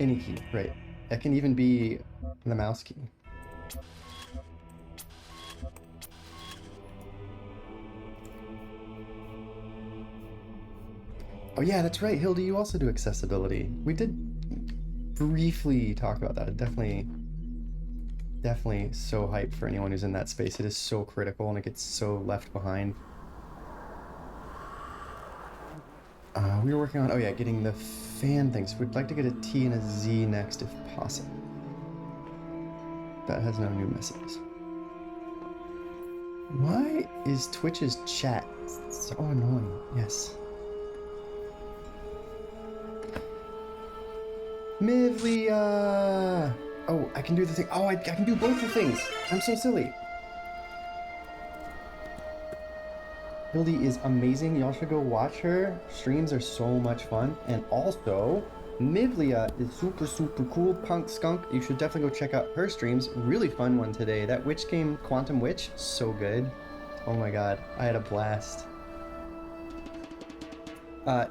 Any key, right. That can even be the mouse key. Oh yeah, that's right, Hilda, you also do accessibility. We did briefly talk about that. Definitely so hyped for anyone who's in that space. It is so critical and it gets so left behind. We were working on, oh yeah, getting the fan things. We'd like to get a T and a Z next if possible. That has no new messages. Why is Twitch's chat so annoying? Yes. Mivlia! Oh, I can do the thing. Oh, I can do both the things. I'm so silly. Hildy is amazing. Y'all should go watch her. Streams are so much fun. And also, Mivlia is super, super cool. Punk skunk. You should definitely go check out her streams. Really fun one today. That witch game, Quantum Witch, so good. Oh my god, I had a blast.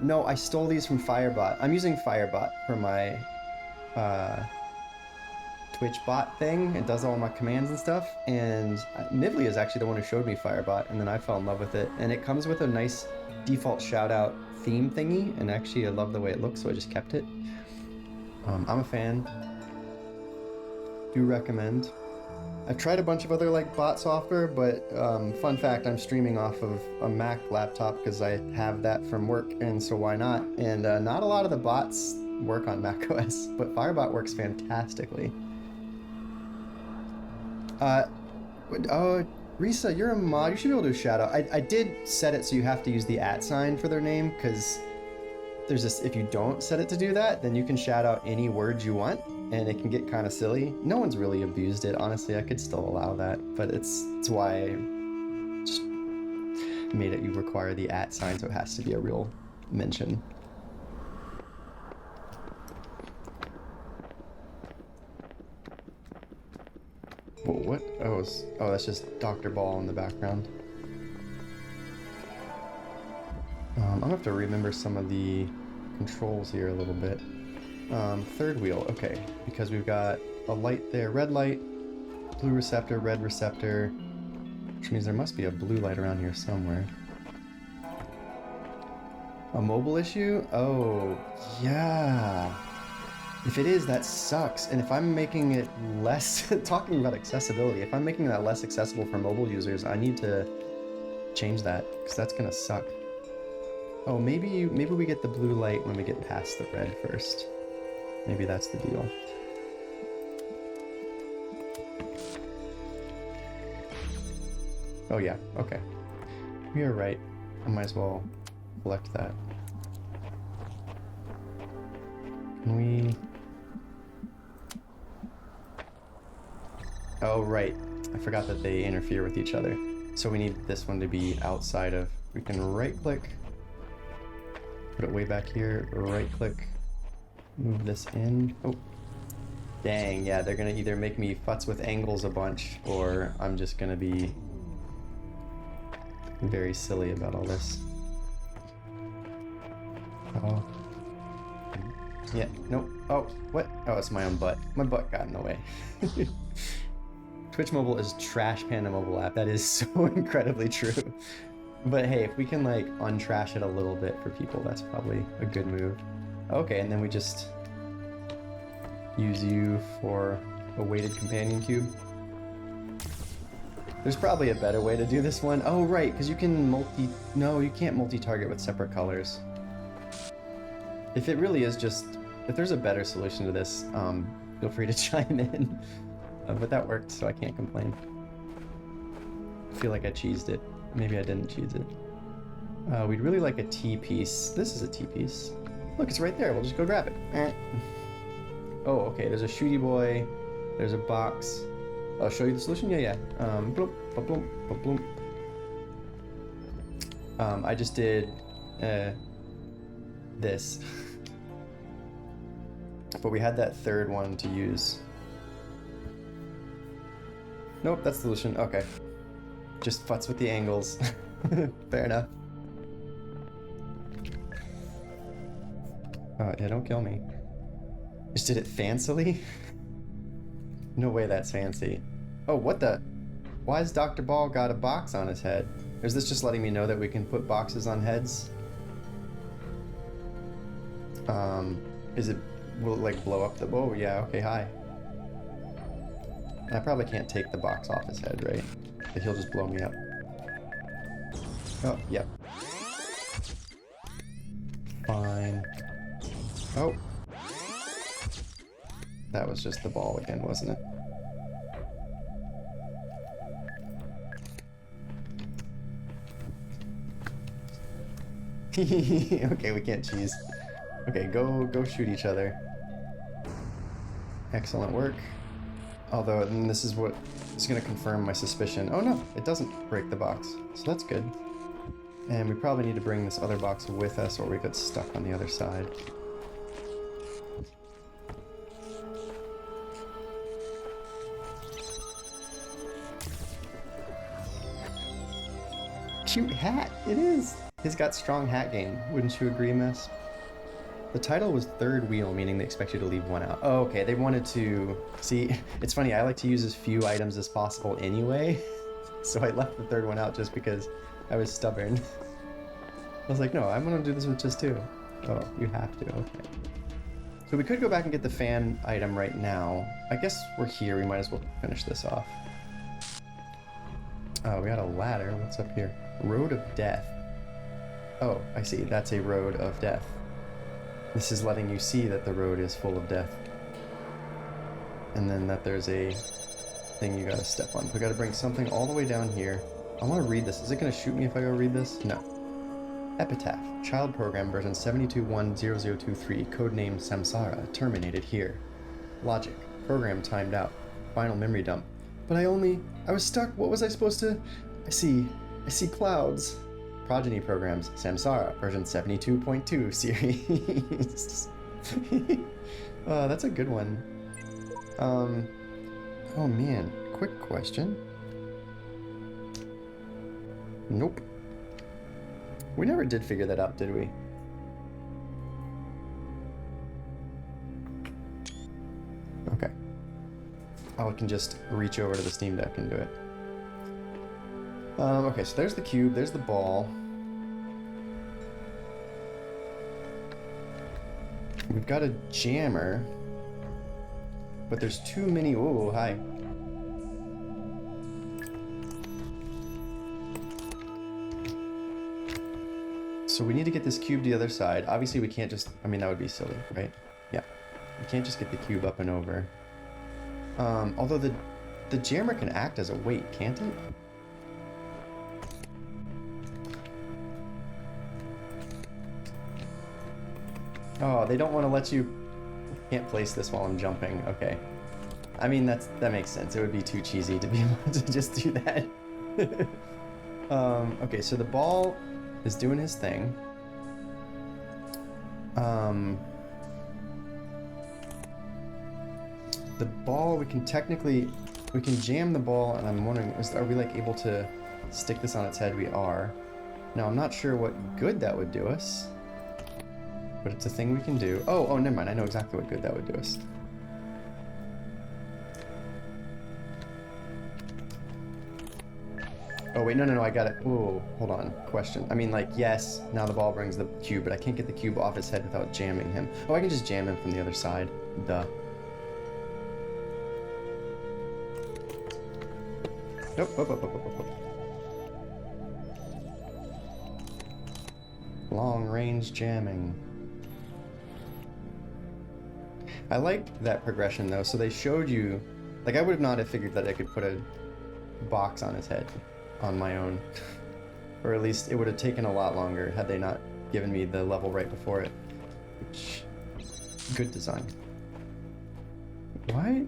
No, I stole these from Firebot. I'm using Firebot for my Twitch bot thing. It does all my commands and stuff. And Mivlia is actually the one who showed me Firebot, and then I fell in love with it. And it comes with a nice default shout-out theme thingy, and actually I love the way it looks, so I just kept it. I'm a fan. Do recommend. I've tried a bunch of other like bot software, but fun fact, I'm streaming off of a Mac laptop because I have that from work, and so why not? And not a lot of the bots work on Mac OS, but Firebot works fantastically. Risa, you're a mod. You should be able to do a shout out. I did set it so you have to use the @ sign for their name, because there's this, if you don't set it to do that, then you can shout out any words you want, and it can get kind of silly. No one's really abused it, honestly. I could still allow that, but it's why I just made it you require the @ sign, so it has to be a real mention. Whoa, what? Oh, that's just Dr. Ball in the background. I'm gonna have to remember some of the controls here a little bit. Third wheel, okay, because we've got a light there, red light, blue receptor, red receptor, which means there must be a blue light around here somewhere. A mobile issue? Oh, yeah. If it is, that sucks. And if I'm making it less, talking about accessibility, if I'm making that less accessible for mobile users, I need to change that, because that's gonna suck. Oh, maybe we get the blue light when we get past the red first. Maybe that's the deal. Oh yeah, okay. We are right. I might as well collect that. Can we... Oh, right. I forgot that they interfere with each other. So we need this one to be outside of... We can right-click, put it way back here, right-click, move this in. Oh, dang, yeah, they're gonna either make me futz with angles a bunch, or I'm just gonna be very silly about all this. Oh. Yeah, nope. Oh, what? Oh, it's my own butt. My butt got in the way. Twitch Mobile is trash Panda mobile app. That is so incredibly true. But hey, if we can like untrash it a little bit for people, that's probably a good move. Okay, and then we just use you for a weighted companion cube. There's probably a better way to do this one. Oh, right, because you can no, you can't multi-target with separate colors. If it really is just, if there's a better solution to this, feel free to chime in. But that worked, so I can't complain. I feel like I cheesed it. Maybe I didn't cheese it. We'd really like a T-piece. This is a T-piece. Look, it's right there. We'll just go grab it. Oh, okay. There's a shooty boy. There's a box. I'll show you the solution. Yeah, yeah. Bloop, bloop, bloop, bloop. I just did this. But we had that third one to use. Nope, that's the solution. Okay. Just futz with the angles. Fair enough. Yeah, don't kill me. Just did it fancily? No way that's fancy. Oh, what the? Why has Dr. Ball got a box on his head? Or is this just letting me know that we can put boxes on heads? Will it like blow up the, oh yeah, okay, hi. I probably can't take the box off his head, right? Like he'll just blow me up. Oh, yep. Fine. Oh. That was just the ball again, wasn't it? Okay, we can't cheese. Okay, go shoot each other. Excellent work. Although, and this is what is going to confirm my suspicion. Oh no, it doesn't break the box. So that's good. And we probably need to bring this other box with us or we get stuck on the other side. Cute hat, it is! He's got strong hat game, wouldn't you agree, miss? The title was third wheel, meaning they expect you to leave one out. Oh, okay, they wanted to... See, it's funny, I like to use as few items as possible anyway, so I left the third one out just because I was stubborn. I was like, no, I'm gonna do this with just two. Oh, you have to, okay. So we could go back and get the fan item right now. I guess we're here, we might as well finish this off. Oh, we got a ladder, what's up here? Road of Death. Oh, I see, that's a road of death. This is letting you see that the road is full of death. And then that there's a thing you gotta step on. We gotta bring something all the way down here. I wanna read this. Is it gonna shoot me if I go read this? No. Epitaph. Child program version 72.1.0023. Codename Samsara. Terminated here. Logic. Program timed out. Final memory dump. But I was stuck. What was I supposed to... I see clouds. Progeny programs, Samsara, version 72.2 series. That's a good one. Oh man, quick question. Nope. We never did figure that out, did we? Okay. I can just reach over to the Steam Deck and do it. Okay, so there's the cube, there's the ball. We've got a jammer, but there's too many. Oh, hi. So we need to get this cube to the other side. Obviously, we can't just, I mean, that would be silly, right? Yeah. We can't just get the cube up and over. Although the jammer can act as a weight, can't it? Oh, they don't want to let you... Can't place this while I'm jumping. Okay. I mean, that makes sense. It would be too cheesy to be able to just do that. Okay, so the ball is doing his thing. The ball, we can jam the ball, and I'm wondering, are we like able to stick this on its head? We are. Now, I'm not sure what good that would do us. But it's a thing we can do. Oh, never mind. I know exactly what good that would do us. Oh, wait, no, I got it. Ooh, hold on. Question. I mean, like, yes, now the ball brings the cube, but I can't get the cube off his head without jamming him. Oh, I can just jam him from the other side. Duh. Nope. Long-range jamming. I liked that progression though, so they showed you, like I would not have figured that I could put a box on his head on my own. Or at least it would have taken a lot longer had they not given me the level right before it. Which, good design. Why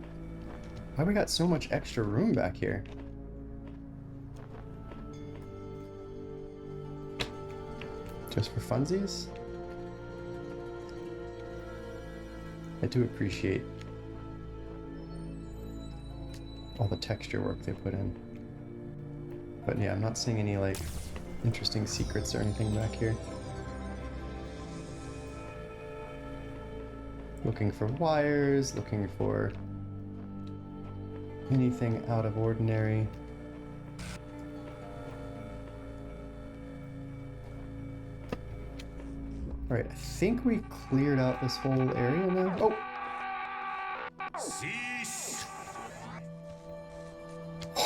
we got so much extra room back here? Just for funsies? I do appreciate all the texture work they put in. But yeah, I'm not seeing any like interesting secrets or anything back here. Looking for wires, looking for anything out of ordinary. Alright, I think we cleared out this whole area now. Oh! Cease!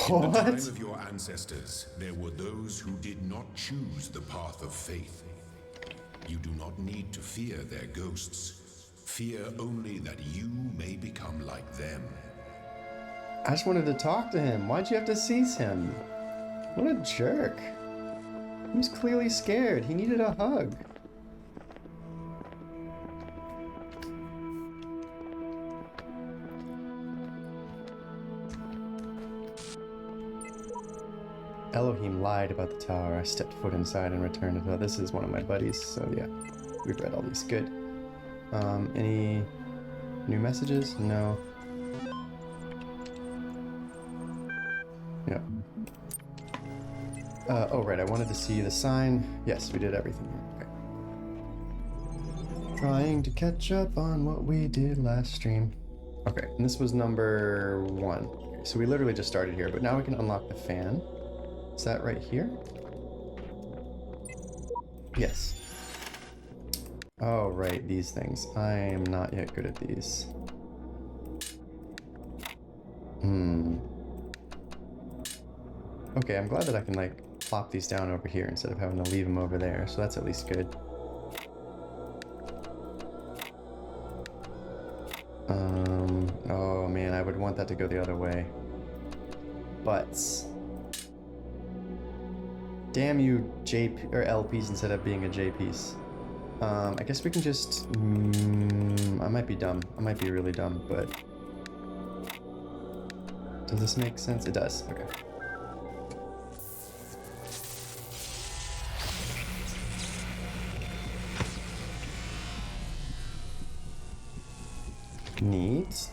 What? In the time of your ancestors, there were those who did not choose the path of faith. You do not need to fear their ghosts. Fear only that you may become like them. I just wanted to talk to him. Why'd you have to seize him? What a jerk. He was clearly scared. He needed a hug. Elohim lied about the tower. I stepped foot inside and returned and thought, this is one of my buddies. So yeah, we've read all these. Good. Any new messages? No. Yep. Oh right, I wanted to see the sign. Yes, we did everything. Okay. Trying to catch up on what we did last stream. Okay, and this was number 1. Okay, so we literally just started here, but now we can unlock the fan. Is that right here? Yes. Oh, right, these things. I am not yet good at these. Okay, I'm glad that I can, like, plop these down over here instead of having to leave them over there, so that's at least good. Oh man, I would want that to go the other way. But... damn you, or LPs instead of being a J piece. I guess we can just... I might be dumb. I might be really dumb, but... does this make sense? It does. Okay. Neat.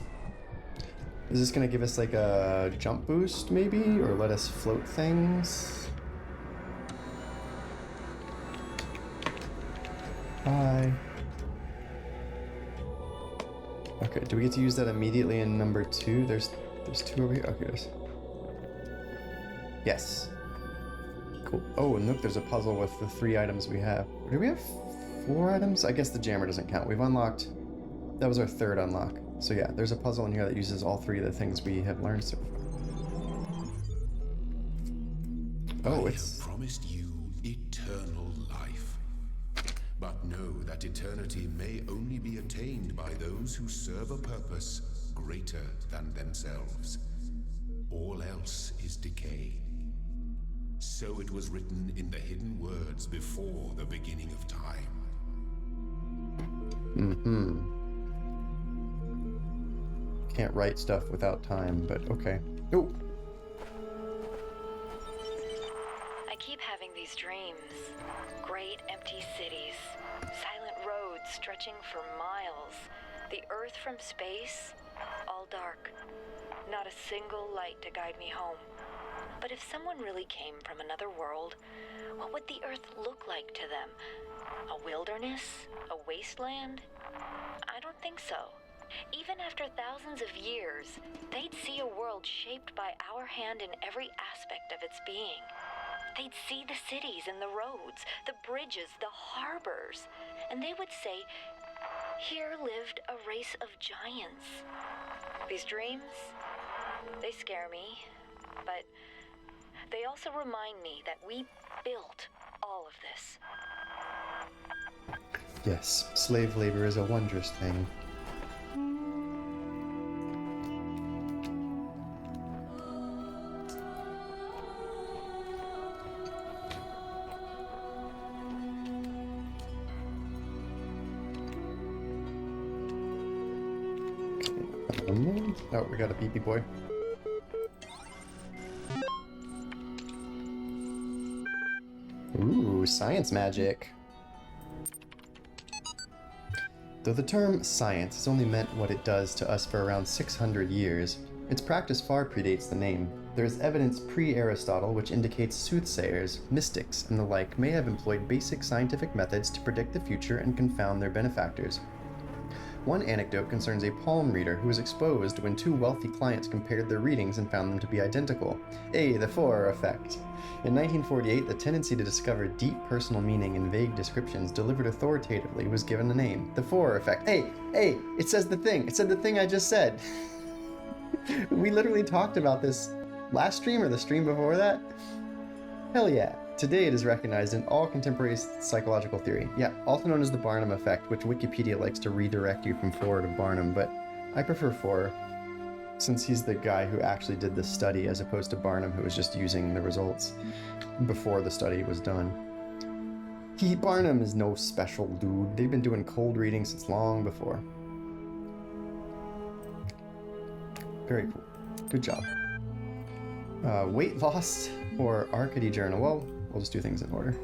Is this gonna give us like a jump boost maybe? Or let us float things? Hi. Okay, do we get to use that immediately in number 2? There's 2 over here. Okay, there's... yes. Cool. Oh, and look, there's a puzzle with the 3 items we have. Do we have 4 items? I guess the jammer doesn't count. We've unlocked... that was our 3rd unlock. So yeah, there's a puzzle in here that uses all 3 of the things we have learned so far. Oh, it's... I have promised you eternal life. But know that eternity may only be attained by those who serve a purpose greater than themselves. All else is decay. So it was written in the hidden words before the beginning of time. Can't write stuff without time, but okay. Oh! I keep having these dreams. Great empty cities, silent roads stretching for miles, the Earth from space, all dark. Not a single light to guide me home. But if someone really came from another world, what would the Earth look like to them? A wilderness? A wasteland? I don't think so. Even after thousands of years, they'd see a world shaped by our hand in every aspect of its being. They'd see the cities and the roads, the bridges, the harbors, and they would say, here lived a race of giants. These dreams, they scare me, but they also remind me that we built all of this. Yes, slave labor is a wondrous thing. Oh, we got a pee-pee boy. Ooh, science magic. Though the term science has only meant what it does to us for around 600 years, its practice far predates the name. There is evidence pre-Aristotle which indicates soothsayers, mystics, and the like may have employed basic scientific methods to predict the future and confound their benefactors. One anecdote concerns a palm reader who was exposed when two wealthy clients compared their readings and found them to be identical. A. The Forer effect. In 1948, the tendency to discover deep personal meaning in vague descriptions delivered authoritatively was given a name. The Forer effect. Hey, it says the thing. It said the thing I just said. We literally talked about this last stream or the stream before that. Hell yeah. Today it is recognized in all contemporary psychological theory. Yeah, also known as the Barnum effect, which Wikipedia likes to redirect you from Forer to Barnum, but I prefer Forer, since he's the guy who actually did the study as opposed to Barnum, who was just using the results before the study was done. Barnum is no special dude. They've been doing cold reading since long before. Very cool. Good job. Weight loss or Arcady journal. Well, we'll just do things in order.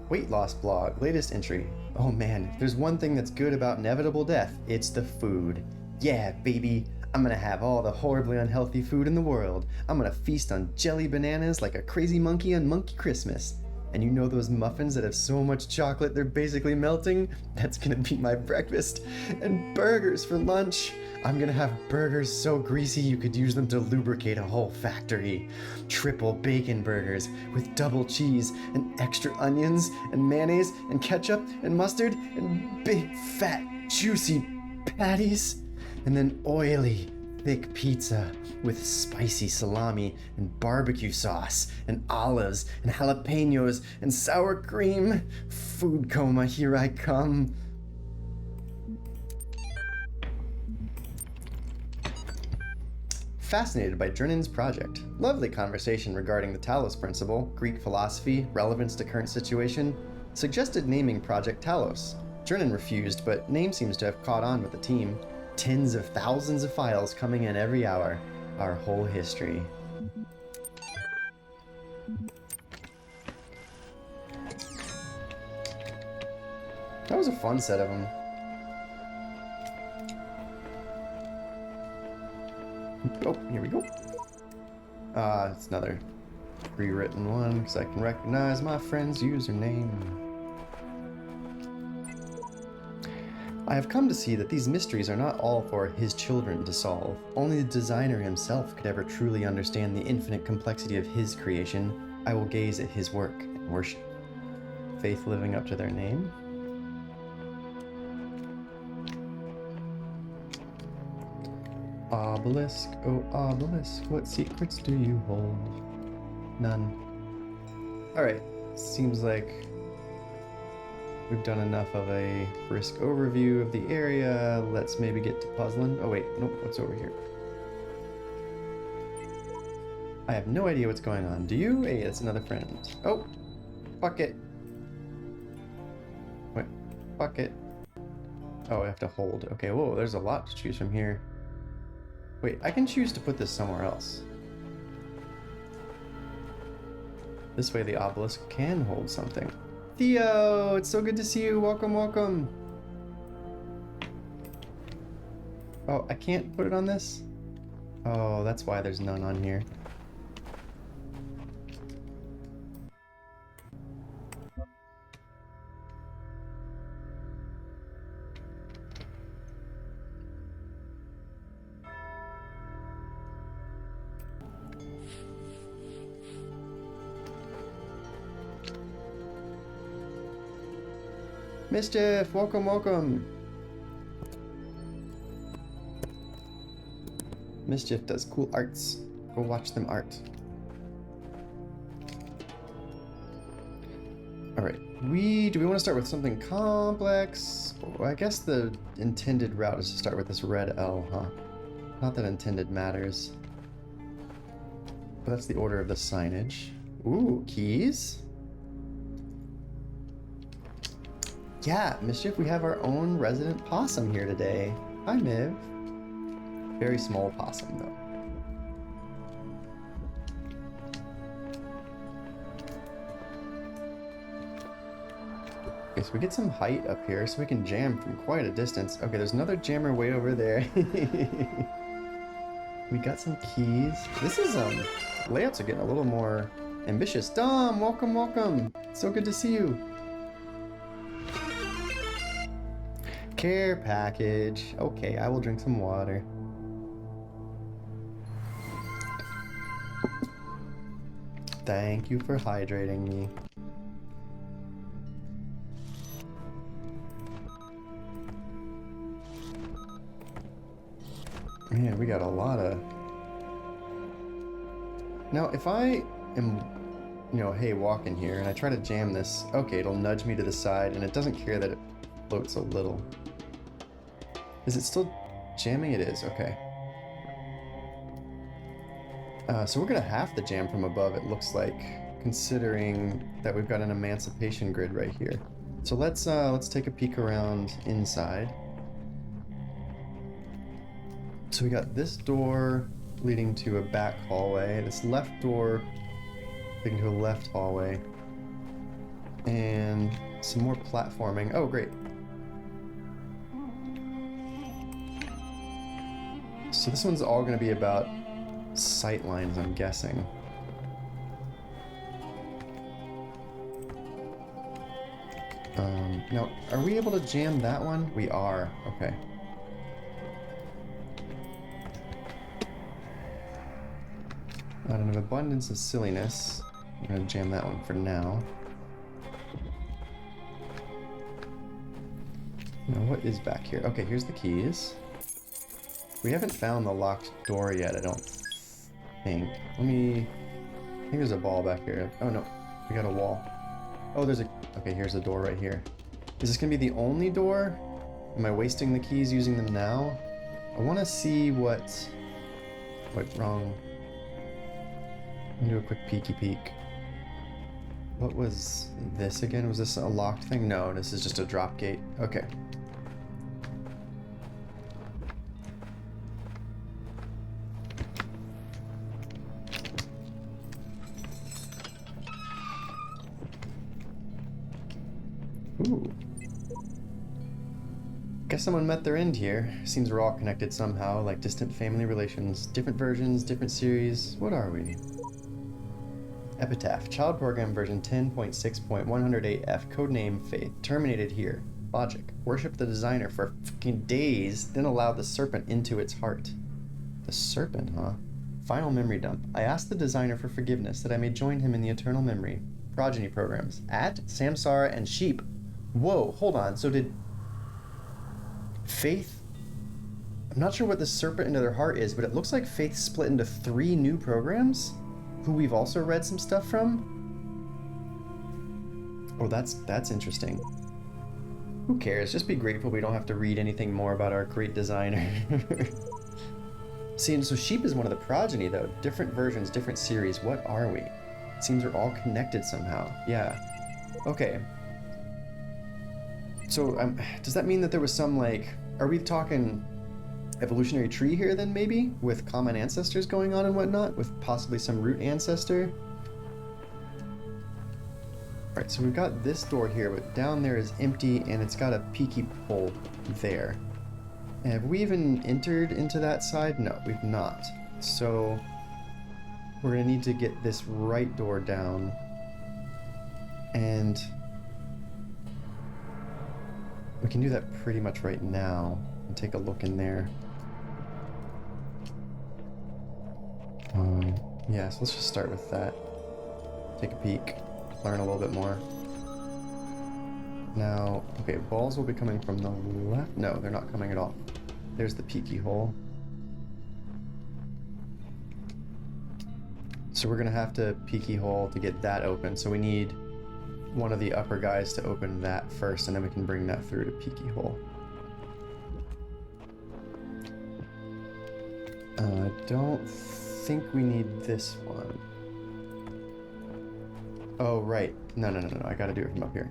Weight loss blog. Latest entry. Oh man, if there's one thing that's good about inevitable death, it's the food. Yeah, baby. I'm gonna have all the horribly unhealthy food in the world. I'm gonna feast on jelly bananas like a crazy monkey on Monkey Christmas. And you know those muffins that have so much chocolate they're basically melting? That's gonna be my breakfast. And burgers for lunch. I'm gonna have burgers so greasy you could use them to lubricate a whole factory. Triple bacon burgers with double cheese and extra onions and mayonnaise and ketchup and mustard and big fat juicy patties. And then oily, thick pizza with spicy salami and barbecue sauce and olives and jalapenos and sour cream. Food coma, here I come. Fascinated by Drennan's project. Lovely conversation regarding the Talos principle, Greek philosophy, relevance to current situation. Suggested naming Project Talos. Drennan refused, but name seems to have caught on with the team. Tens of thousands of files coming in every hour. Our whole history. That was a fun set of them. Oh, here we go. It's another rewritten one because I can recognize my friend's username. I have come to see that these mysteries are not all for his children to solve. Only the designer himself could ever truly understand the infinite complexity of his creation. I will gaze at his work and worship. Faith living up to their name? Obelisk, oh obelisk, what secrets do you hold? None. Alright, seems like we've done enough of a brisk overview of the area. Let's maybe get to puzzling. Oh wait, nope, what's over here? I have no idea what's going on. Do you? Hey, it's another friend. Oh, fuck it. What? Fuck it. Oh, I have to hold. Okay, whoa, there's a lot to choose from here. Wait, I can choose to put this somewhere else. This way the obelisk can hold something. Theo, it's so good to see you. Welcome, welcome. Oh, I can't put it on this? Oh, that's why there's none on here. Mischief, welcome, welcome. Mischief does cool arts. Go watch them art. Alright, do we want to start with something complex? Well, I guess the intended route is to start with this red L, huh? Not that intended matters. But that's the order of the signage. Ooh, keys? Yeah, Mischief, we have our own resident possum here today. Hi, Miv. Very small possum, though. Okay, so we get some height up here so we can jam from quite a distance. Okay, there's another jammer way over there. We got some keys. This is, layouts are getting a little more ambitious. Dom, welcome, welcome. So good to see you. Care package. Okay, I will drink some water. Thank you for hydrating me. Man, we got a lot of... Now, if I am, you know, hey, walking here, and I try to jam this, okay, it'll nudge me to the side, and it doesn't care that it floats a little. Is it still jamming? It is, okay. So we're gonna have to jam from above, it looks like, considering that we've got an emancipation grid right here. So let's take a peek around inside. So we got this door leading to a back hallway, this left door leading to a left hallway, and some more platforming. Oh, great. So this one's all going to be about sight lines, I'm guessing. Now, are we able to jam that one? We are. Okay. Out of an abundance of silliness, I'm going to jam that one for now. Now, what is back here? Okay, here's the keys. We haven't found the locked door yet, I don't think. I think there's a ball back here. Oh no, we got a wall. Oh, there's a... Okay, here's the door right here. Is this gonna be the only door? Am I wasting the keys using them now? I want to see what... Wait, wrong. Let me do a quick peeky peek. What was this again? Was this a locked thing? No, this is just a drop gate. Okay. Ooh. Guess someone met their end here. Seems we're all connected somehow, like distant family relations. Different versions, different series. What are we? Epitaph. Child program version 10.6.108F. Codename Faith. Terminated here. Logic. Worship the designer for fucking days, then allow the serpent into its heart. The serpent, huh? Final memory dump. I asked the designer for forgiveness that I may join him in the eternal memory. Progeny programs. At Samsara and Sheep. Whoa, hold on. So did Faith... I'm not sure what the serpent into their heart is, but it looks like Faith split into 3 new programs who we've also read some stuff from. Oh, that's interesting. Who cares? Just be grateful we don't have to read anything more about our great designer. See, and so Sheep is one of the progeny, though. Different versions, different series. What are we? It seems we're all connected somehow. Yeah. Okay. So, does that mean that there was some, like... Are we talking evolutionary tree here, then, maybe? With common ancestors going on and whatnot? With possibly some root ancestor? Alright, so we've got this door here, but down there is empty, and it's got a peaky hole there. And have we even entered into that side? No, we've not. So, we're going to need to get this right door down. And... we can do that pretty much right now and take a look in there. Yeah, so let's just start with that. Take a peek, learn a little bit more. Now, okay, balls will be coming from the left. No, they're not coming at all. There's the peaky hole. So we're gonna have to peaky hole to get that open. So we need one of the upper guys to open that first, and then we can bring that through to peaky hole. I don't think we need this one. Oh, right. No. I gotta do it from up here.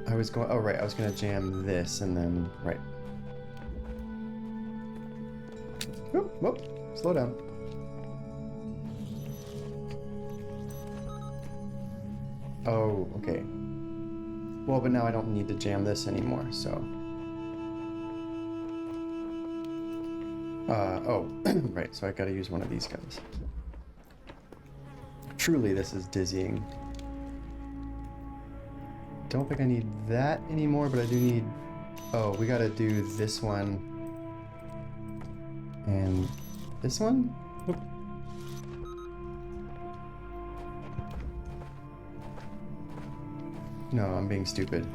I was going... Oh, right. I was gonna jam this, and then... Right. Whoop. Slow down. Oh, okay. Well, but now I don't need to jam this anymore, so... oh, right, so I gotta use one of these guys. Truly, this is dizzying. Don't think I need that anymore, but I do need... Oh, we gotta do this one. And this one? Oop. No, I'm being stupid.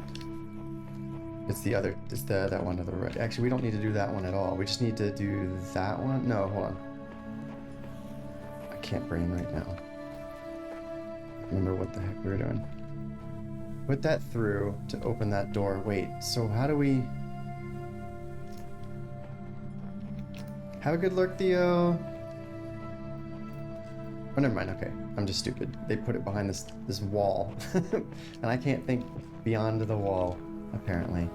It's that one to the right. Actually, we don't need to do that one at all. We just need to do that one. No, hold on. I can't brain right now. Remember what the heck we were doing. Put that through to open that door. Wait, so how do we... Have a good lurk, Theo. Oh, never mind. Okay, I'm just stupid. They put it behind this wall. And I can't think beyond the wall, apparently.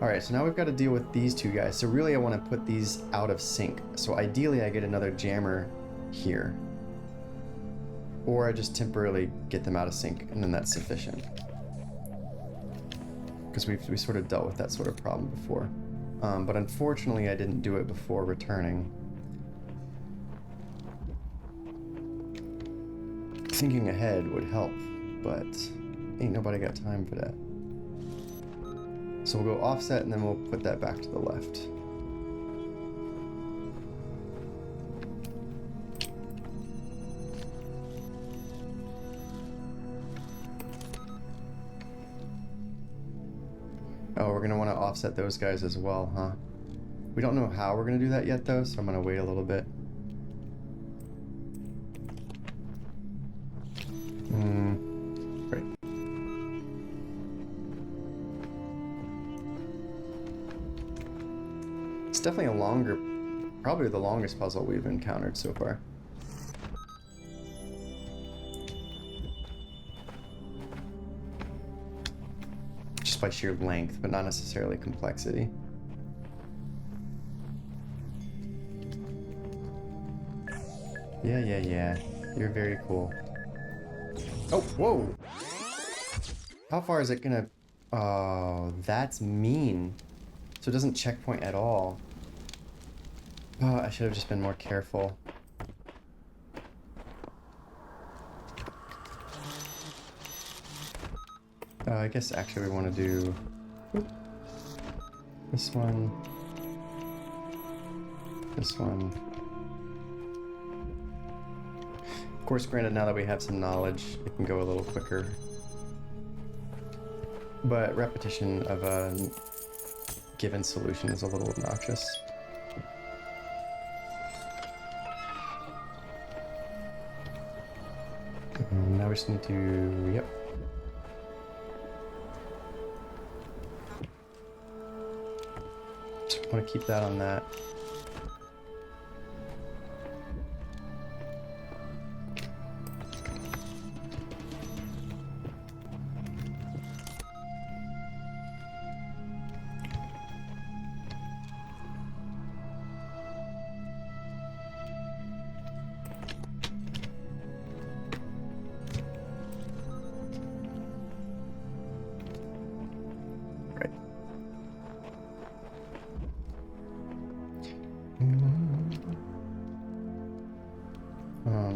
Alright, so now we've got to deal with these two guys. So really I want to put these out of sync. So ideally I get another jammer here. Or I just temporarily get them out of sync, and then that's sufficient. Because we sort of dealt with that sort of problem before. But unfortunately I didn't do it before returning. Thinking ahead would help, but ain't nobody got time for that. So we'll go offset and then we'll put that back to the left. Oh, we're gonna want to offset those guys as well, huh? We don't know how we're gonna do that yet though, so I'm gonna wait a little bit. Great. It's definitely a longer, probably the longest puzzle we've encountered so far. Just by sheer length, but not necessarily complexity. Yeah. You're very cool. Oh, whoa! How far is it gonna... Oh, that's mean. So it doesn't checkpoint at all. Oh, I should have just been more careful. I guess actually we want to do... this one. This one. Of course, granted, now that we have some knowledge, it can go a little quicker. But repetition of a given solution is a little obnoxious. Now we just need to... Yep. Just want to keep that on that.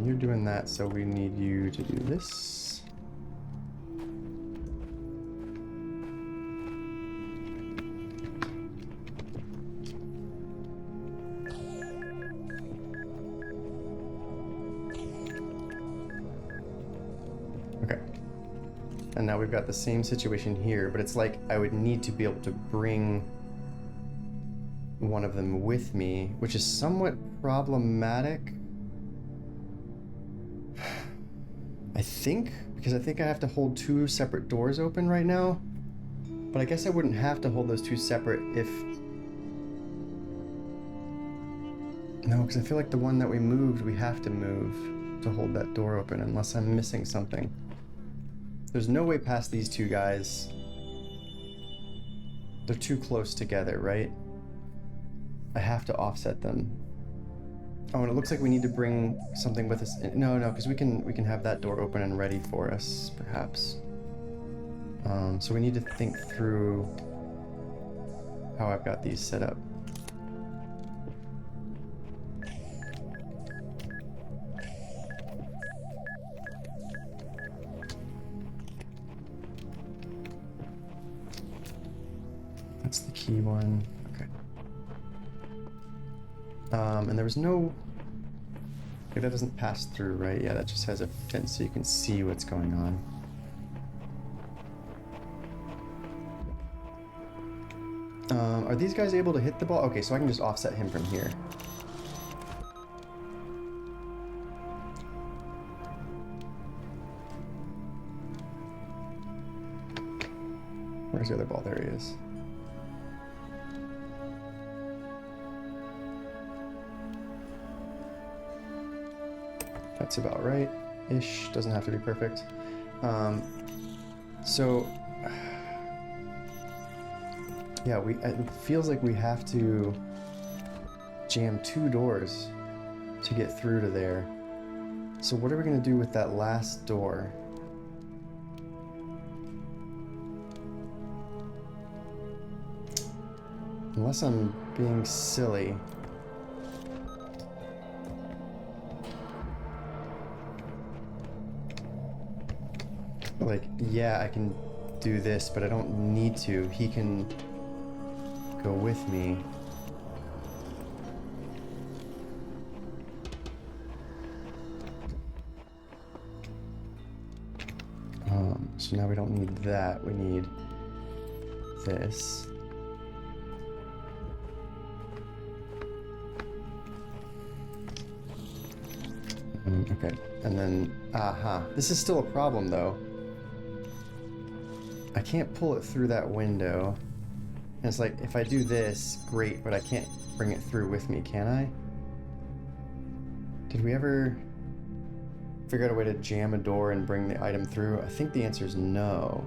You're doing that, so we need you to do this. Okay. And now we've got the same situation here, but it's like I would need to be able to bring one of them with me, which is somewhat problematic. I think, because I think I have to hold two separate doors open right now. But I guess I wouldn't have to hold those two separate if... No, because I feel like the one that we moved, we have to move to hold that door open, unless I'm missing something. There's no way past these two guys. They're too close together, right? I have to offset them. Oh, and it looks like we need to bring something with us. No, because we can have that door open and ready for us, perhaps. So we need to think through how I've got these set up. That's the key one. Okay. And there was no... Okay, that doesn't pass through, right? Yeah, that just has a fence so you can see what's going on. Are these guys able to hit the ball? Okay, so I can just offset him from here. Where's the other ball? There he is. That's about right-ish. Doesn't have to be perfect. So... Yeah, it feels like we have to jam 2 doors to get through to there. So what are we going to do with that last door? Unless I'm being silly. Like, yeah, I can do this, but I don't need to. He can go with me. So now we don't need that. We need this. Okay, and then, this is still a problem though. I can't pull it through that window. And it's like, if I do this, great, but I can't bring it through with me, can I? Did we ever figure out a way to jam a door and bring the item through? I think the answer is no.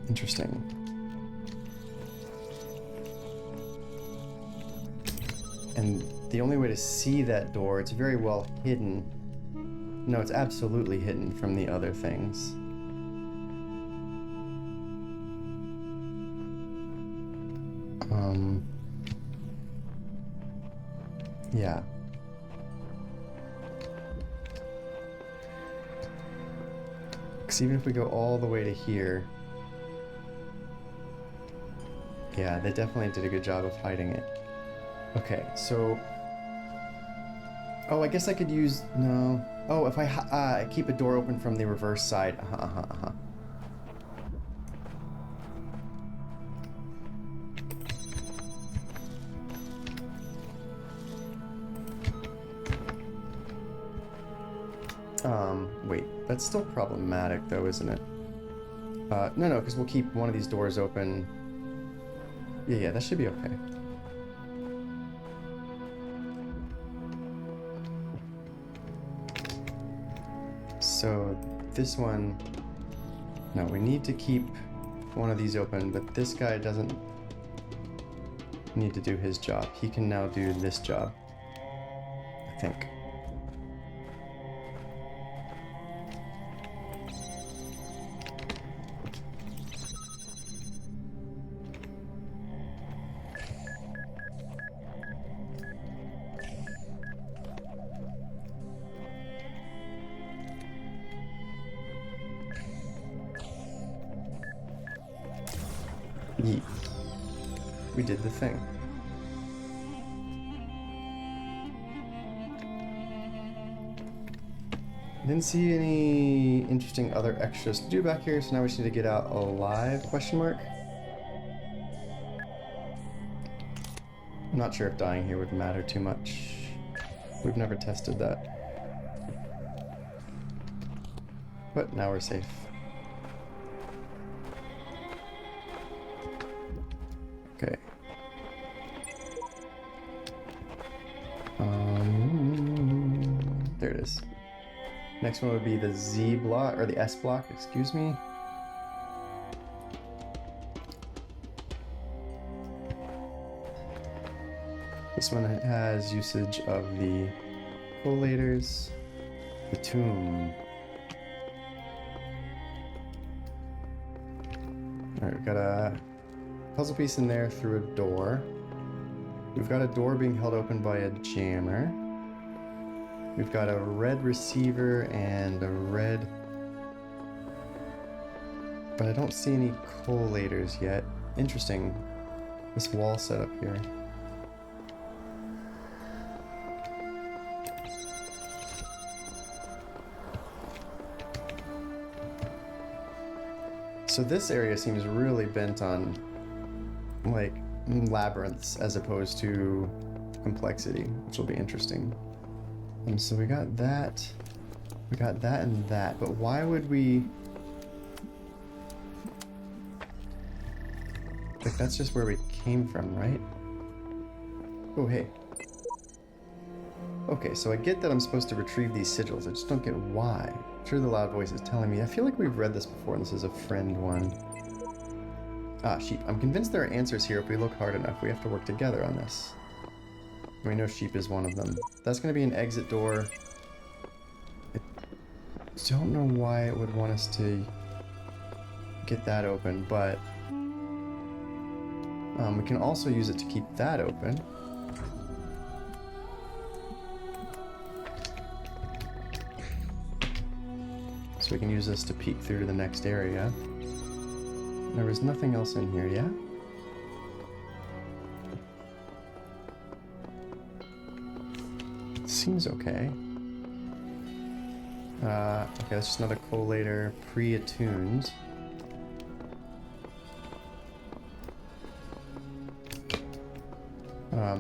Interesting. And the only way to see that door, it's very well hidden. No, it's absolutely hidden from the other things. Yeah. Because even if we go all the way to here... Yeah, they definitely did a good job of hiding it. Okay, so... Oh, I guess I could use... No. Oh, if I keep a door open from the reverse side. Wait, that's still problematic though, isn't it? No, because we'll keep one of these doors open. Yeah, that should be okay. So, this one... No, we need to keep one of these open, but this guy doesn't need to do his job. He can now do this job, I think. Yeet. We did the thing. Didn't see any interesting other extras to do back here, so now we just need to get out alive, question mark? I'm not sure if dying here would matter too much. We've never tested that. But now we're safe. Okay. There it is. Next one would be the Z block, or the S block, excuse me. This one has usage of the collators, the tomb. Alright, we've got a puzzle piece in there through a door. We've got a door being held open by a jammer. We've got a red receiver and a red But I don't see any collators yet. Interesting. This wall setup here. So this area seems really bent on, like, labyrinths as opposed to complexity, which will be interesting. So we got that and that, but why would we... Like, that's just where we came from, right? Oh, hey. Okay, so I get that I'm supposed to retrieve these sigils, I just don't get why. I'm sure the loud voice is telling me. I feel like we've read this before, and this is a friend one. Ah, sheep. I'm convinced there are answers here if we look hard enough. We have to work together on this. We know sheep is one of them. That's going to be an exit door. I don't know why it would want us to get that open, but we can also use it to keep that open. So we can use this to peek through to the next area. There was nothing else in here, yeah? Seems okay. Okay, that's just another collator pre-attuned.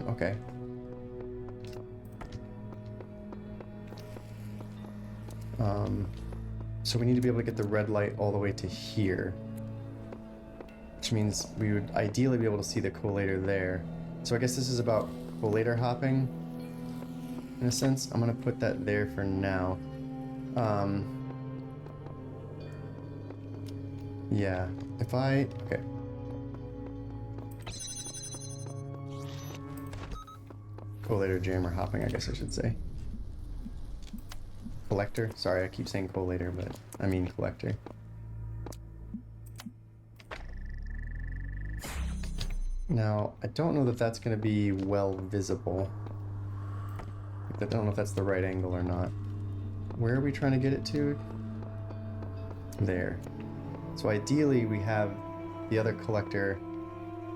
Okay. So we need to be able to get the red light all the way to here. Which means we would ideally be able to see the collator there. So I guess this is about collator hopping, in a sense. I'm gonna put that there for now. Yeah, if I... Okay. Collator jammer hopping, I guess I should say. Collector? Sorry, I keep saying collator, but I mean collector. Now, I don't know that that's going to be well visible. I don't know if that's the right angle or not. Where are we trying to get it to? There. So ideally we have the other collector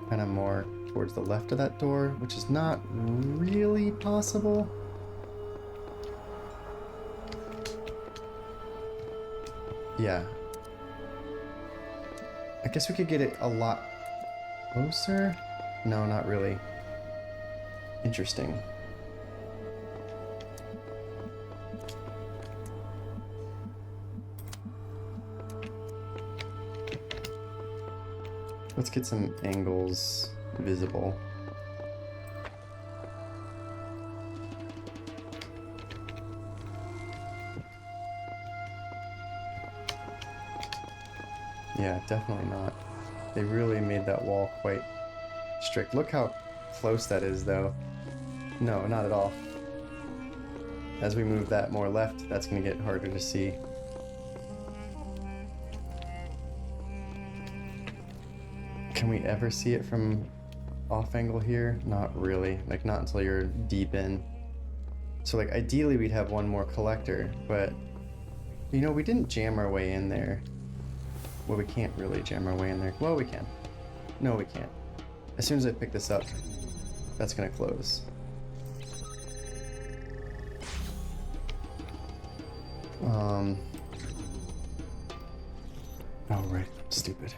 kind of more towards the left of that door, which is not really possible. Yeah. I guess we could get it a lot closer? No, not really. Interesting. Let's get some angles visible. Yeah, definitely not. They really made that wall quite strict. Look how close that is, though. No, not at all. As we move that more left, that's going to get harder to see. Can we ever see it from off angle here? Not really. Like, not until you're deep in. So, like, ideally we'd have one more collector, but, you know, we didn't jam our way in there. Well, we can't really jam our way in there. Well, we can. No, we can't. As soon as I pick this up, that's gonna close. Oh, right. Stupid.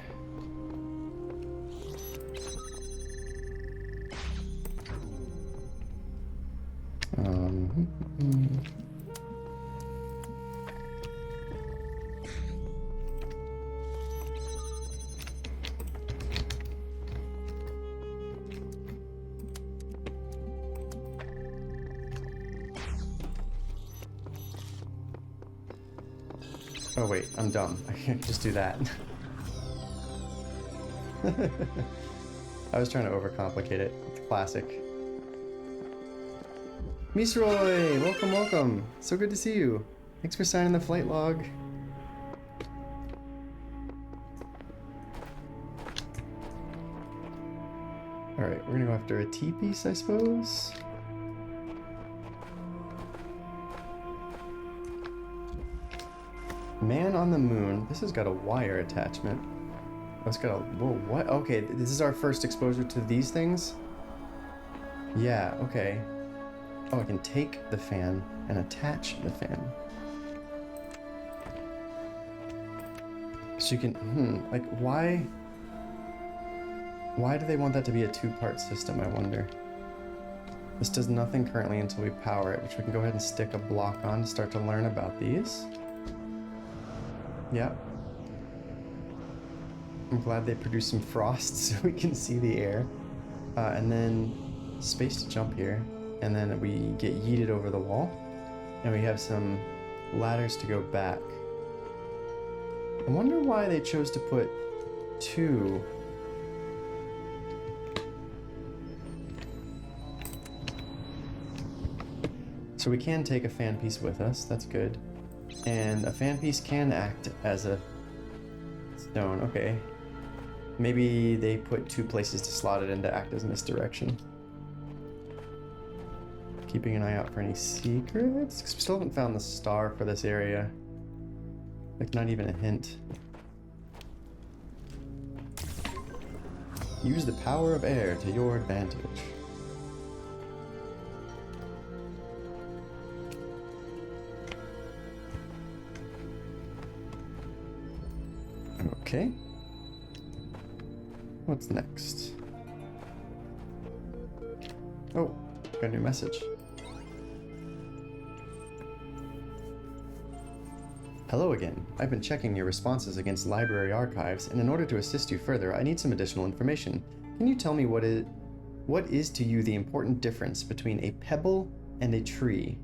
Oh wait, I'm dumb. I can't just do that. I was trying to overcomplicate it. It's classic. Misroy! Welcome, welcome! So good to see you. Thanks for signing the flight log. Alright, we're gonna go after a T-piece, I suppose? Man on the moon. This has got a wire attachment. Oh, it's got a... Whoa, what? Okay, this is our first exposure to these things? Yeah, okay. Oh, I can take the fan and attach the fan. So you can... like, why... Why do they want that to be a two-part system, I wonder? This does nothing currently until we power it, which we can go ahead and stick a block on to start to learn about these. Yep. I'm glad they produce some frost so we can see the air. And then space to jump here. And then we get yeeted over the wall. And we have some ladders to go back. I wonder why they chose to put two. So we can take a fan piece with us, that's good. And a fan piece can act as a stone, okay. Maybe they put two places to slot it in to act as misdirection. Keeping an eye out for any secrets. Still haven't found the star for this area. Like, not even a hint. Use the power of air to your advantage. Okay. What's next? Oh, got a new message. Hello again. I've been checking your responses against library archives, and in order to assist you further, I need some additional information. Can you tell me what is to you the important difference between a pebble and a tree?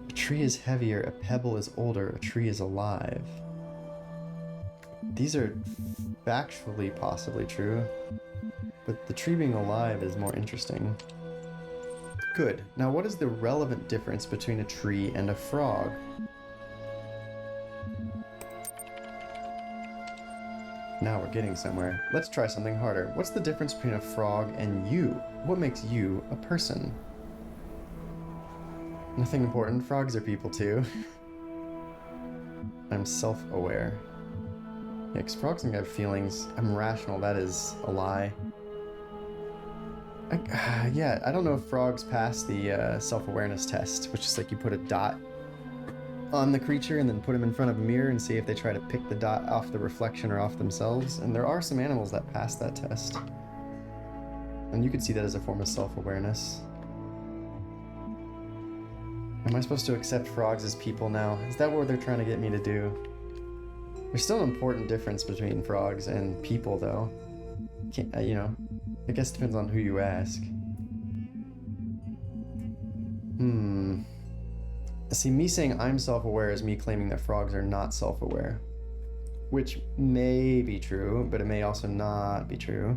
A tree is heavier, a pebble is older, a tree is alive. These are factually possibly true, but the tree being alive is more interesting. Good. Now what is the relevant difference between a tree and a frog? Now we're getting somewhere. Let's try something harder. What's the difference between a frog and you? What makes you a person? Nothing important. Frogs are people too. I'm self-aware. Yeah, 'cause frogs can have feelings. I'm rational. That is a lie. Yeah, I don't know if frogs pass the self-awareness test, which is like you put a dot on the creature and then put them in front of a mirror and see if they try to pick the dot off the reflection or off themselves. And there are some animals that pass that test. And you could see that as a form of self-awareness. Am I supposed to accept frogs as people now? Is that what they're trying to get me to do? There's still an important difference between frogs and people, though. You know, I guess it depends on who you ask. See, me saying I'm self-aware is me claiming that frogs are not self-aware. Which may be true, but it may also not be true.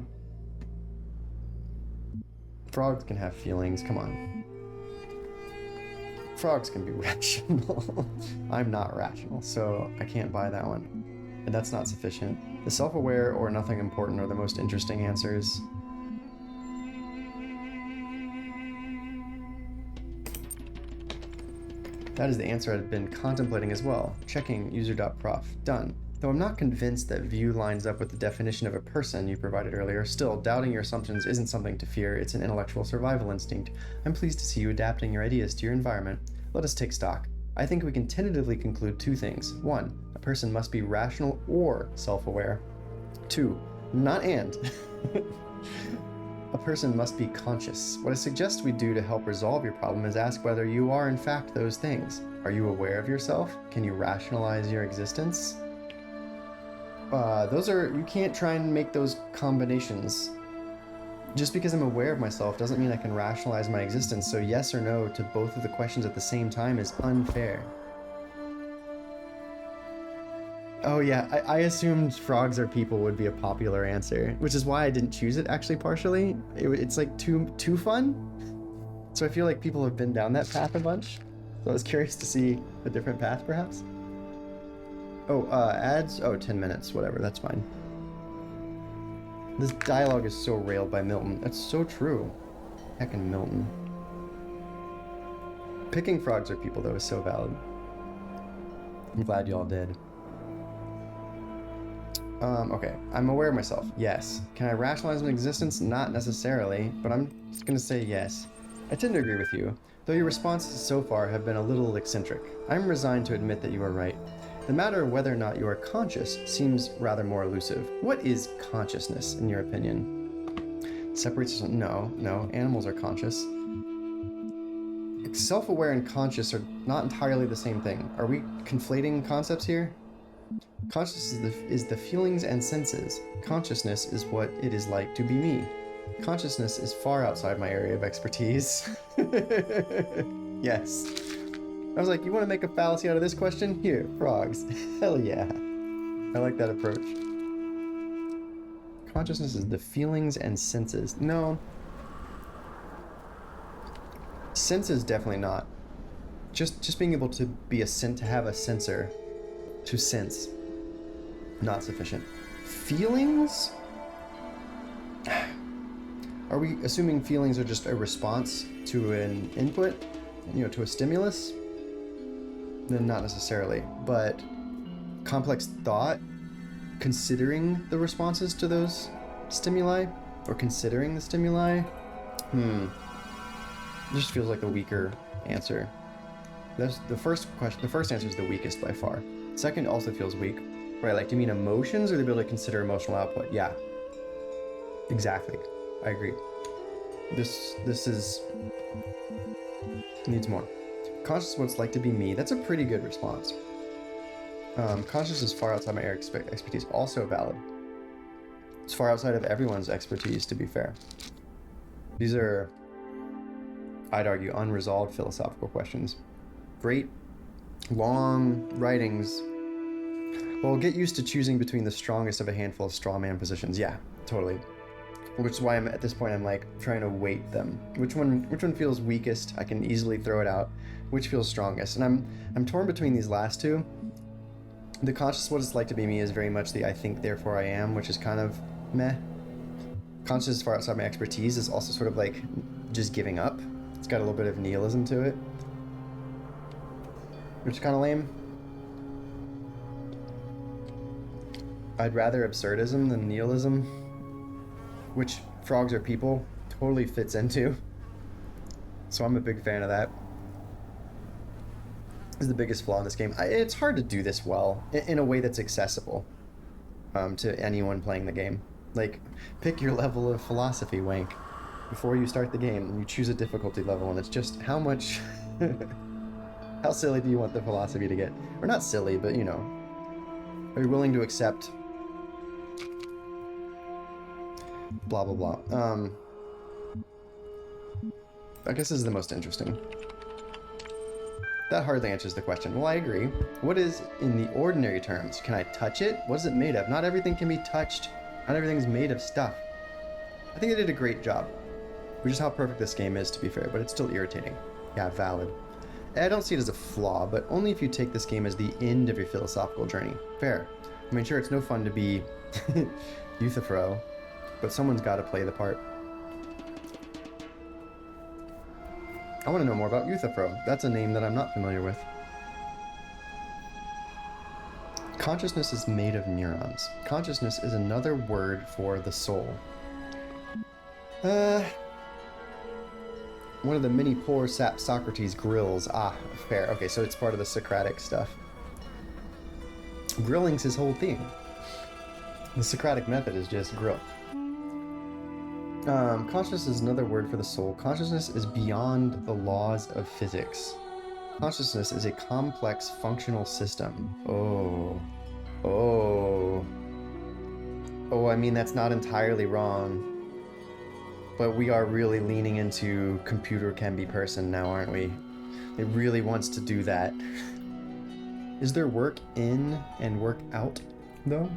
Frogs can have feelings, come on. Frogs can be rational. I'm not rational, so I can't buy that one. And that's not sufficient. The self-aware or nothing important are the most interesting answers. That is the answer I've been contemplating as well. Checking user.prof. Done. Though I'm not convinced that view lines up with the definition of a person you provided earlier, still, doubting your assumptions isn't something to fear, it's an intellectual survival instinct. I'm pleased to see you adapting your ideas to your environment. Let us take stock. I think we can tentatively conclude two things. 1, a person must be rational or self-aware. 2, not and. A person must be conscious. What I suggest we do to help resolve your problem is ask whether you are in fact those things. Are you aware of yourself? Can you rationalize your existence? You can't try and make those combinations. Just because I'm aware of myself doesn't mean I can rationalize my existence, so yes or no to both of the questions at the same time is unfair. Oh yeah, I assumed frogs are people would be a popular answer, which is why I didn't choose it actually partially. It's like too fun. So I feel like people have been down that path a bunch. So I was curious to see a different path perhaps. Oh, ads? Oh, 10 minutes, whatever, that's fine. This dialogue is so railed by Milton. That's so true. Heckin' Milton. Picking frogs are people though is so valid. I'm glad you all did. Okay. I'm aware of myself. Yes. Can I rationalize my existence? Not necessarily, but I'm just gonna say yes. I tend to agree with you, though your responses so far have been a little eccentric. I'm resigned to admit that you are right. The matter of whether or not you are conscious seems rather more elusive. What is consciousness, in your opinion? Separates us? No, animals are conscious. Self-aware and conscious are not entirely the same thing. Are we conflating concepts here? Consciousness is the feelings and senses. Consciousness is what it is like to be me. Consciousness is far outside my area of expertise. Yes. I was like, you want to make a fallacy out of this question? Here, frogs. Hell yeah. I like that approach. Consciousness is the feelings and senses. No. Senses definitely not. Just being able to be to have a sensor, to sense, not sufficient. Feelings? Are we assuming feelings are just a response to an input, to a stimulus? Then not necessarily, but complex thought, considering the responses to those stimuli, or considering the stimuli? It just feels like the weaker answer. That's the first question. The first answer is the weakest by far. Second also feels weak. Right, like, do you mean emotions or the ability to consider emotional output? Yeah. Exactly. I agree. This needs more. Conscious of what it's like to be me. That's a pretty good response. Conscious is far outside my area of expertise. Also valid. It's far outside of everyone's expertise, to be fair. These are, I'd argue, unresolved philosophical questions. Great, long writings. Well, get used to choosing between the strongest of a handful of straw man positions. Yeah, totally. Which is why I'm at this point. I'm like trying to weight them. Which one feels weakest? I can easily throw it out. Which feels strongest? And I'm torn between these last two. The conscious of what it's like to be me is very much the I think therefore I am, which is kind of meh. Conscious as far outside my expertise is also sort of like just giving up. It's got a little bit of nihilism to it, which is kind of lame. I'd rather absurdism than nihilism, which frogs are people totally fits into. So I'm a big fan of that. This is the biggest flaw in this game. It's hard to do this well in a way that's accessible to anyone playing the game. Like, pick your level of philosophy, wank, before you start the game, and you choose a difficulty level, and it's just how much... how silly do you want the philosophy to get? Or not silly, but, are you willing to accept... blah, blah, blah. I guess this is the most interesting. That hardly answers the question. Well, I agree. What is, in the ordinary terms, can I touch it? What is it made of? Not everything can be touched. Not everything's made of stuff. I think they did a great job. Which is how perfect this game is, to be fair, but it's still irritating. Yeah, valid. I don't see it as a flaw, but only if you take this game as the end of your philosophical journey. Fair. I mean, sure, it's no fun to be Euthyphro, but someone's got to play the part. I want to know more about Euthyphro. That's a name that I'm not familiar with. Consciousness is made of neurons. Consciousness is another word for the soul. One of the many poor Socrates grills. Ah, fair. Okay, so it's part of the Socratic stuff. Grilling's his whole theme. The Socratic method is just grill. Consciousness is another word for the soul. Consciousness is beyond the laws of physics. Consciousness is a complex functional system. Oh, I mean, that's not entirely wrong. But we are really leaning into computer can be person now, aren't we? It really wants to do that. Is there work in and work out, though?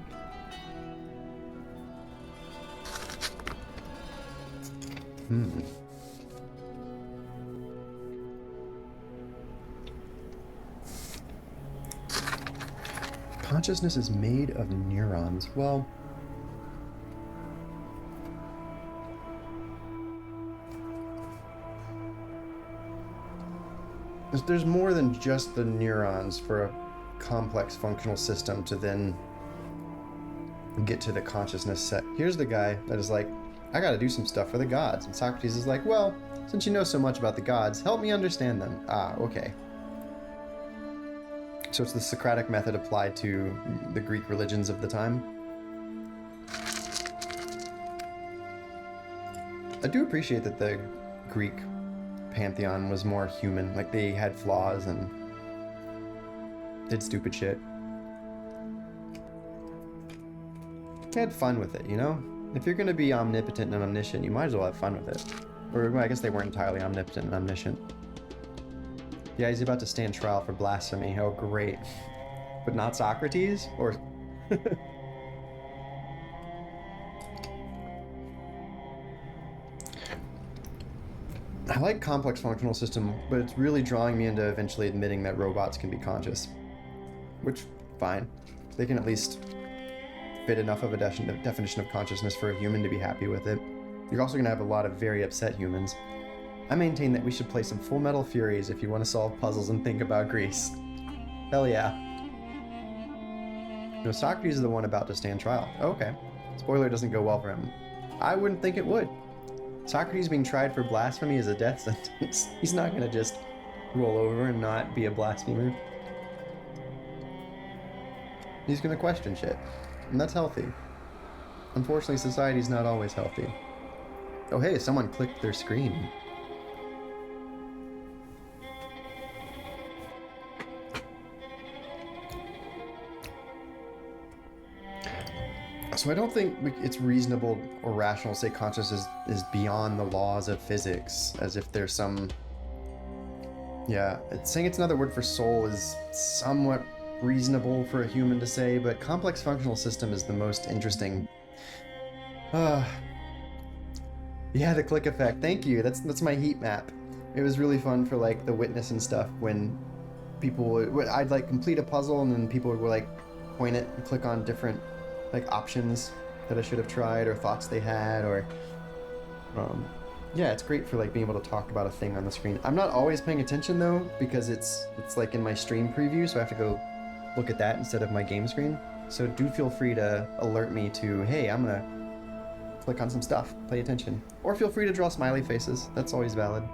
Consciousness is made of neurons. Well, there's more than just the neurons for complex functional system to then get to the consciousness set. Here's the guy that is like, I gotta do some stuff for the gods. And Socrates is like, well, since you know so much about the gods, help me understand them. Ah, okay. So it's the Socratic method applied to the Greek religions of the time. I do appreciate that the Greek pantheon was more human. Like, they had flaws and did stupid shit. They had fun with it, you know? If you're gonna be omnipotent and omniscient, you might as well have fun with it. Or, well, I guess they weren't entirely omnipotent and omniscient. Yeah, he's about to stand trial for blasphemy. Oh, great. But not Socrates? Or... I like complex functional system, but it's really drawing me into eventually admitting that robots can be conscious. Which, fine. They can at least fit enough of a definition of consciousness for a human to be happy with it. You're also going to have a lot of very upset humans. I maintain that we should play some Full Metal Furies if you want to solve puzzles and think about Greece. Hell yeah. No, Socrates is the one about to stand trial. Oh, okay. Spoiler, doesn't go well for him. I wouldn't think it would. Socrates being tried for blasphemy is a death sentence. He's not going to just roll over and not be a blasphemer. He's going to question shit. And that's healthy. Unfortunately, society's not always healthy. Oh hey, someone clicked their screen. So I don't think it's reasonable or rational to say consciousness is beyond the laws of physics, as if there's some... Yeah, saying it's another word for soul is somewhat reasonable for a human to say, but complex functional system is the most interesting. Yeah, the click effect. Thank you. That's my heat map. It was really fun for like the witness and stuff when people would, I'd like complete a puzzle and then people would like point it and click on different like options that I should have tried or thoughts they had, or yeah, it's great for like being able to talk about a thing on the screen. I'm not always paying attention though, because it's like in my stream preview, so I have to go look at that instead of my game screen. So do feel free to alert me to, hey, I'm gonna click on some stuff, pay attention. Or feel free to draw smiley faces, that's always valid.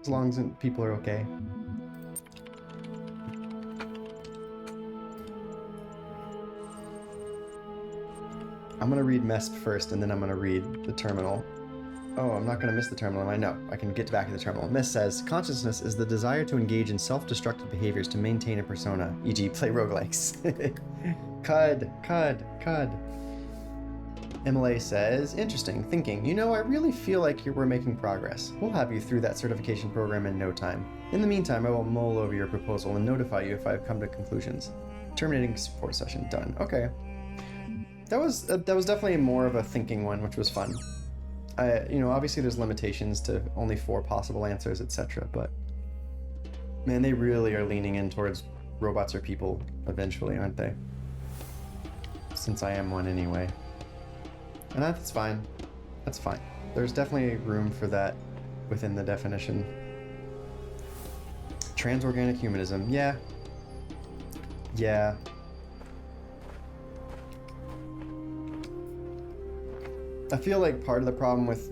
As long as people are okay. I'm gonna read MESP first, and then I'm gonna read the terminal. Oh, I'm not gonna miss the terminal, am I? No, I can get back to the terminal. MESP says, consciousness is the desire to engage in self-destructive behaviors to maintain a persona, e.g. play roguelikes. Cud. MLA says, interesting, thinking, you know, I really feel like we're making progress. We'll have you through that certification program in no time. In the meantime, I will mull over your proposal and notify you if I've come to conclusions. Terminating support session, done. Okay. That was definitely more of a thinking one, which was fun. You know, obviously there's limitations to only 4 possible answers, etc. But man, they really are leaning in towards robots or people eventually, aren't they? Since I am one anyway. And that's fine. That's fine. There's definitely room for that within the definition. Transorganic humanism, yeah. Yeah. I feel like part of the problem with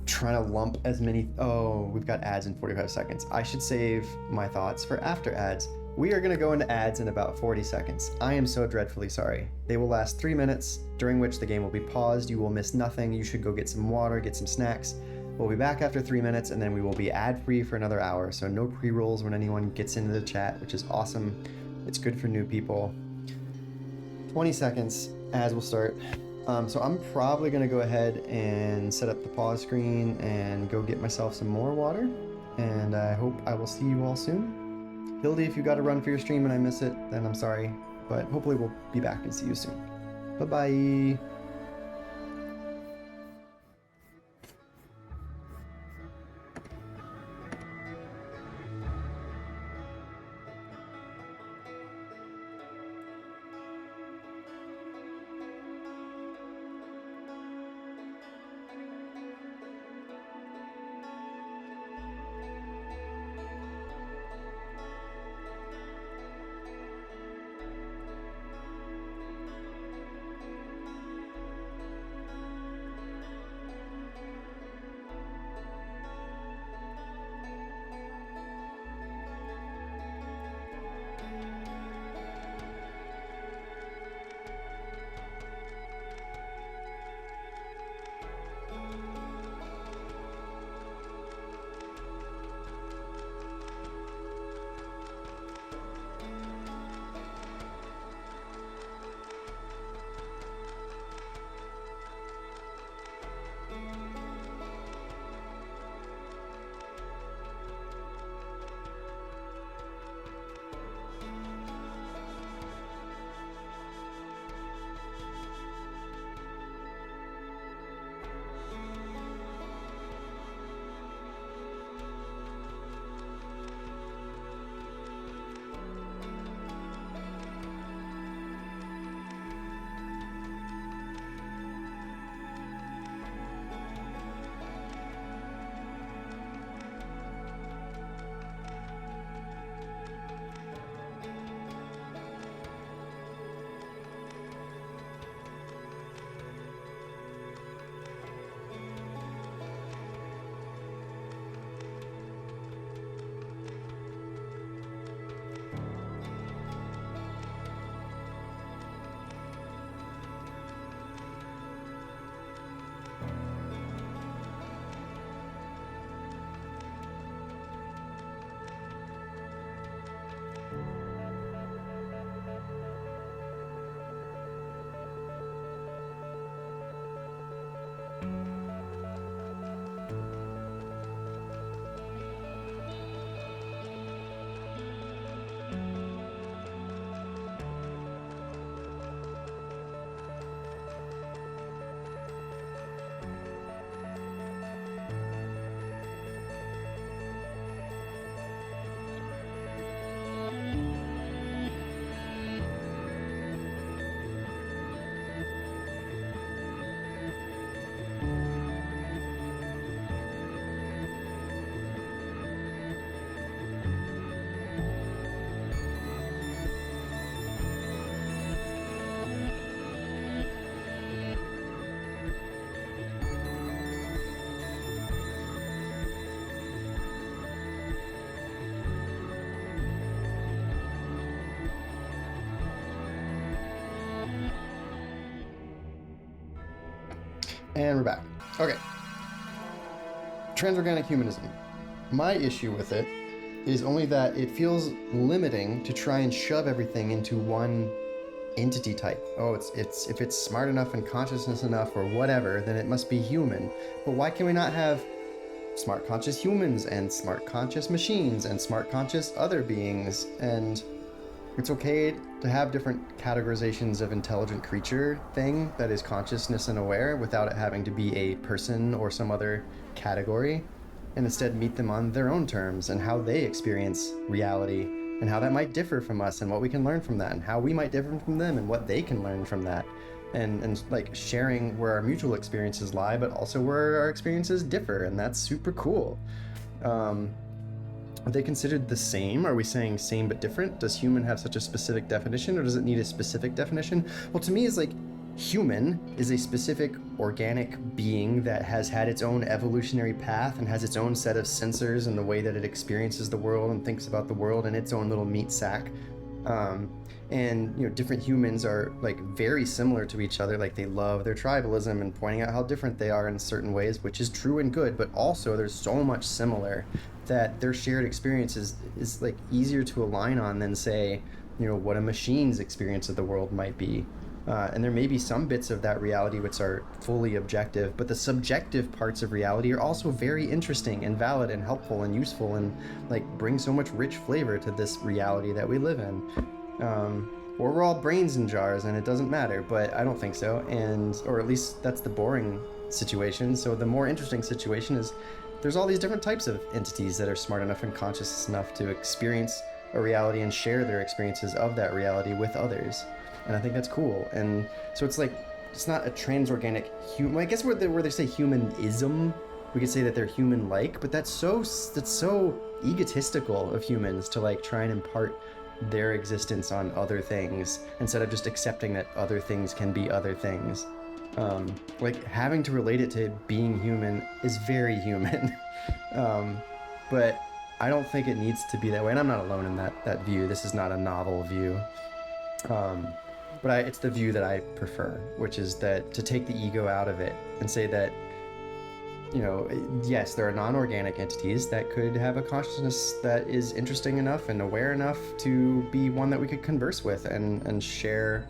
trying to lump as many... Oh, we've got ads in 45 seconds. I should save my thoughts for after ads. We are going to go into ads in about 40 seconds. I am so dreadfully sorry. They will last 3 minutes, during which the game will be paused. You will miss nothing. You should go get some water, get some snacks. We'll be back after 3 minutes, and then we will be ad-free for another hour. So no pre-rolls when anyone gets into the chat, which is awesome. It's good for new people. 20 seconds, ads will start. So I'm probably going to go ahead and set up the pause screen and go get myself some more water. And I hope I will see you all soon. Hildy, if you got to run for your stream and I miss it, then I'm sorry. But hopefully we'll be back and see you soon. Bye-bye. And we're back. Okay. Transorganic humanism. My issue with it is only that it feels limiting to try and shove everything into one entity type. Oh, it's if it's smart enough and consciousness enough or whatever, then it must be human. But why can we not have smart conscious humans and smart conscious machines and smart conscious other beings? And it's okay to have different categorizations of intelligent creature thing that is consciousness and aware without it having to be a person or some other category, and instead meet them on their own terms and how they experience reality and how that might differ from us and what we can learn from that and how we might differ from them and what they can learn from that, and like sharing where our mutual experiences lie but also where our experiences differ, and that's super cool. Are they considered the same? Are we saying same but different? Does human have such a specific definition, or does it need a specific definition? Well, to me, it's like human is a specific organic being that has had its own evolutionary path and has its own set of sensors and the way that it experiences the world and thinks about the world in its own little meat sack. And different humans are like very similar to each other. Like they love their tribalism and pointing out how different they are in certain ways, which is true and good, but also there's so much similar that their shared experience is like easier to align on than say, what a machine's experience of the world might be. And there may be some bits of that reality which are fully objective, but the subjective parts of reality are also very interesting and valid and helpful and useful and like bring so much rich flavor to this reality that we live in. Or we're all brains in jars and it doesn't matter, but I don't think so. Or at least that's the boring situation. So the more interesting situation is there's all these different types of entities that are smart enough and conscious enough to experience a reality and share their experiences of that reality with others. And I think that's cool. And so it's like, it's not a transorganic human. I guess where they say humanism, we could say that they're human-like, but that's so egotistical of humans to like try and impart their existence on other things instead of just accepting that other things can be other things. Like having to relate it to being human is very human. But I don't think it needs to be that way. And I'm not alone in that view. This is not a novel view. But it's the view that I prefer, which is that to take the ego out of it and say that, yes, there are non-organic entities that could have a consciousness that is interesting enough and aware enough to be one that we could converse with and share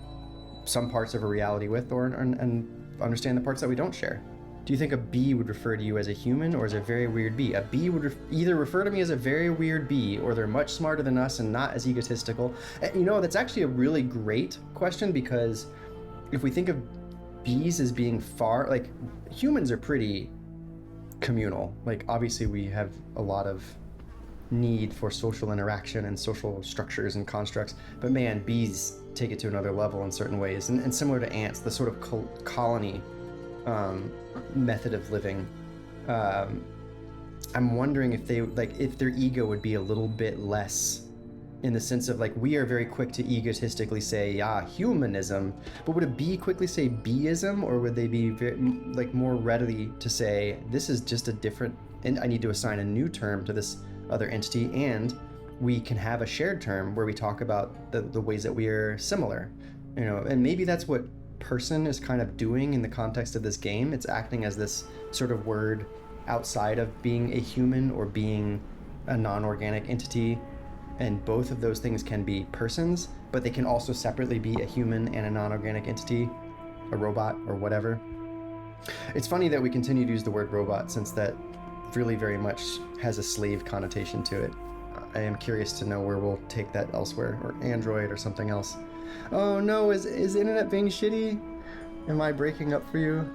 some parts of a reality with, and understand the parts that we don't share. Do you think a bee would refer to you as a human or as a very weird bee? A bee would either refer to me as a very weird bee, or they're much smarter than us and not as egotistical. And, that's actually a really great question, because if we think of bees as being like humans are pretty communal. Like obviously we have a lot of need for social interaction and social structures and constructs, but man, bees take it to another level in certain ways, and similar to ants, the sort of colony method of living. I'm wondering if their ego would be a little bit less, in the sense of like we are very quick to egotistically say humanism, but would a bee quickly say beeism, or would they be very, like more readily to say this is just a different, and I need to assign a new term to this other entity, and we can have a shared term where we talk about the ways that we are similar, and maybe that's what person is kind of doing in the context of this game. It's acting as this sort of word outside of being a human or being a non-organic entity, and both of those things can be persons, but they can also separately be a human and a non-organic entity, a robot or whatever. It's funny that we continue to use the word robot, since that really very much has a slave connotation to it. I am curious to know where we'll take that elsewhere, or Android or something else. Oh no, is internet being shitty? Am I breaking up for you?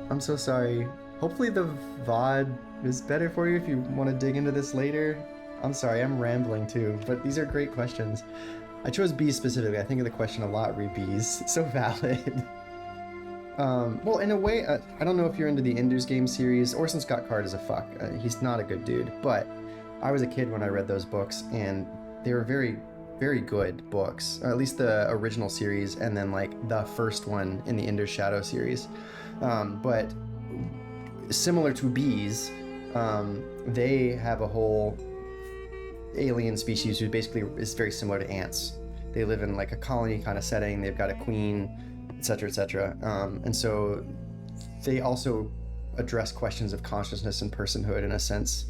I'm so sorry. Hopefully the VOD is better for you if you want to dig into this later. I'm sorry, I'm rambling too, but these are great questions. I chose bees specifically. I think of the question a lot, re bees. So valid. Well, in a way, I don't know if you're into the Ender's Game series. Orson Scott Card is a fuck. He's not a good dude, but I was a kid when I read those books, and they were very, very good books. Or at least the original series, and then like the first one in the Ender's Shadow series. But similar to bees, they have a whole alien species who basically is very similar to ants. They live in like a colony kind of setting. They've got a queen, etc., etc. And so they also address questions of consciousness and personhood in a sense,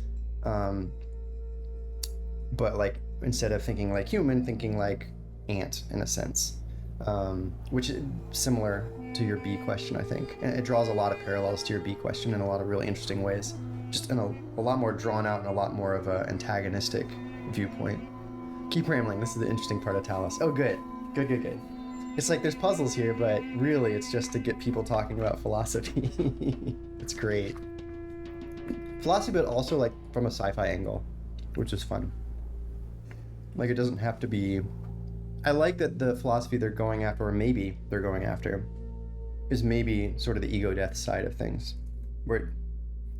but like instead of thinking like human, thinking like ant in a sense, which is similar to your B question, I think. And it draws a lot of parallels to your B question in a lot of really interesting ways, just in a lot more drawn out and a lot more of an antagonistic viewpoint. Keep rambling. This is the interesting part of Talos. Oh, good. Good. It's like there's puzzles here, but really it's just to get people talking about philosophy. It's great. Philosophy, but also like from a sci-fi angle, which is fun. Like it doesn't have to be... I like that the philosophy they're going after, or maybe they're going after, is maybe sort of the ego death side of things, where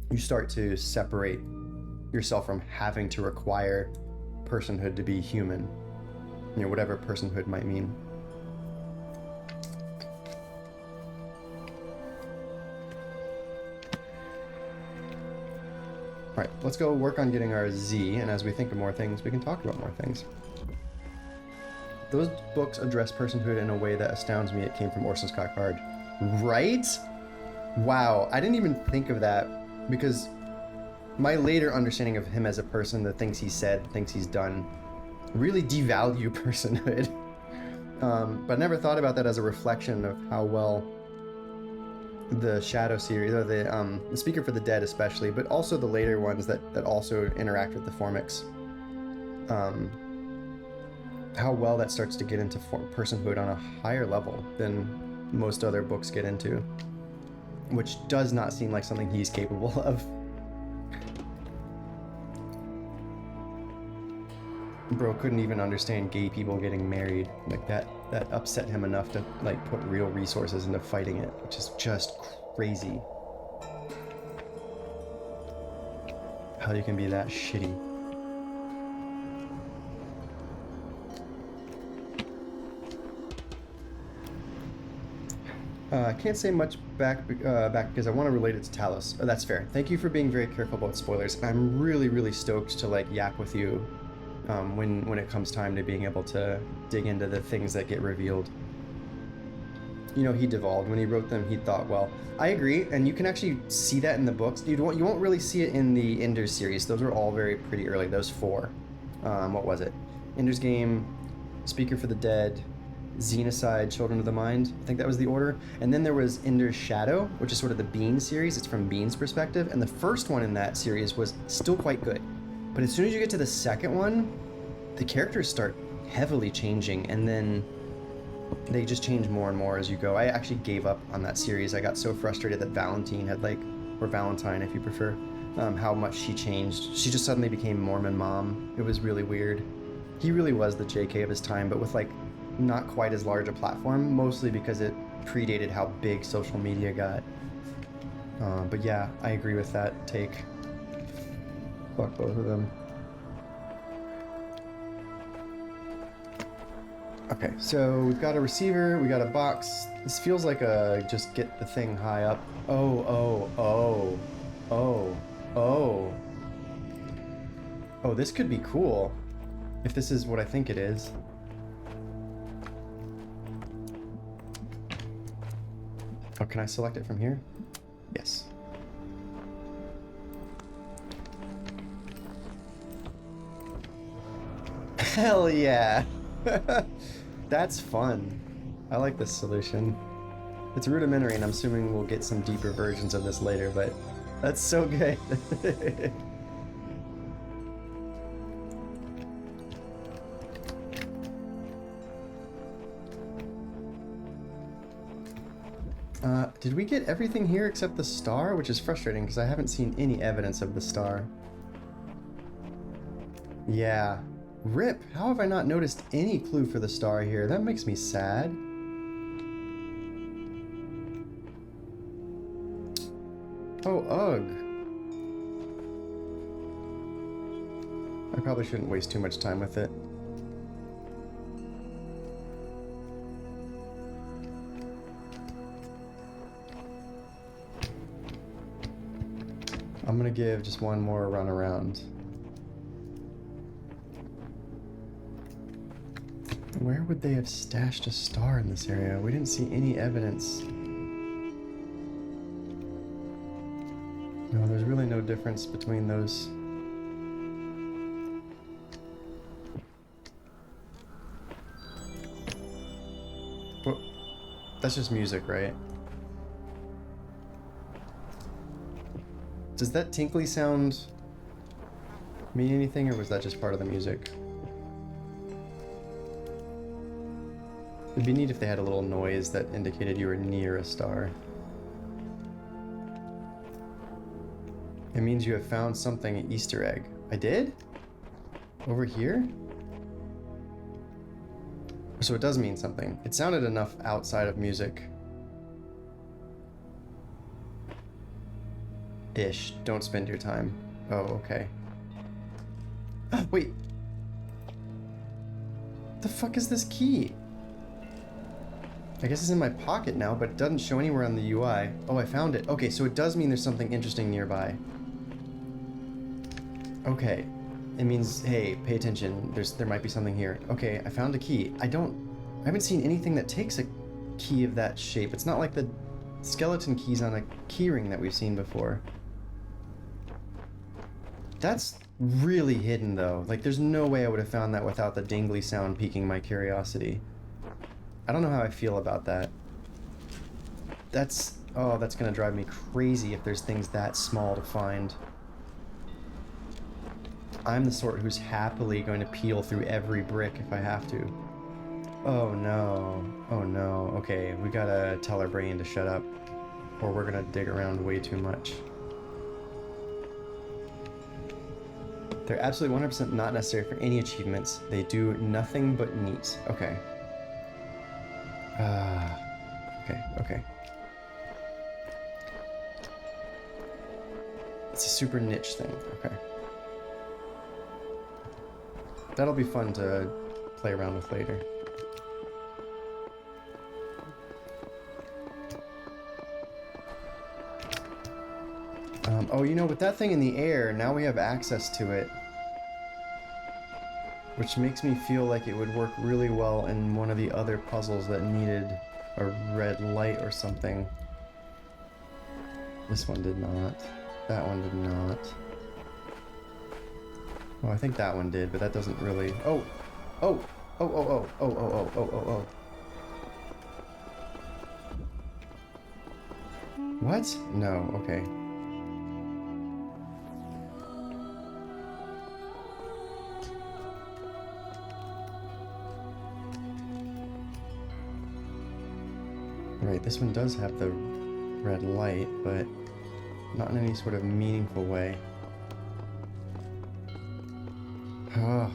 you start to separate yourself from having to require personhood to be human, you know, whatever personhood might mean. All right, let's go work on getting our Z, and as we think of more things, we can talk about more things. Those books address personhood in a way that astounds me. It came from Orson Scott Card. Right? Wow, I didn't even think of that, because my later understanding of him as a person, the things he said, things he's done, really devalue personhood. But I never thought about that as a reflection of how well the Shadow series, or the Speaker for the Dead especially, but also the later ones that also interact with the Formics, how well that starts to get into personhood on a higher level than most other books get into, which does not seem like something he's capable of. Bro couldn't even understand gay people getting married. Like that upset him enough to like put real resources into fighting it, which is just crazy. How you can be that shitty. I can't say much back because I want to relate it to Talos. Oh, that's fair. Thank you for being very careful about spoilers. I'm really stoked to like yap with you when it comes time to being able to dig into the things that get revealed. You know, he devolved. When he wrote them, he thought, well, I agree, and you can actually see that in the books. You won't really see it in the Ender's series. Those were all very pretty early, those four. What was it? Ender's Game, Speaker for the Dead, Xenocide, Children of the Mind. I think that was the order. And then there was Ender's Shadow, which is sort of the Bean series. It's from Bean's perspective. And the first one in that series was still quite good. But as soon as you get to the second one, the characters start heavily changing, and then they just change more and more as you go. I actually gave up on that series. I got so frustrated that Valentine had or Valentine if you prefer, how much she changed. She just suddenly became Mormon mom. It was really weird. He really was the JK of his time, but with not quite as large a platform, mostly because it predated how big social media got. But yeah, I agree with that take. Fuck both of them. Okay, so we've got a receiver, we got a box. This feels like a just get the thing high up. Oh, this could be cool. If this is what I think it is. Oh, can I select it from here? Yes. Hell yeah! That's fun. I like this solution. It's rudimentary, and I'm assuming we'll get some deeper versions of this later, but that's so good. Did we get everything here except the star? Which is frustrating because I haven't seen any evidence of the star. Yeah. Rip, how have I not noticed any clue for the star here? That makes me sad. Oh, ugh. I probably shouldn't waste too much time with it. I'm gonna give just one more run around. Where would they have stashed a star in this area? We didn't see any evidence. Oh, there's really no difference between those. Well, that's just music, right? Does that tinkly sound mean anything, or was that just part of the music? It'd be neat if they had a little noise that indicated you were near a star. It means you have found something, an Easter egg. I did? Over here? So it does mean something. It sounded enough outside of music. Ish. Don't spend your time. Oh, okay. Wait. The fuck is this key? I guess it's in my pocket now, but it doesn't show anywhere on the UI. Oh, I found it. Okay, so it does mean there's something interesting nearby. Okay. It means, hey, pay attention. There might be something here. Okay, I found a key. I haven't seen anything that takes a key of that shape. It's not like the skeleton keys on a keyring that we've seen before. That's really hidden, though. Like, there's no way I would have found that without the dingly sound piquing my curiosity. I don't know how I feel about that. Oh, that's gonna drive me crazy if there's things that small to find. I'm the sort who's happily going to peel through every brick if I have to. Oh no. Oh no. Okay, we gotta tell our brain to shut up, or we're gonna dig around way too much. They're absolutely 100% not necessary for any achievements. They do nothing but neat. Okay. Okay. It's a super niche thing. Okay. That'll be fun to play around with later. Oh, you know, with that thing in the air, now we have access to it. Which makes me feel like it would work really well in one of the other puzzles that needed a red light or something. This one did not. That one did not. Oh, I think that one did, but that doesn't really... Oh! What? No, okay. Right, this one does have the red light, but not in any sort of meaningful way. Ah.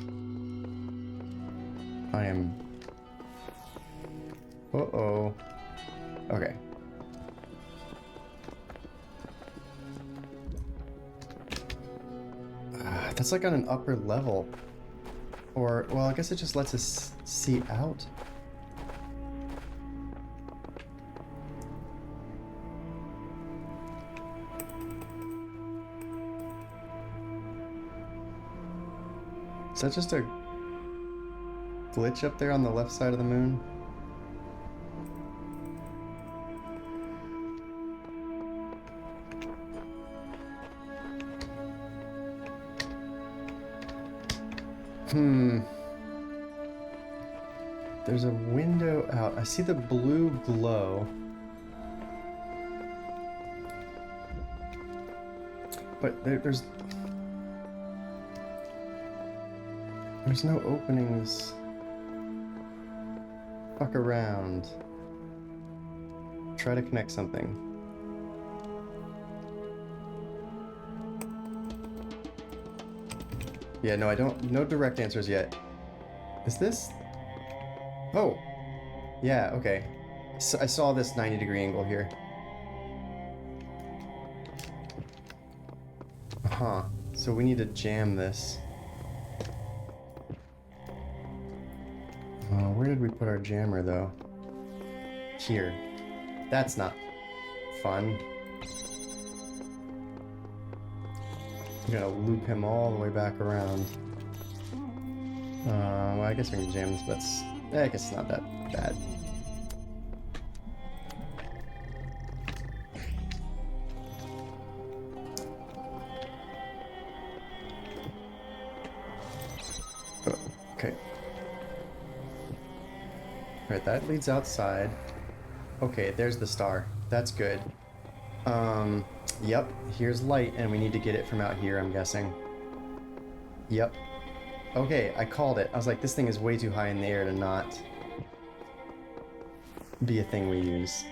I am... Uh-oh. Okay. That's like on an upper level. Or, well, I guess it just lets us see out. Is that just a glitch up there on the left side of the moon? There's a window out. I see the blue glow. But there's no openings. Fuck around. Try to connect something. Yeah, no, no direct answers yet. Is this? Oh. Yeah, okay. So I saw this 90-degree angle here. Huh. So we need to jam this. Where did we put our jammer, though? Here. That's not fun. I'm gonna loop him all the way back around. Well, I guess we can jam this, but I guess it's not that bad. Okay. Alright, that leads outside. Okay, there's the star. That's good. Yep, here's light, and we need to get it from out here, I'm guessing. Yep. Okay, I called it. I was like, this thing is way too high in the air to not be a thing we use.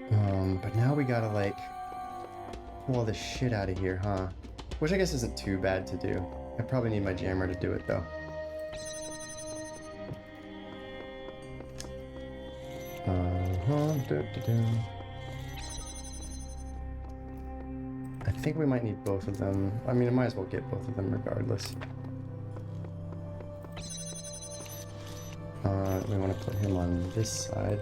But now we gotta, like, pull all this shit out of here, huh? Which I guess isn't too bad to do. I probably need my jammer to do it, though. I think we might need both of them. I mean, I might as well get both of them regardless. We want to put him on this side.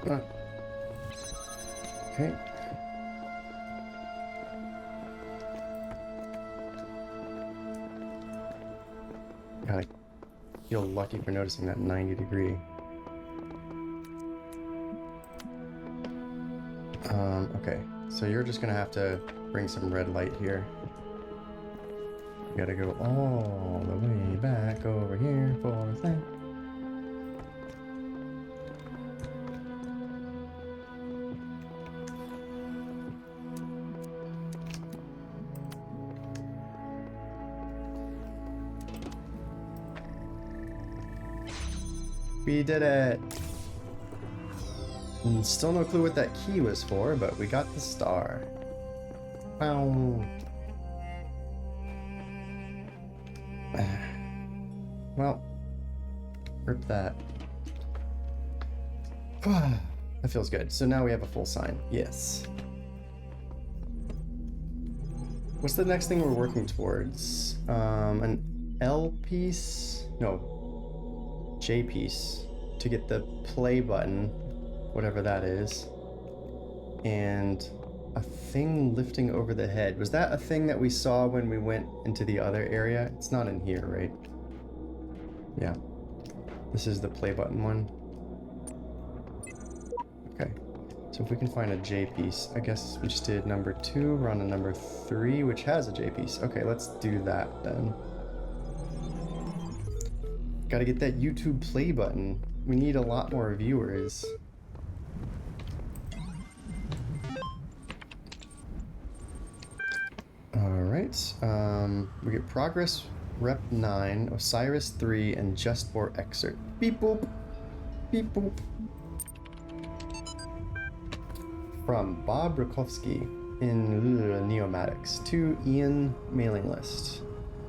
Okay. God, I feel lucky for noticing that 90 degree. Okay, so you're just gonna have to bring some red light here. You gotta go all the way back over here for a thing. We did it! And still no clue what that key was for, but we got the star. Wow. Well, rip that. That feels good. So now we have a full sign. Yes. What's the next thing we're working towards? An L piece? No. J piece. To get the play button, whatever that is. And a thing lifting over the head. Was that a thing that we saw when we went into the other area? It's not in here, right? Yeah. This is the play button one. Okay. So if we can find a J piece, I guess we just did number 2, we're on to number 3, which has a J piece. Okay, let's do that then. Gotta get that YouTube play button. We need a lot more viewers. Alright, we get Progress Rep 9, Osiris 3, and Just for Excerpt. Beep boop. Beep boop. From Bob Rakowski in Neomatics to Ian mailing list.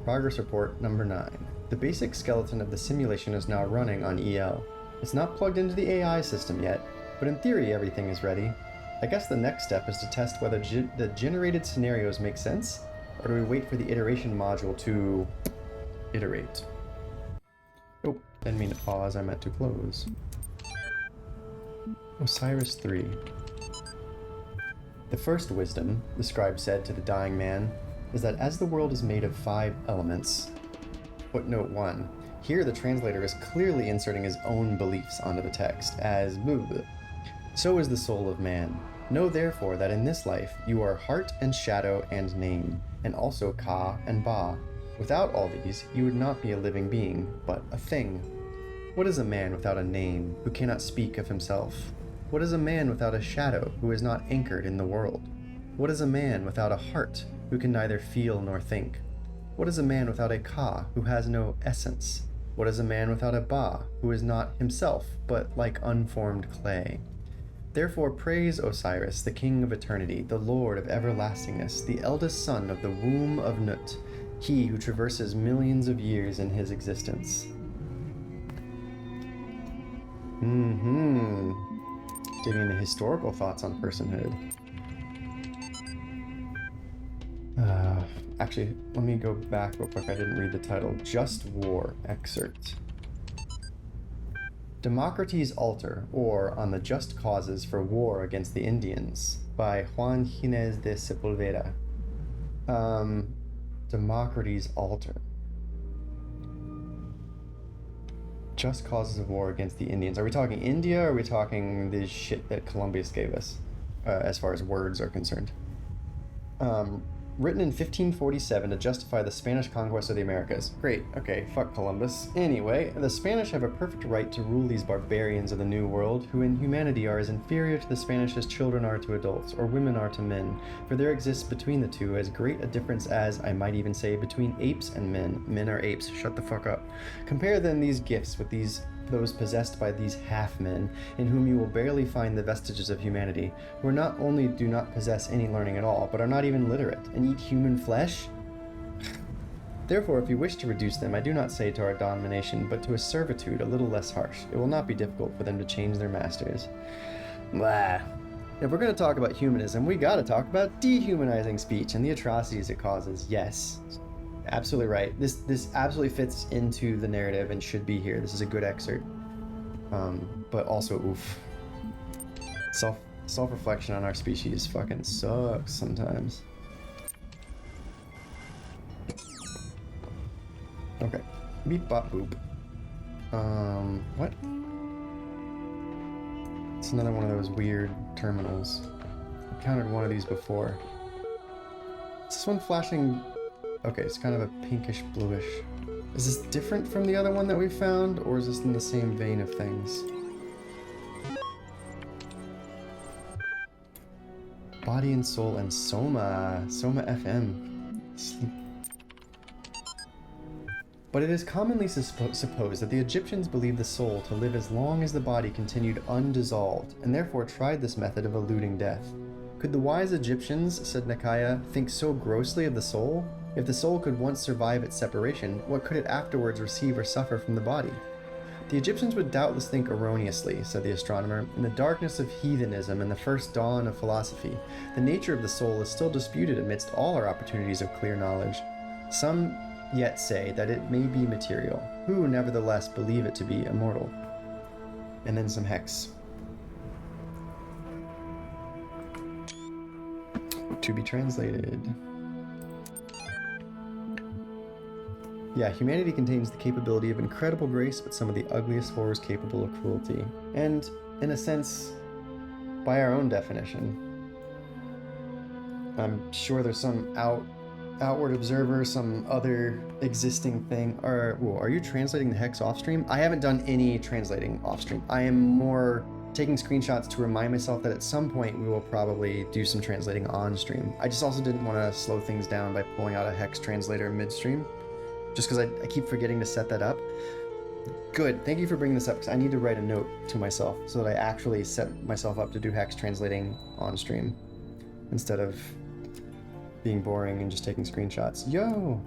Progress report number 9. The basic skeleton of the simulation is now running on EL. It's not plugged into the AI system yet, but in theory everything is ready. I guess the next step is to test whether the generated scenarios make sense, or do we wait for the iteration module to iterate? Oh, didn't mean to pause, I meant to close. Osiris 3. The first wisdom, the scribe said to the dying man, is that as the world is made of 5 elements. Footnote 1. Here the translator is clearly inserting his own beliefs onto the text, as so is the soul of man. Know therefore that in this life you are heart and shadow and name, and also Ka and Ba. Without all these, you would not be a living being, but a thing. What is a man without a name, who cannot speak of himself? What is a man without a shadow, who is not anchored in the world? What is a man without a heart, who can neither feel nor think? What is a man without a Ka, who has no essence? What is a man without a Ba, who is not himself, but like unformed clay? Therefore praise Osiris, the king of eternity, the lord of everlastingness, the eldest son of the womb of Nut, he who traverses millions of years in his existence. Digging into historical thoughts on personhood. Actually, let me go back real quick. I didn't read the title. Just War excerpt. Democrates' Altar, or On the Just Causes for War Against the Indians, by Juan Gines de Sepulveda. Democrates' Altar. Just Causes of War Against the Indians. Are we talking India, or are we talking the shit that Columbus gave us? as far as words are concerned. Written in 1547 to justify the Spanish conquest of the Americas. Great, okay, fuck Columbus. Anyway, the Spanish have a perfect right to rule these barbarians of the New World, who in humanity are as inferior to the Spanish as children are to adults, or women are to men, for there exists between the two as great a difference as, I might even say, between apes and men. Men are apes, shut the fuck up. Compare then these gifts with those possessed by these half-men, in whom you will barely find the vestiges of humanity, who not only do not possess any learning at all, but are not even literate, and eat human flesh? Therefore, if you wish to reduce them, I do not say to our domination, but to a servitude a little less harsh. It will not be difficult for them to change their masters. Blah. If we're going to talk about humanism, we gotta talk about dehumanizing speech and the atrocities it causes. Yes. Absolutely right. This absolutely fits into the narrative and should be here. This is a good excerpt. But also, oof. Self-reflection on our species fucking sucks sometimes. Okay. Beep bop boop. What? It's another one of those weird terminals. I counted one of these before. Is this one flashing? Okay, it's kind of a pinkish bluish. Is this different from the other one that we found, or is this in the same vein of things? Body and Soul and Soma FM. Sleep. But it is commonly supposed that the Egyptians believed the soul to live as long as the body continued undissolved, and therefore tried this method of eluding death. Could the wise Egyptians, said Nakaya, think so grossly of the soul? If the soul could once survive its separation, what could it afterwards receive or suffer from the body? The Egyptians would doubtless think erroneously, said the astronomer. In the darkness of heathenism and the first dawn of philosophy, the nature of the soul is still disputed amidst all our opportunities of clear knowledge. Some yet say that it may be material, who nevertheless believe it to be immortal. And then some hex. To be translated. Yeah, humanity contains the capability of incredible grace, but some of the ugliest horrors capable of cruelty. And, in a sense, by our own definition. I'm sure there's some outward observer, some other existing thing. Are you translating the hex off stream? I haven't done any translating off stream. I am more taking screenshots to remind myself that at some point we will probably do some translating on stream. I just also didn't want to slow things down by pulling out a hex translator midstream, just because I keep forgetting to set that up. Good, thank you for bringing this up, because I need to write a note to myself so that I actually set myself up to do hex translating on stream instead of being boring and just taking screenshots. Yo!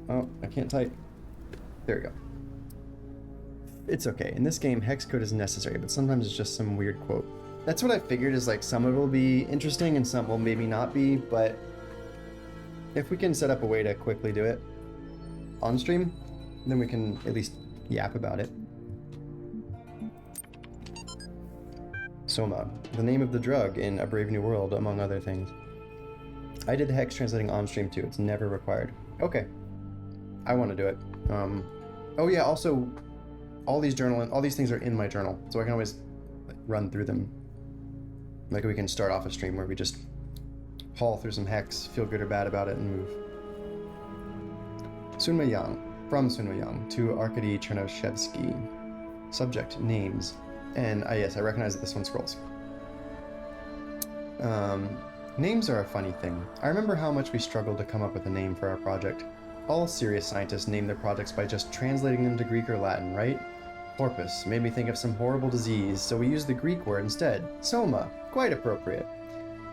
Oh, I can't type. There we go. It's okay. In this game, hex code is necessary, but sometimes it's just some weird quote. That's what I figured, is like some of it will be interesting and some will maybe not be, but if we can set up a way to quickly do it on stream, then we can at least yap about it. Soma, the name of the drug in A Brave New World, among other things. I did the hex translating on stream too. It's never required. Okay. I want to do it. Oh yeah, also, all these things are in my journal, so I can always run through them. Like we can start off a stream where we just haul through some hex, feel good or bad about it, and move. Sunma Yang, from Sunma Yang to Arkady Chernyshevsky. Subject, names. And yes, I recognize that this one scrolls. Names are a funny thing. I remember how much we struggled to come up with a name for our project. All serious scientists name their projects by just translating them to Greek or Latin, right? Corpus made me think of some horrible disease, so we used the Greek word instead. Soma, quite appropriate.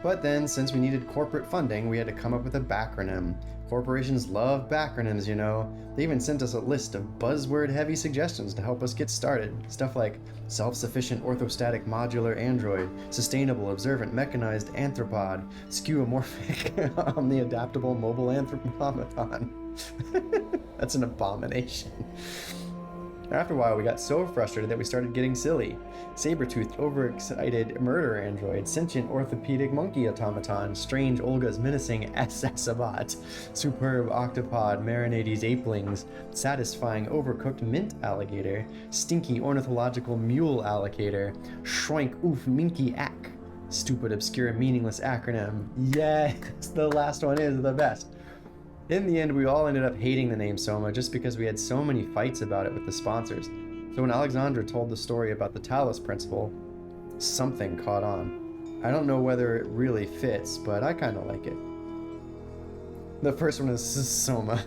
But then, since we needed corporate funding, we had to come up with a backronym. Corporations love backronyms, you know. They even sent us a list of buzzword-heavy suggestions to help us get started. Stuff like self-sufficient orthostatic modular android, sustainable observant mechanized anthropod, skeuomorphic omni-adaptable mobile anthropomorphan. That's an abomination. After a while, we got so frustrated that we started getting silly. Saber-toothed, overexcited murder android, sentient orthopedic monkey automaton, strange Olga's menacing Assassabat, superb octopod marinades apelings, satisfying overcooked mint alligator, stinky ornithological mule alligator, shroink oof minky ack. Stupid, obscure, meaningless acronym. Yes, the last one is the best. In the end, we all ended up hating the name Soma just because we had so many fights about it with the sponsors. So when Alexandra told the story about the Talos principle, something caught on. I don't know whether it really fits, but I kind of like it. The first one is Soma.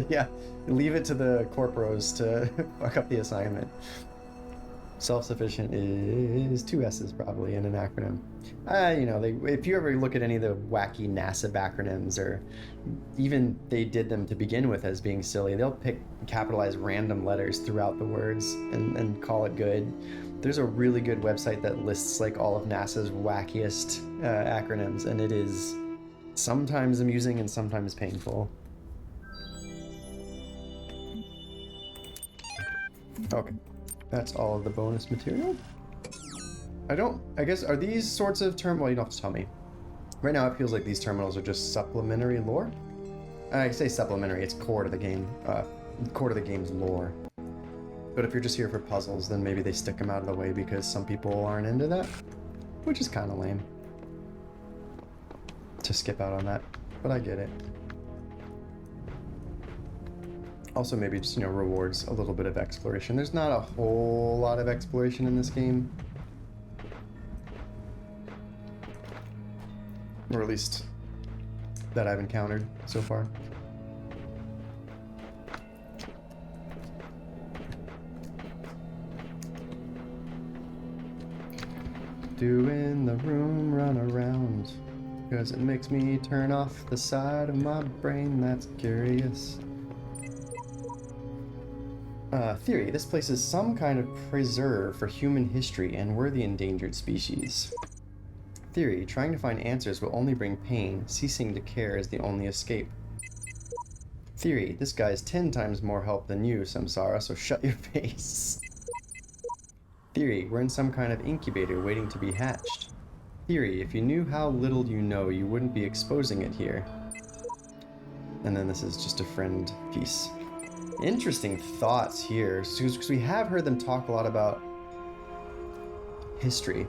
Yeah, leave it to the corporos to fuck up the assignment. Self-sufficient is 2 S's probably in an acronym. If you ever look at any of the wacky NASA acronyms, or even they did them to begin with as being silly, they'll capitalize random letters throughout the words and call it good. There's a really good website that lists like all of NASA's wackiest acronyms, and it is sometimes amusing and sometimes painful. Okay. That's all of the bonus material. I guess, are these sorts of well, you don't have to tell me. Right now it feels like these terminals are just supplementary lore. I say supplementary, it's core to the game, core to the game's lore. But if you're just here for puzzles, then maybe they stick them out of the way because some people aren't into that, which is kind of lame to skip out on that, but I get it. Also, maybe just, rewards a little bit of exploration. There's not a whole lot of exploration in this game. Or at least that I've encountered so far. Doing the room run around, because it makes me turn off the side of my brain that's curious. Theory. This place is some kind of preserve for human history and we're the endangered species. Theory. Trying to find answers will only bring pain. Ceasing to care is the only escape. Theory. This guy's 10 times more help than you, Samsara, so shut your face. Theory. We're in some kind of incubator waiting to be hatched. Theory. If you knew how little you know, you wouldn't be exposing it here. And then this is just a friend piece. Interesting thoughts here, because we have heard them talk a lot about history.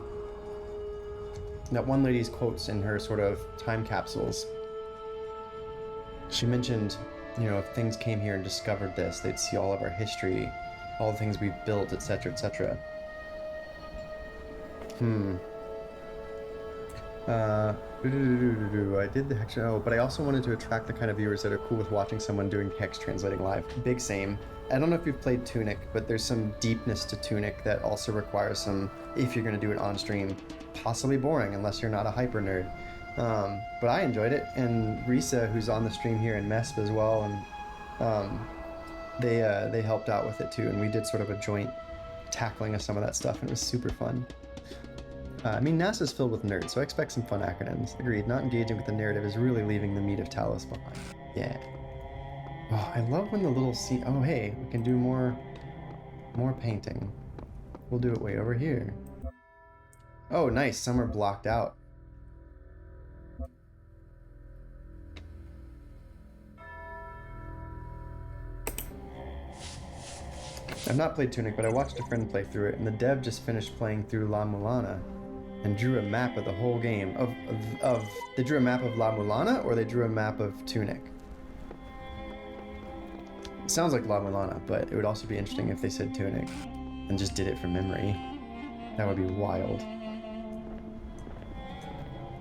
That one lady's quotes in her sort of time capsules. She mentioned, if things came here and discovered this, they'd see all of our history, all the things we've built, etc., etc. I did the hex. Oh, but I also wanted to attract the kind of viewers that are cool with watching someone doing hex translating live. Big same. I don't know if you've played Tunic, but there's some deepness to Tunic that also requires some, if you're going to do it on stream, possibly boring unless you're not a hyper nerd. But I enjoyed it, and Risa, who's on the stream here, and Mesp as well, and they helped out with it too, and we did sort of a joint tackling of some of that stuff, and it was super fun. NASA's filled with nerds, so I expect some fun acronyms. Agreed, not engaging with the narrative is really leaving the meat of Talos behind. Yeah. Oh, I love when the little scene... Oh, hey, we can do more painting. We'll do it way over here. Oh, nice, some are blocked out. I've not played Tunic, but I watched a friend play through it, and the dev just finished playing through La Mulana and drew a map of the whole game. They drew a map of La Mulana, or they drew a map of Tunic? It sounds like La Mulana, but it would also be interesting if they said Tunic and just did it from memory. That would be wild.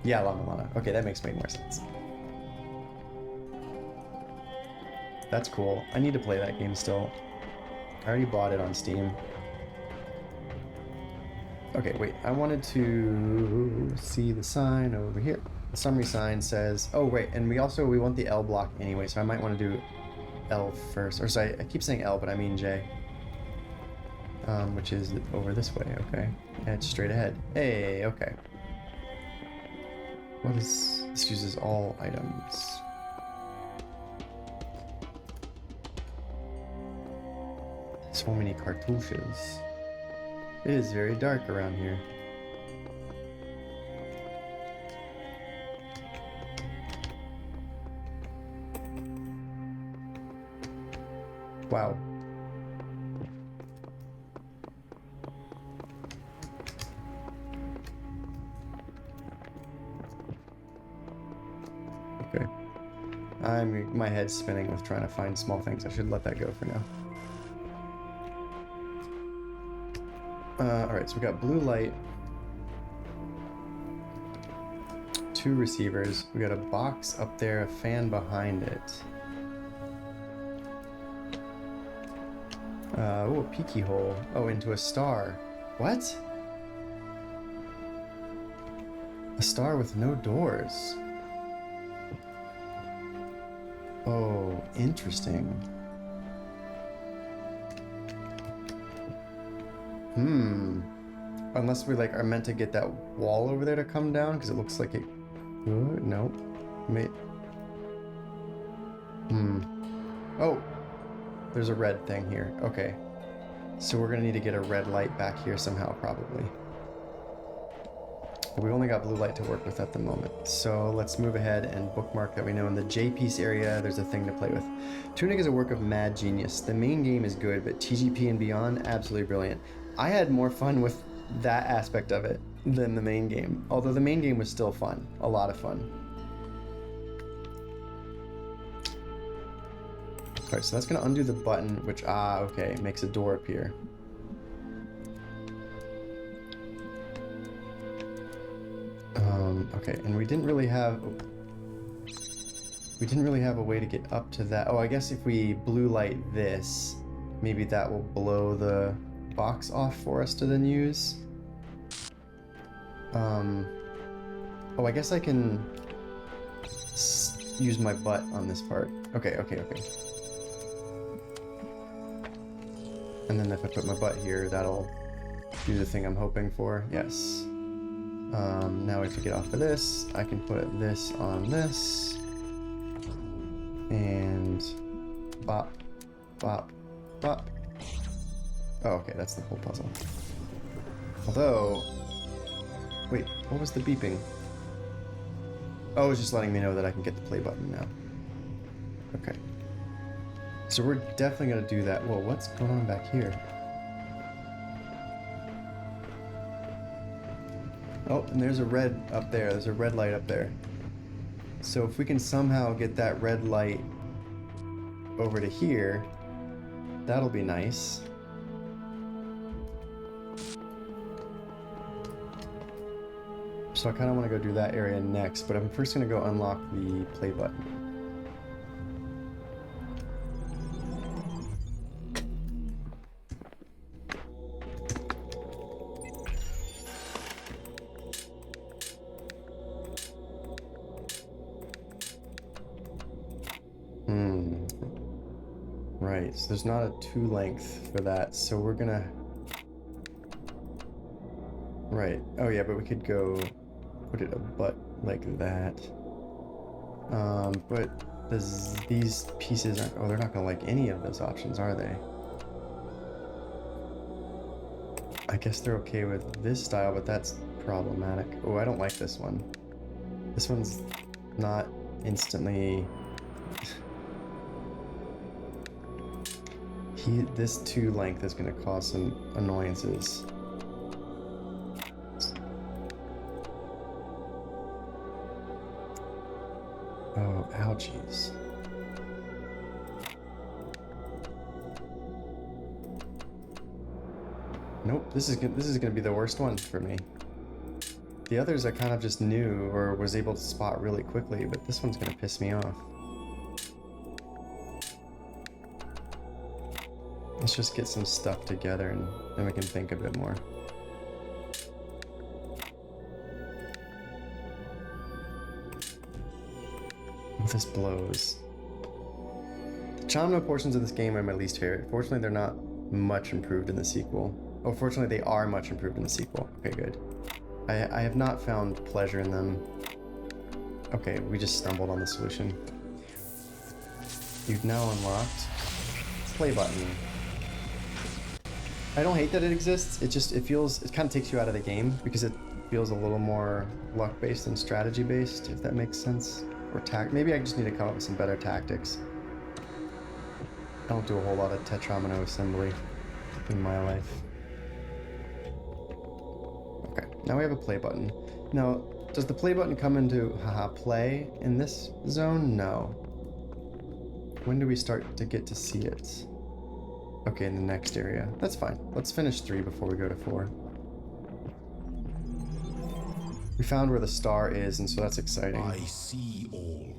Yeah, La Mulana. Okay, that makes way more sense. That's cool. I need to play that game still. I already bought it on Steam. Okay, wait, I wanted to see the sign over here. The summary sign says, oh right, and we want the L block anyway, so I might want to do L first. Or sorry, I keep saying L, but I mean J. Which is over this way, okay. And it's straight ahead. Hey, okay. What is, this uses all items. So many cartouches. It is very dark around here. Wow. Okay. My head's spinning with trying to find small things. I should let that go for now. Alright, so we got blue light. 2 receivers. We got a box up there, a fan behind it. Oh, a peeky hole. Oh, into a star. What? A star with no doors. Oh, interesting. Unless we like are meant to get that wall over there to come down, because it looks like it. No. Oh, there's a red thing here. Okay, so we're gonna need to get a red light back here somehow, probably. But we only got blue light to work with at the moment. So let's move ahead and bookmark that we know in the J-piece area there's a thing to play with. Tunic is a work of mad genius. The main game is good, but TGP and beyond, absolutely brilliant. I had more fun with that aspect of it than the main game. Although the main game was still fun. A lot of fun. Alright, so that's going to undo the button, which, okay, makes a door appear. Okay, and we didn't really have a way to get up to that. Oh, I guess if we blue light this, maybe that will blow the box off for us to then use. Oh, I guess I can use my butt on this part. Okay. And then if I put my butt here, that'll do the thing I'm hoping for. Yes. Now we have to get off of this. I can put this on this. And bop, bop, bop. Oh, okay, that's the whole puzzle. Although, wait, what was the beeping? Oh, it was just letting me know that I can get the play button now. Okay. So we're definitely gonna do that. Whoa, what's going on back here? Oh, and there's a red up there. There's a red light up there. So if we can somehow get that red light over to here, that'll be nice. So I kind of want to go do that area next, but I'm first going to go unlock the play button. Right, so there's not a 2 length for that, so we're gonna... Right, oh yeah, but we could go put it a butt like that. But these pieces aren't... Oh, they're not gonna like any of those options, are they? I guess they're okay with this style, but that's problematic. Oh, I don't like this one. This one's not instantly... This 2 length is going to cause some annoyances. Oh, ouchies. Nope, this is going to be the worst one for me. The others I kind of just knew or was able to spot really quickly, but this one's going to piss me off. Let's just get some stuff together and then we can think a bit more. This blows. The Chamno portions of this game are my least favorite. Fortunately, they're not much improved in the sequel. Oh, fortunately, they are much improved in the sequel. Okay, good. I have not found pleasure in them. Okay, we just stumbled on the solution. You've now unlocked play button. I don't hate that it exists. It feels, it kind of takes you out of the game because it feels a little more luck-based and strategy-based, if that makes sense. Or maybe I just need to come up with some better tactics. I don't do a whole lot of Tetramino assembly in my life. Okay, now we have a play button. Now, does the play button come into play in this zone? No. When do we start to get to see it? Okay, in the next area. That's fine. Let's finish 3 before we go to 4. We found where the star is, and so that's exciting. I see all.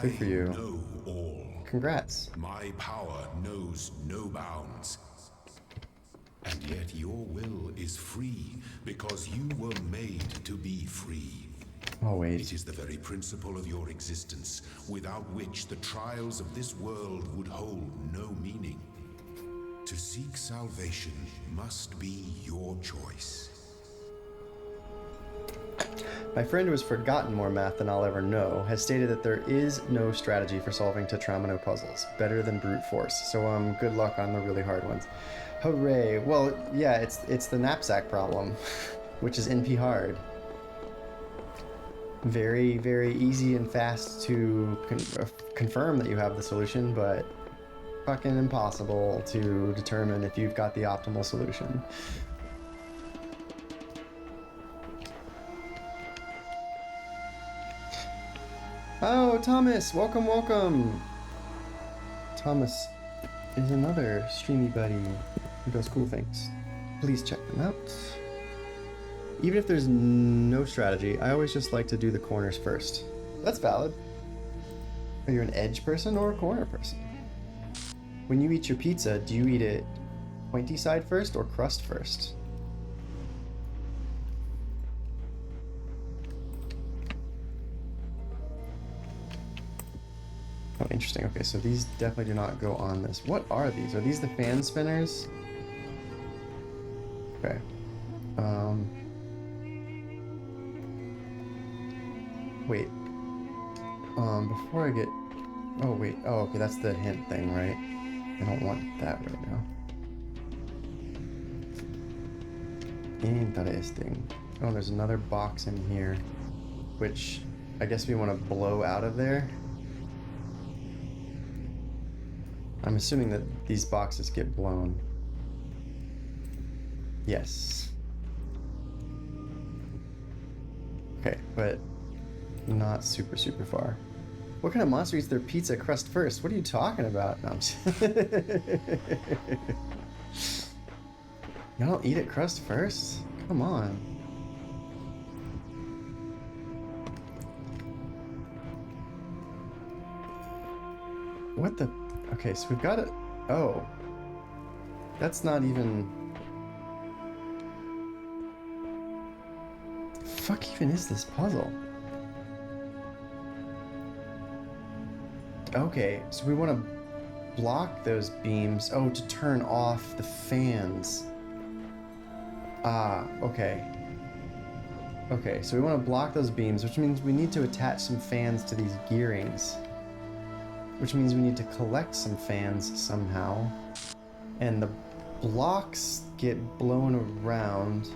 Good for you. I know all. Congrats. My power knows no bounds. And yet your will is free because you were made to be free. Oh, wait. It is the very principle of your existence, without which the trials of this world would hold no meaning. To seek salvation must be your choice. My friend who has forgotten more math than I'll ever know has stated that there is no strategy for solving Tetramino puzzles. Better than brute force. So good luck on the really hard ones. Hooray. Well, yeah, it's the knapsack problem, which is NP hard. Very, very easy and fast to confirm that you have the solution, but fucking impossible to determine if you've got the optimal solution. Oh, Thomas, welcome, welcome. Thomas is another streamy buddy who does cool things. Please check them out. Even if there's no strategy, I always just like to do the corners first. That's valid. Are you an edge person or a corner person? When you eat your pizza, do you eat it pointy side first or crust first? Oh, interesting. Okay, so these definitely do not go on this. What are these? Are these the fan spinners? Okay. Wait. Before I get... Oh, wait. Oh, okay, that's the hint thing, right? I don't want that right now. Interesting. Oh, there's another box in here, which I guess we want to blow out of there. I'm assuming that these boxes get blown. Yes. Okay, but not super, super far. What kind of monster eats their pizza crust first? What are you talking about? No, I'm just... Y'all don't eat it crust first? Come on. What the... Okay, so we've got it... Oh. That's not even... The fuck even is this puzzle? Okay, so we want to block those beams. Oh, to turn off the fans. Ah, okay. Okay, so we want to block those beams, which means we need to attach some fans to these gearings. Which means we need to collect some fans somehow. And the blocks get blown around.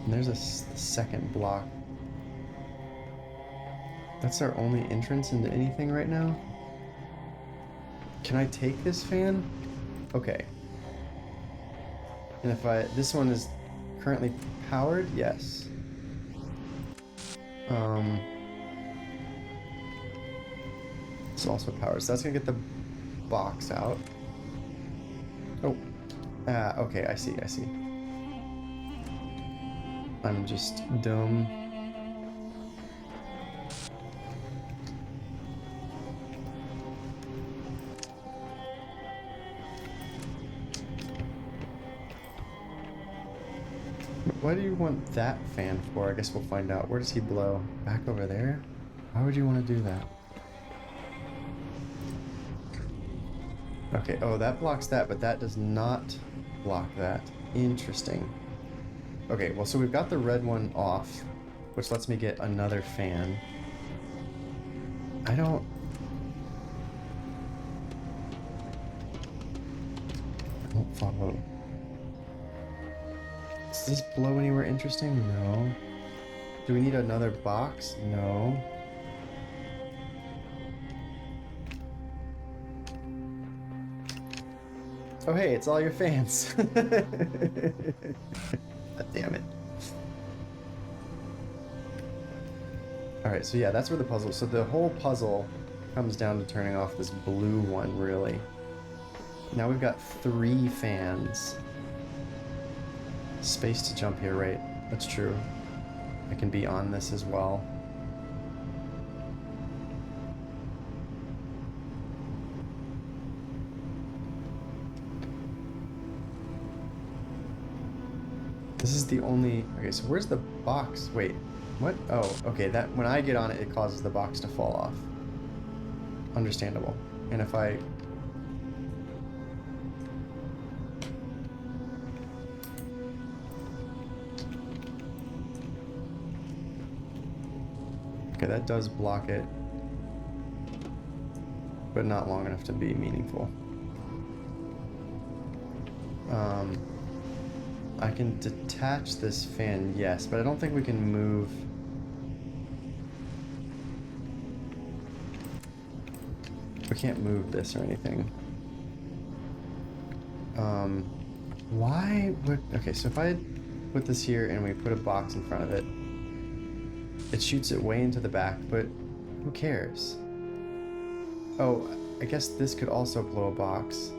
And there's a second block. That's our only entrance into anything right now? Can I take this fan? Okay. And if this one is currently powered? Yes. It's also powered, so that's gonna get the box out. Oh. Okay, I see. I'm just dumb. What do you want that fan for? I guess we'll find out. Where does he blow? Back over there? Why would you want to do that? Okay, oh, that blocks that, but that does not block that. Interesting. Okay, well, so we've got the red one off. which lets me get another fan. I don't follow. Does this blow anywhere interesting? No. Do we need another box? No. Oh hey, it's all your fans. God damn it. Alright, so yeah, that's where the puzzle... So the whole puzzle comes down to turning off this blue one, really. Now we've got 3 fans. Space to jump here, right? That's true. I can be on this as well. This is the only... Okay, so where's the box? Wait, what? Oh, okay, that when I get on it, it causes the box to fall off. Understandable. And if I... Okay, that does block it, but not long enough to be meaningful. I can detach this fan, yes, but I don't think we can move. We can't move this or anything. Why would... Okay, so if I put this here and we put a box in front of it, it shoots it way into the back, but who cares? Oh, I guess this could also blow a box.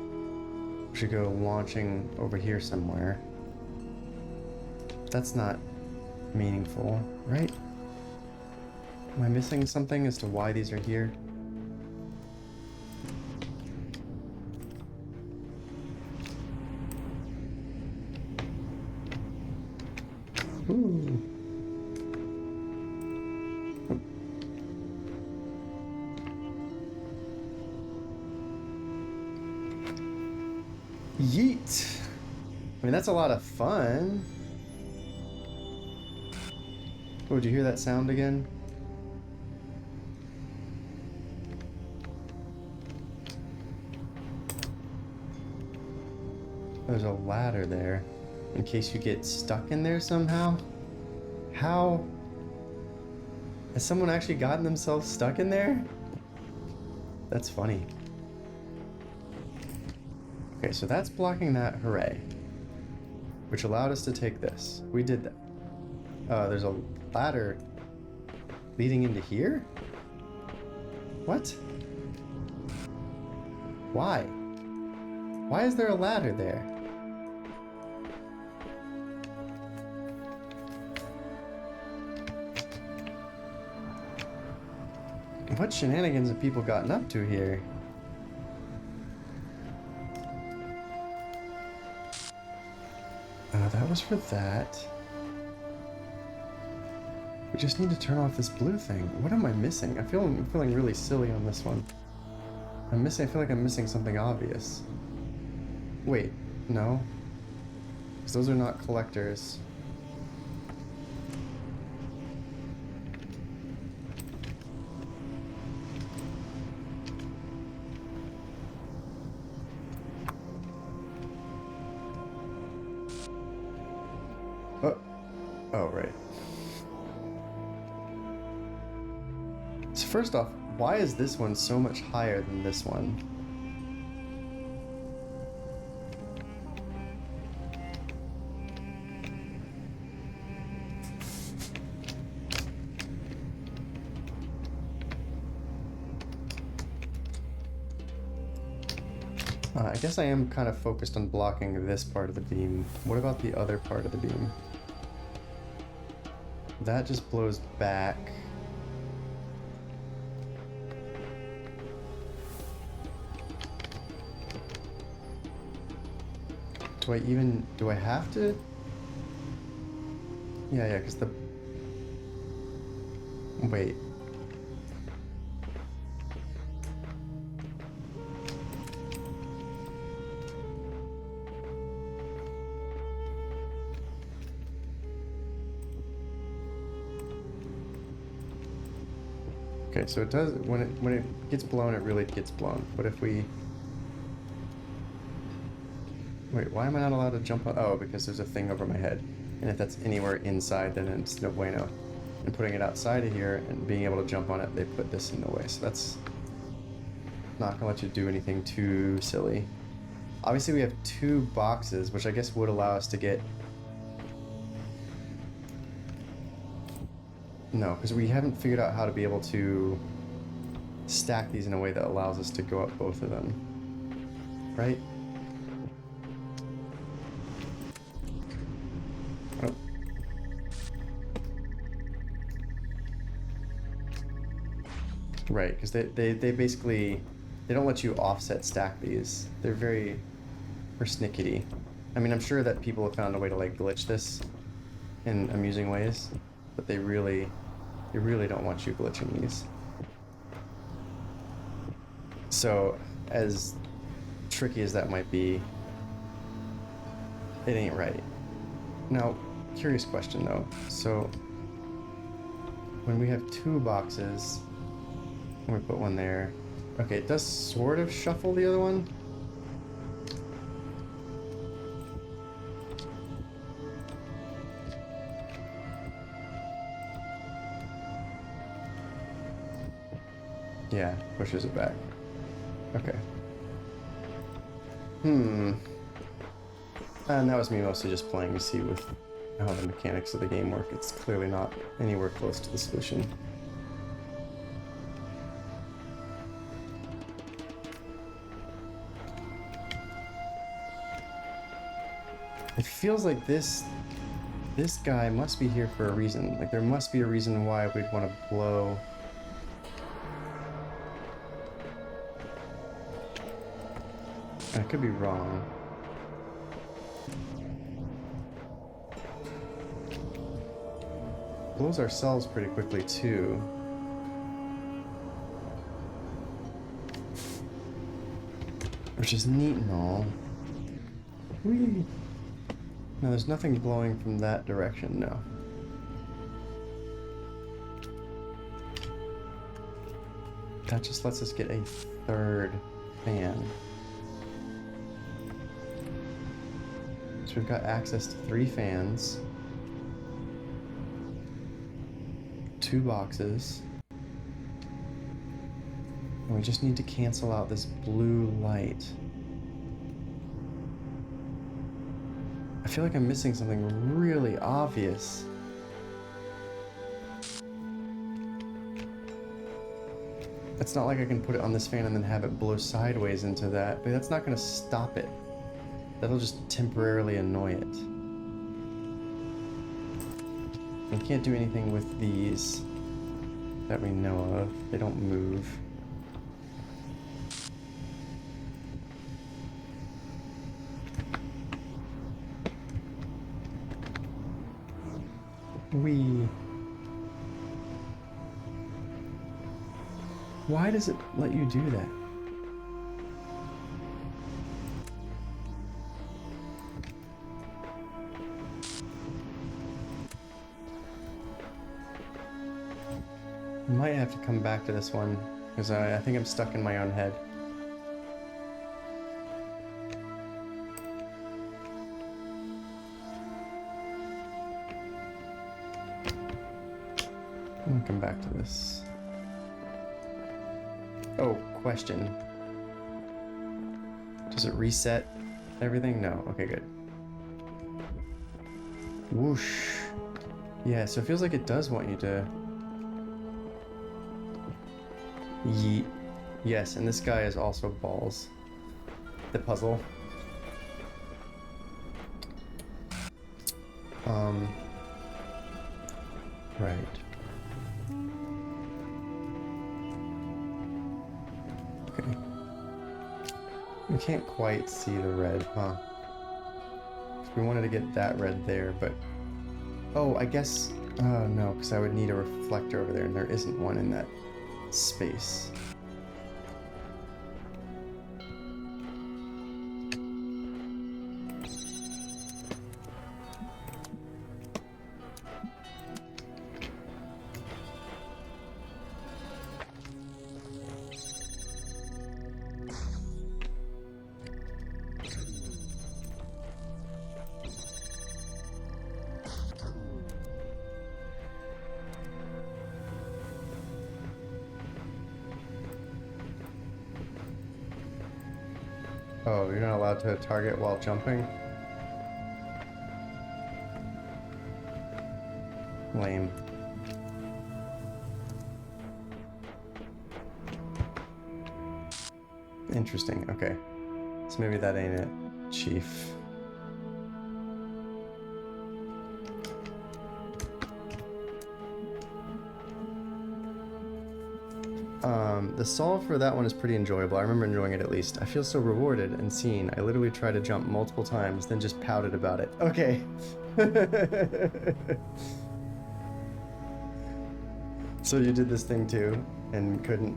We should go launching over here somewhere. That's not meaningful, right? Am I missing something as to why these are here? Ooh. Yeet! I mean, that's a lot of fun. Oh, did you hear that sound again? There's a ladder there, in case you get stuck in there somehow. How? Has someone actually gotten themselves stuck in there? That's funny. Okay, so that's blocking that, hooray. Which allowed us to take this. We did that. There's a ladder leading into here? What? Why? Why is there a ladder there? What shenanigans have people gotten up to here? That was for that. We just need to turn off this blue thing. What am I missing? I'm feeling really silly on this one. I feel like I'm missing something obvious. Wait, no. Because those are not collectors. Oh, right. So first off, why is this one so much higher than this one? I guess I am kind of focused on blocking this part of the beam. What about the other part of the beam? That just blows back. Do I have to? Yeah, because the... Wait. Okay, so it does, when it gets blown, it really gets blown. What if we... Wait, why am I not allowed to jump on? Oh, because there's a thing over my head. And if that's anywhere inside, then it's no bueno. And putting it outside of here and being able to jump on it, they put this in the way. So that's not gonna let you do anything too silly. Obviously we have 2 boxes, which I guess would allow us to get... No, because we haven't figured out how to be able to stack these in a way that allows us to go up both of them. Right? Oh. Right, because they basically... They don't let you offset stack these. They're very persnickety. I mean, I'm sure that people have found a way to like glitch this in amusing ways, but they really don't want you glitching these. So, as tricky as that might be, it ain't right. Now, curious question though. So, when we have 2 boxes, and we put one there, okay, it does sort of shuffle the other one. Yeah, pushes it back. Okay. And that was me mostly just playing to see with how the mechanics of the game work. It's clearly not anywhere close to the solution. It feels like this guy must be here for a reason. Like there must be a reason why we'd want to blow. I could be wrong. Blows ourselves pretty quickly too. Which is neat and all. Whee! No, there's nothing blowing from that direction, no. That just lets us get a 3rd fan. So we've got access to 3 fans, 2 boxes, and we just need to cancel out this blue light. I feel like I'm missing something really obvious. It's not like I can put it on this fan and then have it blow sideways into that, but that's not going to stop it. That'll just temporarily annoy it. We can't do anything with these that we know of. They don't move. Why does it let you do that? I might have to come back to this one, because I think I'm stuck in my own head. I'm gonna come back to this. Oh, question. Does it reset everything? No. Okay, good. Whoosh. Yeah, so it feels like it does want you to... Yeet. Yes, and this guy is also balls. The puzzle. Right. Okay. We can't quite see the red, huh? We wanted to get that red there, but... Oh, I guess... Oh, no, because I would need a reflector over there, and there isn't one in that space. Oh, you're not allowed to target while jumping? Lame. Interesting, okay. So maybe that ain't it, Chief. The solve for that one is pretty enjoyable. I remember enjoying it at least. I feel so rewarded and seen. I literally tried to jump multiple times, then just pouted about it. Okay. So you did this thing too, and couldn't.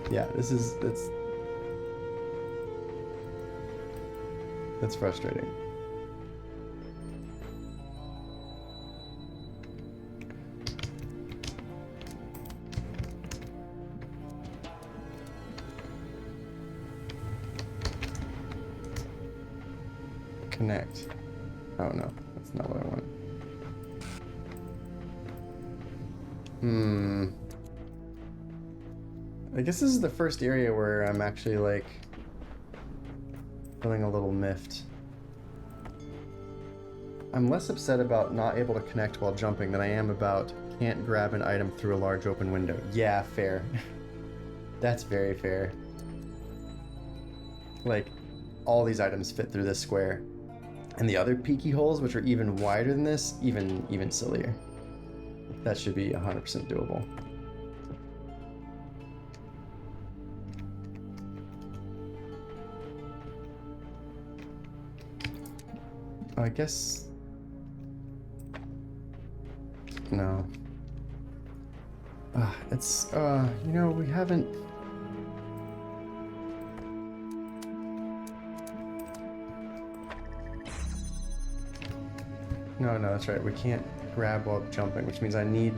Yeah, that's frustrating. Connect. Oh no, that's not what I want. I guess this is the first area where I'm actually like feeling a little miffed. I'm less upset about not able to connect while jumping than I am about can't grab an item through a large open window. Yeah, fair. That's very fair. Like, all these items fit through this square. And the other peaky holes, which are even wider than this, even sillier. That should be 100% doable. I guess... No. It's, you know, we haven't... No, that's right. We can't grab while jumping, which means I need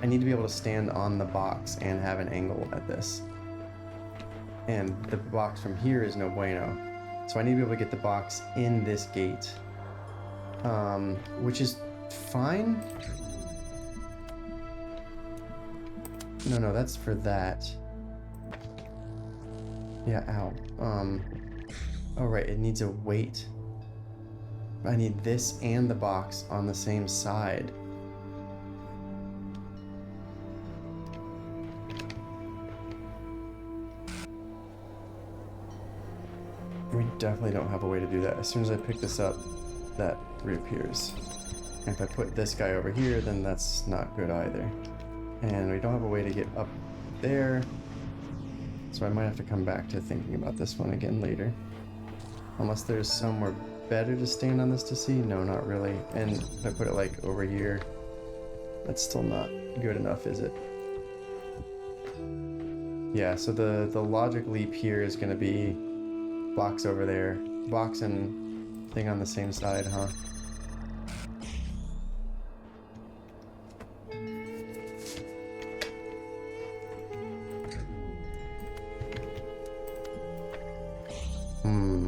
to be able to stand on the box and have an angle at this. And the box from here is no bueno. So I need to be able to get the box in this gate. Which is fine. No, that's for that. Yeah, ow. Oh right, it needs a weight. I need this and the box on the same side. We definitely don't have a way to do that. As soon as I pick this up, that reappears. And if I put this guy over here, then that's not good either. And we don't have a way to get up there. So I might have to come back to thinking about this one again later. Unless there's somewhere better to stand on this to see? No, not really. And if I put it like over here, that's still not good enough, is it? Yeah, so the logic leap here is going to be box over there, box and thing on the same side, huh?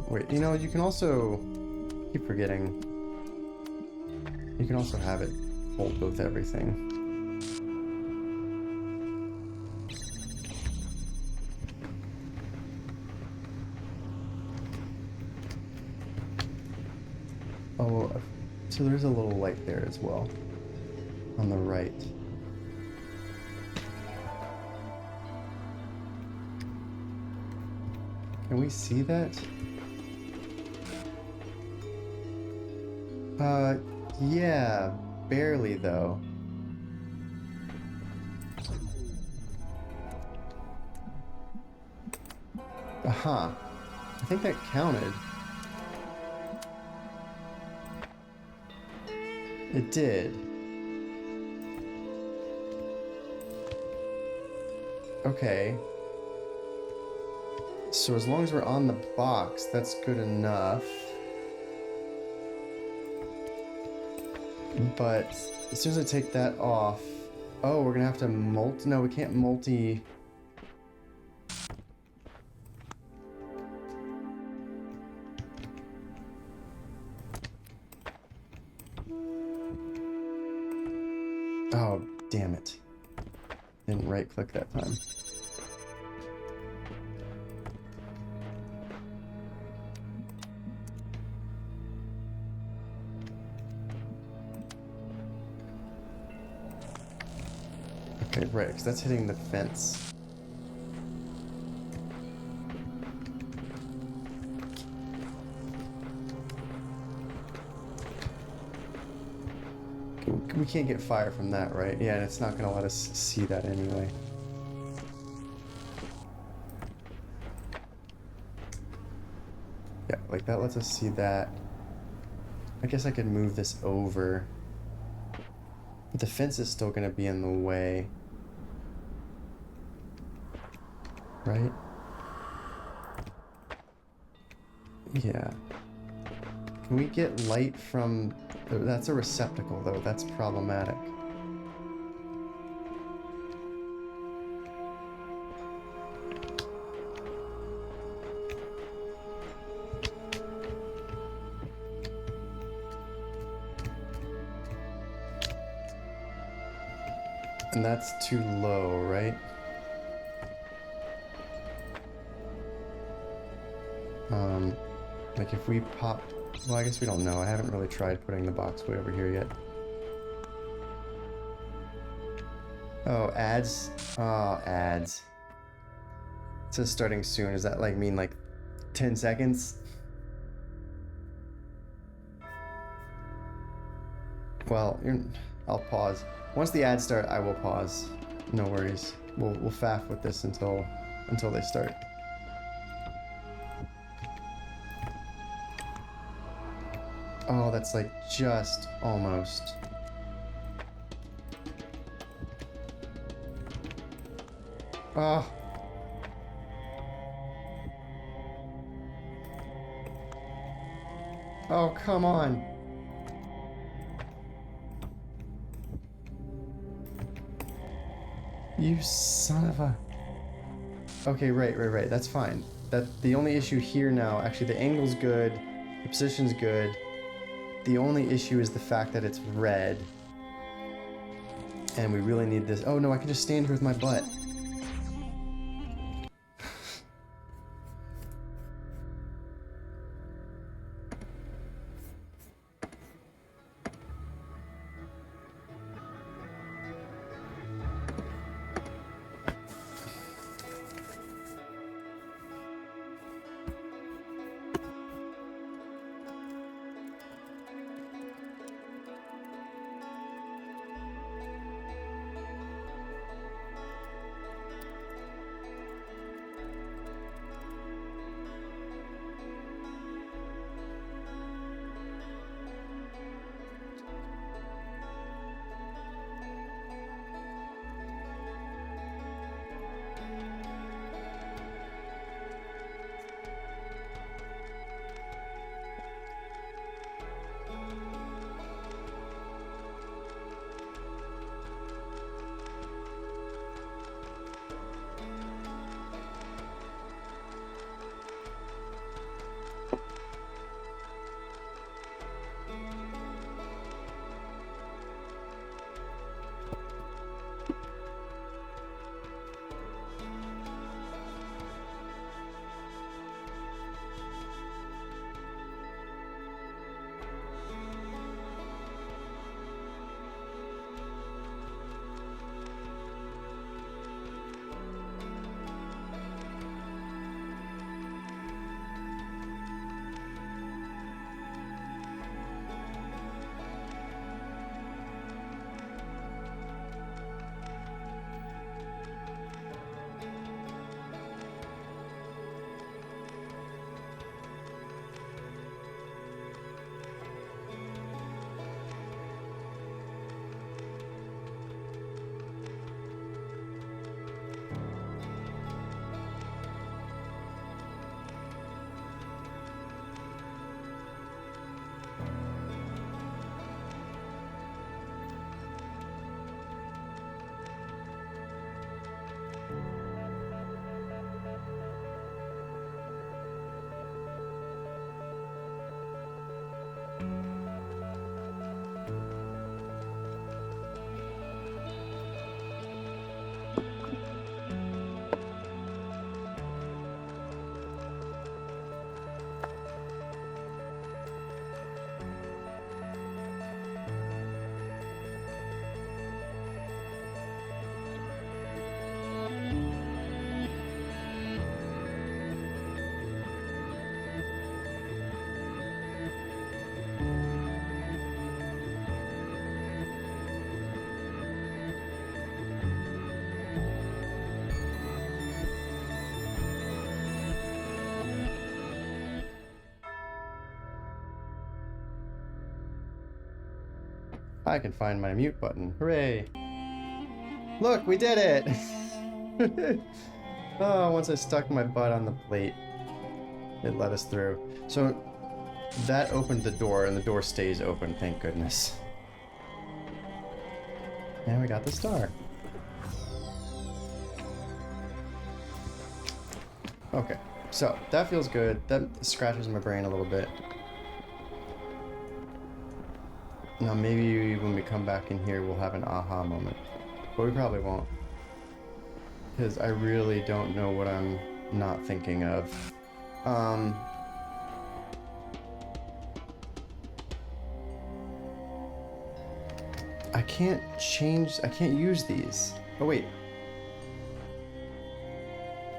Wait, you know, you can also, keep forgetting, you can also have it hold both everything. Oh, so there's a little light there as well, on the right. Can we see that? Yeah, barely though. Aha. I think that counted. It did. Okay. So as long as we're on the box, that's good enough. But as soon as I take that off... Oh, we're gonna have to multi... No, we can't multi... Oh, damn it. Didn't right click that time. Okay, right, because that's hitting the fence. We can't get fire from that, right? Yeah, and it's not going to let us see that anyway. Yeah, like that lets us see that. I guess I could move this over. But the fence is still going to be in the way. Right? Yeah. Can we get light from... That's a receptacle, though. That's problematic. And that's too low, right? Like if we pop... Well, I guess we don't know. I haven't really tried putting the box way over here yet. Oh, ads? Oh, ads. It says starting soon. Does that like mean like 10 seconds? Well, I'll pause. Once the ads start, I will pause. No worries. We'll faff with this until they start. Oh, that's like just almost. Oh. Oh, come on. You son of a... Okay, right. That's fine. The only issue here now, actually the angle's good, the position's good. The only issue is the fact that it's red. And we really need this. Oh no, I can just stand here with my butt. I can find my mute button. Hooray! Look, we did it! Oh, once I stuck my butt on the plate, it let us through. So that opened the door, and the door stays open, thank goodness. And we got the star. Okay, so that feels good. That scratches my brain a little bit. Now maybe when we come back in here, we'll have an aha moment. But we probably won't. Because I really don't know what I'm not thinking of. I can't use these. Oh wait.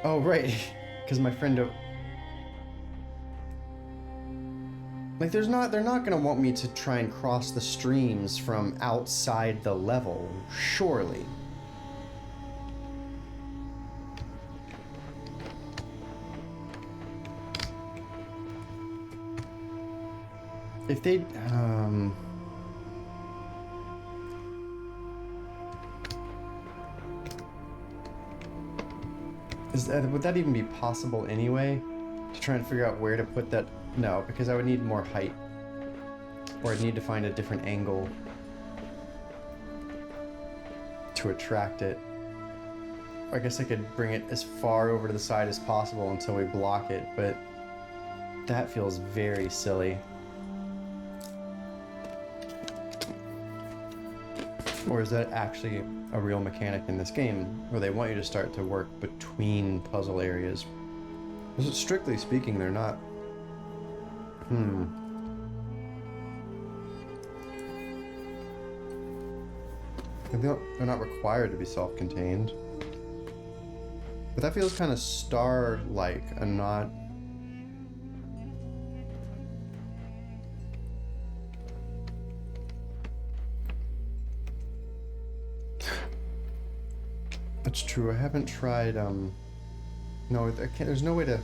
Oh right, because my friend like they're not gonna want me to try and cross the streams from outside the level, surely. If they would that even be possible anyway? To try and figure out where to put that? No, because I would need more height. Or I'd need to find a different angle to attract it. I guess I could bring it as far over to the side as possible until we block it, but that feels very silly. Or is that actually a real mechanic in this game where they want you to start to work between puzzle areas? Because strictly speaking, they're not. They're not required to be self-contained. But that feels kind of star-like and not. That's true. I haven't tried. No, I can't. There's no way to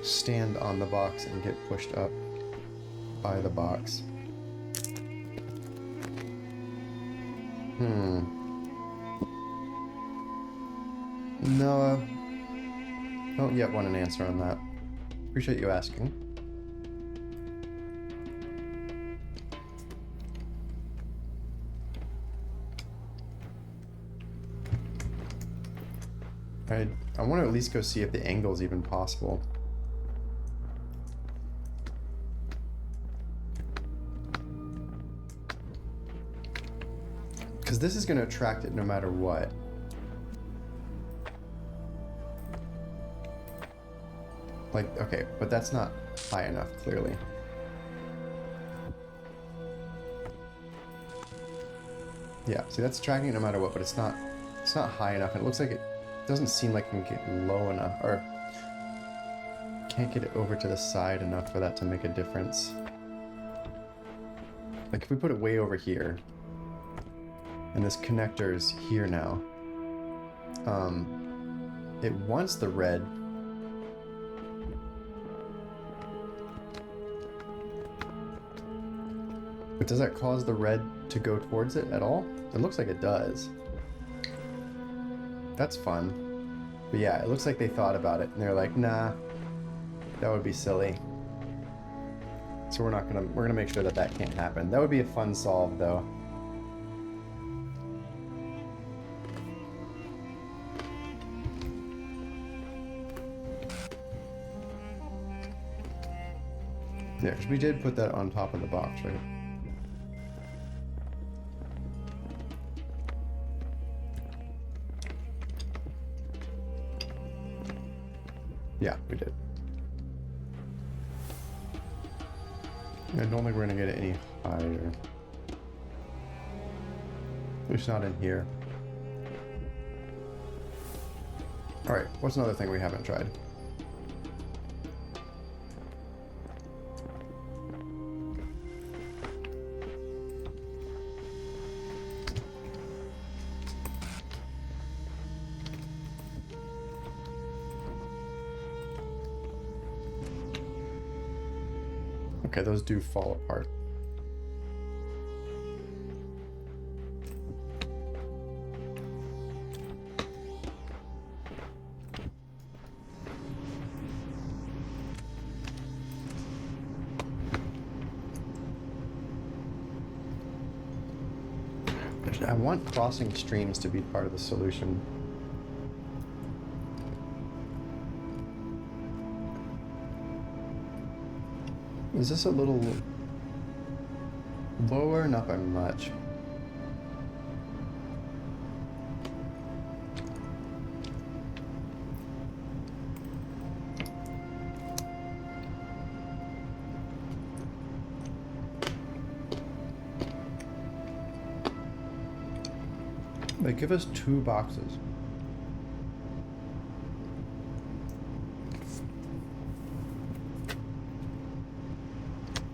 stand on the box and get pushed up by the box. No, don't yet want an answer on that. Appreciate you asking. I want to at least go see if the angle's even possible. Because this is going to attract it no matter what. Like, okay, but that's not high enough, clearly. Yeah, see, that's attracting it no matter what, but it's not high enough, and it looks like it doesn't seem like it can get low enough, or can't get it over to the side enough for that to make a difference. Like if we put it way over here, and this connector's here now, it wants the red. But does that cause the red to go towards it at all? It looks like it does. That's fun. But yeah, it looks like they thought about it and they're like, nah, that would be silly. So we're gonna make sure that that can't happen. That would be a fun solve though. Yeah, because we did put that on top of the box, right? Yeah, we did. I don't think we're gonna get it any higher. At least not in here. Alright, what's another thing we haven't tried? Okay, those do fall apart. I want crossing streams to be part of the solution. Is this a little lower? Not by much. They give us 2 boxes.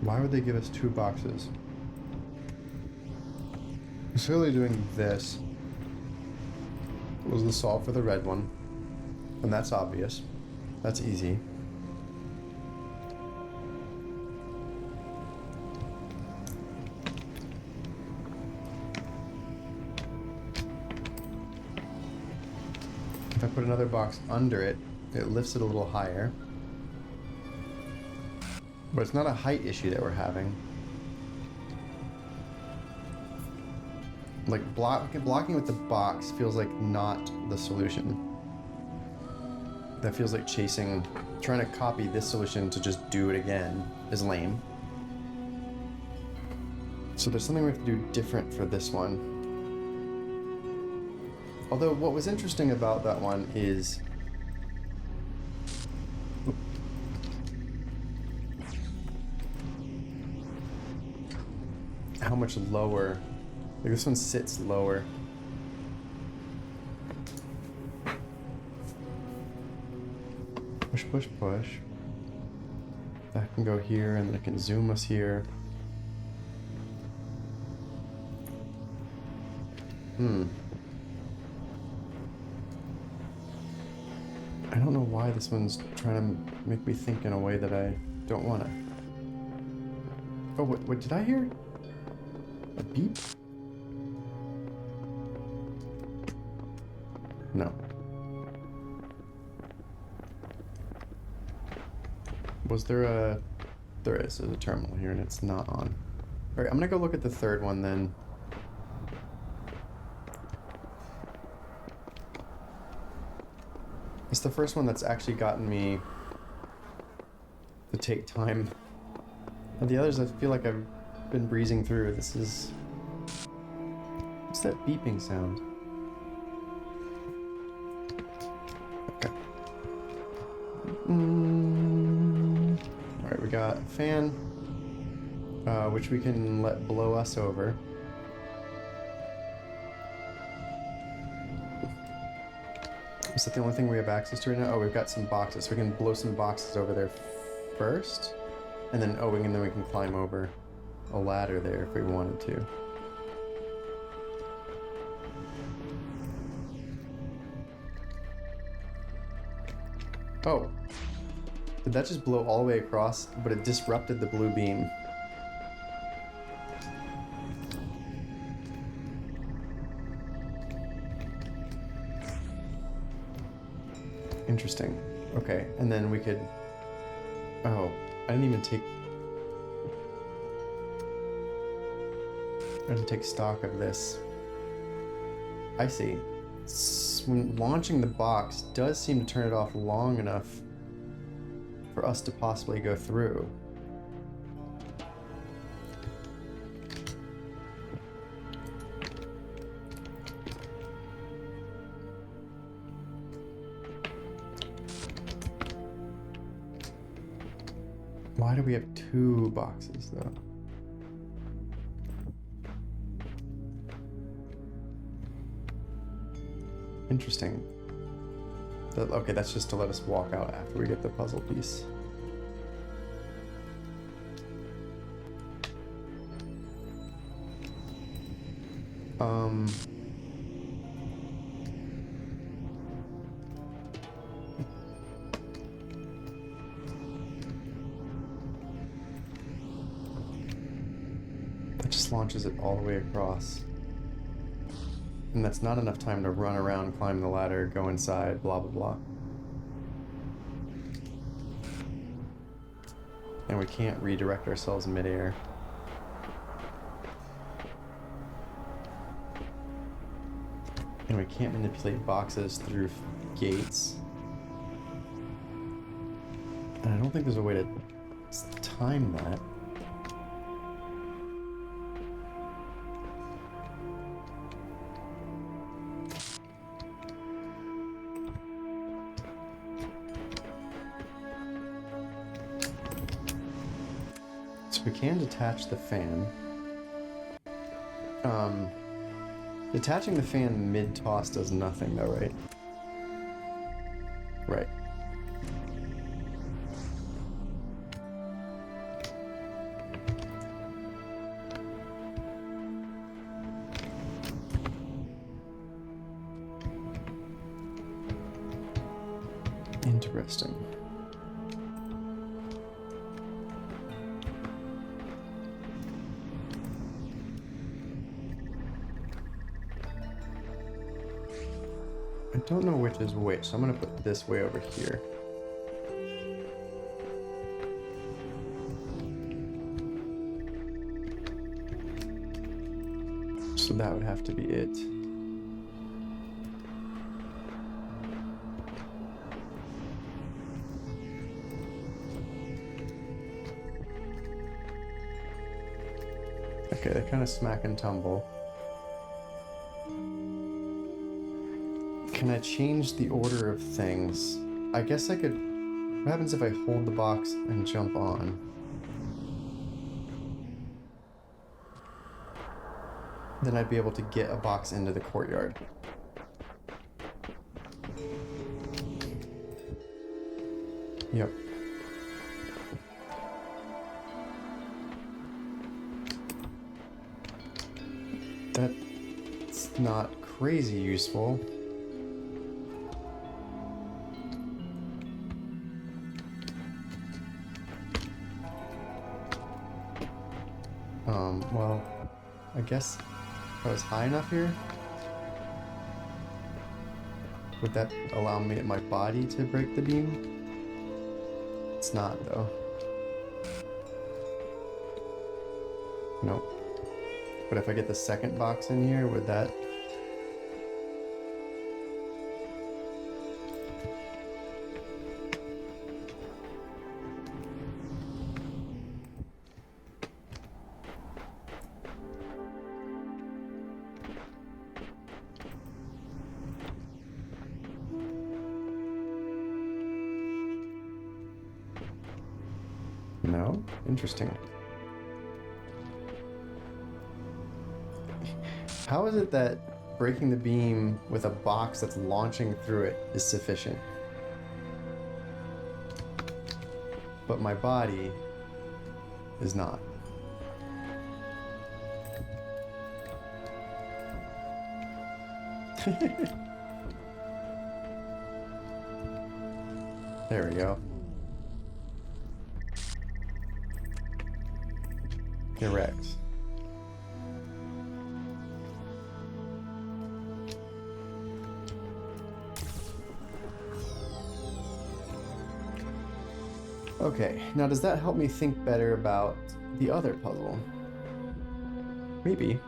Why would they give us 2 boxes? Clearly doing this was the solve for the red one. And that's obvious. That's easy. If I put another box under it, it lifts it a little higher. But it's not a height issue that we're having. Like blocking with the box feels like not the solution. That feels like trying to copy this solution to just do it again is lame. So there's something we have to do different for this one. Although what was interesting about that one is how much lower. Like this one sits lower. Push, push, push. That can go here, and then it can zoom us here. I don't know why this one's trying to make me think in a way that I don't want to. Oh, what did I hear? A beep? No. Was there a... There is. There's a terminal here and it's not on. Alright, I'm gonna go look at the third one then. It's the first one that's actually gotten me to take time. And the others I feel like I've been breezing through. This is... What's that beeping sound? Okay. Alright, we got a fan, which we can let blow us over. Is that the only thing we have access to right now? Oh, we've got some boxes. So we can blow some boxes over there first. And then, then we can climb over a ladder there if we wanted to. Oh. Did that just blow all the way across? But it disrupted the blue beam. Interesting. Okay, and then we could... Oh, I didn't take stock of this. I see. When launching the box does seem to turn it off long enough for us to possibly go through. Why do we have 2 boxes though? Interesting. Okay, that's just to let us walk out after we get the puzzle piece. That just launches it all the way across. And that's not enough time to run around, climb the ladder, go inside, blah, blah, blah. And we can't redirect ourselves midair. And we can't manipulate boxes through gates. And I don't think there's a way to time that. So we can detach the fan. Detaching the fan mid-toss does nothing though, right? Right. Interesting. I don't know which is which, so I'm gonna put this way over here. So that would have to be it. Okay, they kind of smack and tumble. Can I change the order of things? I guess I could... What happens if I hold the box and jump on? Then I'd be able to get a box into the courtyard. Yep. That's not crazy useful. Well, I guess if I was high enough here, would that allow my body to break the beam? It's not, though. Nope. But if I get the second box in here, would that... No? Interesting. How is it that breaking the beam with a box that's launching through it is sufficient? But my body is not. There we go. Correct. Okay, now does that help me think better about the other puzzle? Maybe.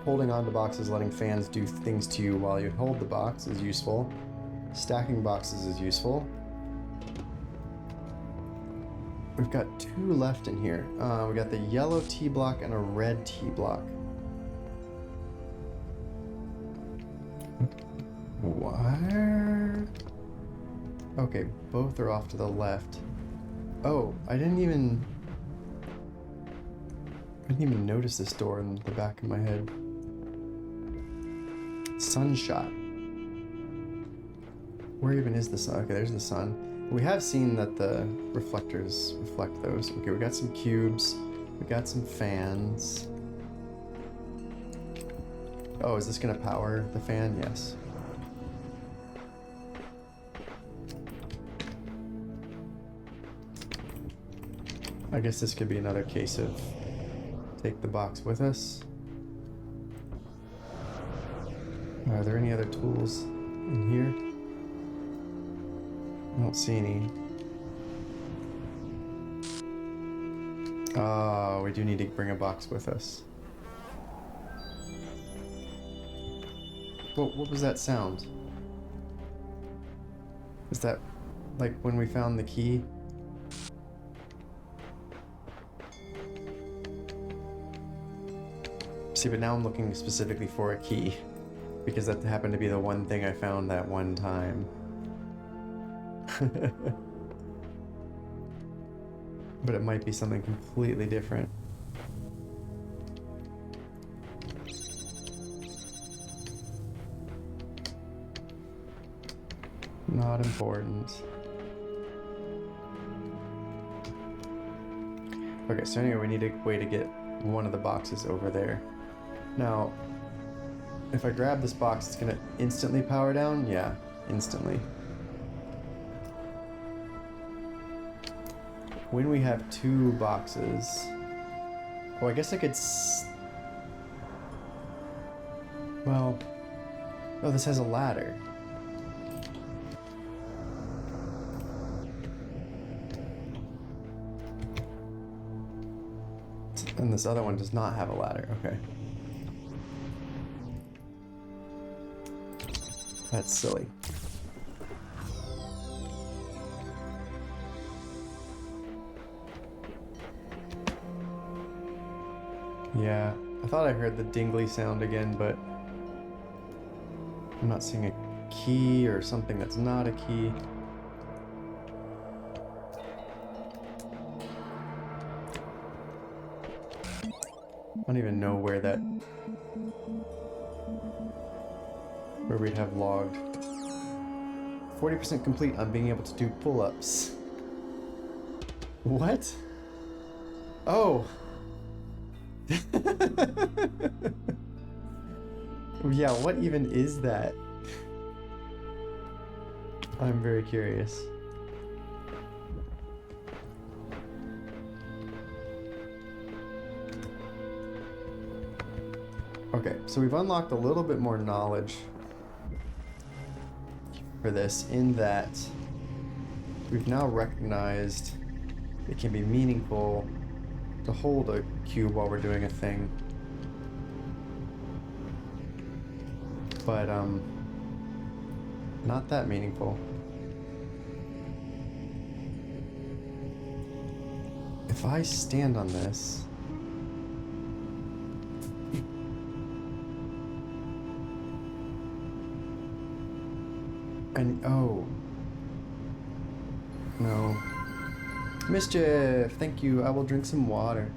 Holding onto boxes, letting fans do things to you while you hold the box is useful. Stacking boxes is useful. We've got two left in here. We got the yellow T block and a red T block. Where? Okay, both are off to the left. Oh, I didn't even notice this door in the back of my head. Sunshot. Where even is the sun? Okay, there's the sun. We have seen that the reflectors reflect those. Okay, we got some cubes. We got some fans. Oh, is this gonna power the fan? Yes. I guess this could be another case of take the box with us. Are there any other tools in here? I don't see any. Oh, we do need to bring a box with us. What was that sound? Is that like when we found the key? See, but now I'm looking specifically for a key because that happened to be the one thing I found that one time. But it might be something completely different. Not important. Okay, so anyway, we need a way to get one of the boxes over there. Now, if I grab this box, it's gonna instantly power down? Yeah, instantly. When we have two boxes... Oh, I guess I could well... Oh, this has a ladder. And this other one does not have a ladder. Okay. That's silly. Yeah, I thought I heard the dingly sound again, but I'm not seeing a key or something that's not a key. I don't even know where we'd have logged. 40% complete on being able to do pull-ups. What? Oh! Yeah, what even is that? I'm very curious. Okay, so we've unlocked a little bit more knowledge for this in that we've now recognized it can be meaningful to hold a cube while we're doing a thing. But, not that meaningful. If I stand on this... And, oh. No. Mischief! Thank you, I will drink some water.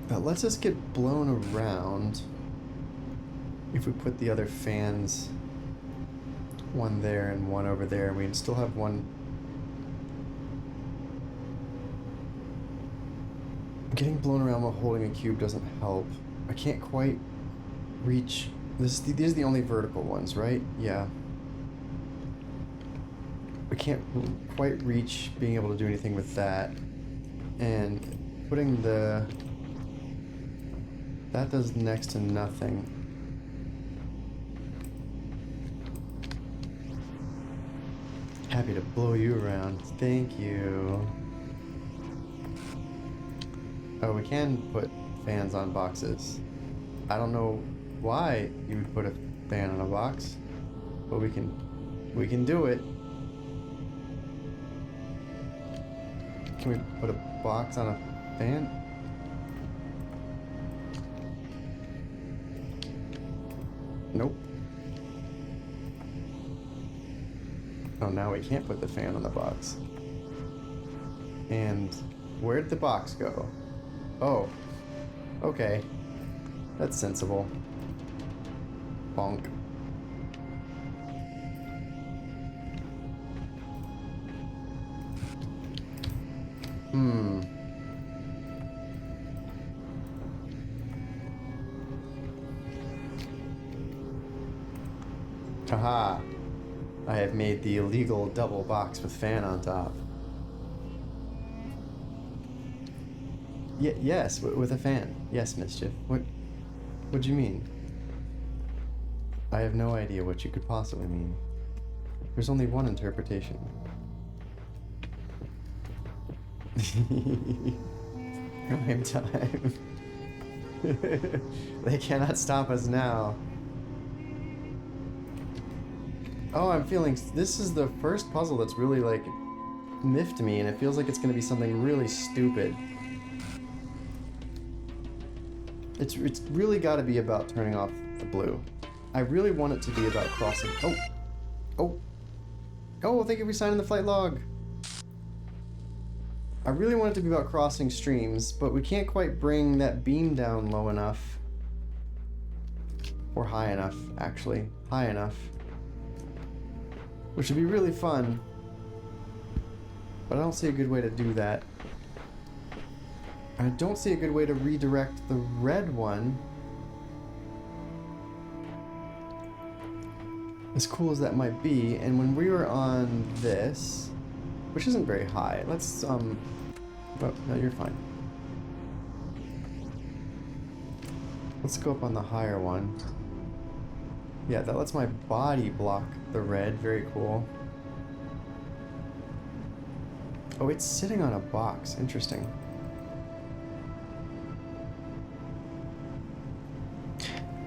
That lets us get blown around if we put the other fans, one there and one over there, and we'd still have one. Getting blown around while holding a cube doesn't help. I can't quite reach. These are the only vertical ones, right? Yeah. I can't quite reach being able to do anything with that. And putting the... That does next to nothing. Happy to blow you around. Thank you. Oh, we can put fans on boxes. I don't know why you would put a fan on a box, but we can do it. Can we put a box on a fan? Nope. Oh, now we can't put the fan on the box. And where'd the box go? Oh, okay. That's sensible. Bonk. Haha. I have made the illegal double box with fan on top. Yes, with a fan. Yes, Mischief. What do you mean? I have no idea what you could possibly mean. There's only one interpretation. Prime time. They cannot stop us now. Oh, I'm feeling... This is the first puzzle that's really, like, miffed me, and it feels like it's going to be something really stupid. It's really got to be about turning off the blue. I really want it to be about crossing... Oh! Oh! Oh, thank you for signing the flight log! I really want it to be about crossing streams, but we can't quite bring that beam down low enough. Or high enough, actually. High enough. Which would be really fun. But I don't see a good way to do that. I don't see a good way to redirect the red one. As cool as that might be, and when we were on this, which isn't very high, let's, oh, no, you're fine. Let's go up on the higher one. Yeah, that lets my body block the red, very cool. Oh, it's sitting on a box, interesting.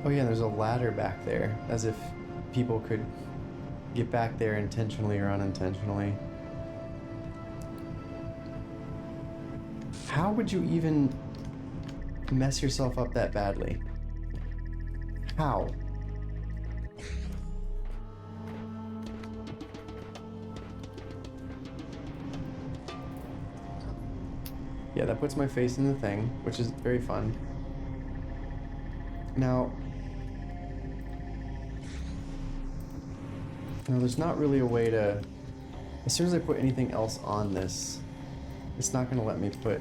Oh yeah, there's a ladder back there, as if people could get back there intentionally or unintentionally. How would you even mess yourself up that badly? How? Yeah, that puts my face in the thing, which is very fun. Now, there's not really a way to... As soon as I put anything else on this, it's not going to let me put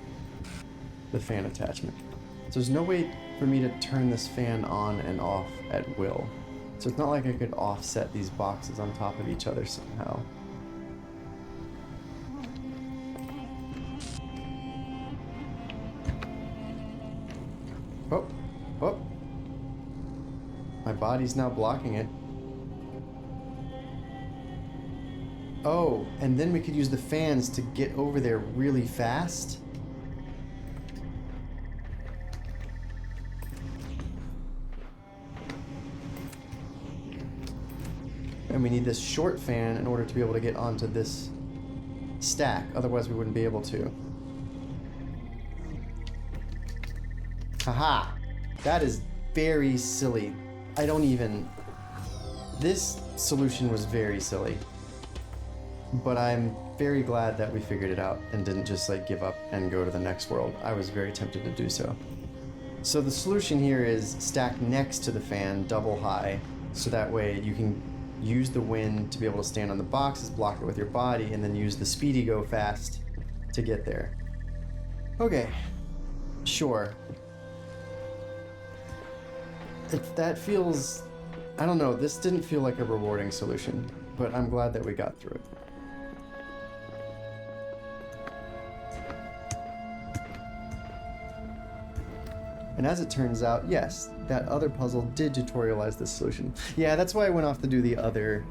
the fan attachment. So there's no way for me to turn this fan on and off at will. So it's not like I could offset these boxes on top of each other somehow. Oh, oh. My body's now blocking it. Oh, and then we could use the fans to get over there really fast. And we need this short fan in order to be able to get onto this stack, otherwise we wouldn't be able to. Haha! That is very silly. I don't even... This solution was very silly. But I'm very glad that we figured it out and didn't just like give up and go to the next world. I was very tempted to do so. So the solution here is stack next to the fan, double high, so that way you can use the wind to be able to stand on the boxes, block it with your body, and then use the speedy go fast to get there. Okay, sure. That feels... I don't know, this didn't feel like a rewarding solution, but I'm glad that we got through it. And as it turns out, yes, that other puzzle did tutorialize this solution. Yeah, that's why I went off to do the other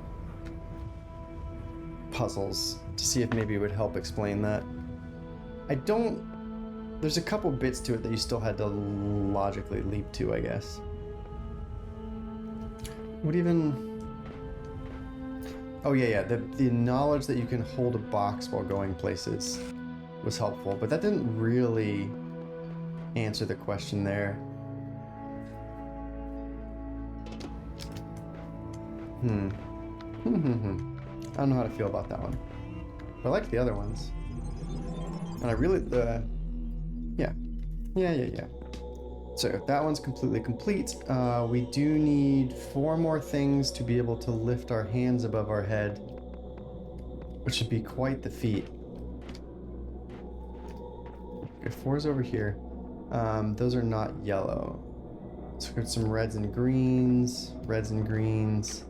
puzzles, to see if maybe it would help explain that. There's a couple bits to it that you still had to logically leap to, I guess. What even... Oh yeah, the knowledge that you can hold a box while going places was helpful, but that didn't really answer the question there. I don't know how to feel about that one. But I like the other ones. And I really, yeah. So that one's completely complete. We do need 4 more things to be able to lift our hands above our head, which should be quite the feat. Okay, 4's over here. Those are not yellow. So we got some reds and greens, reds and greens.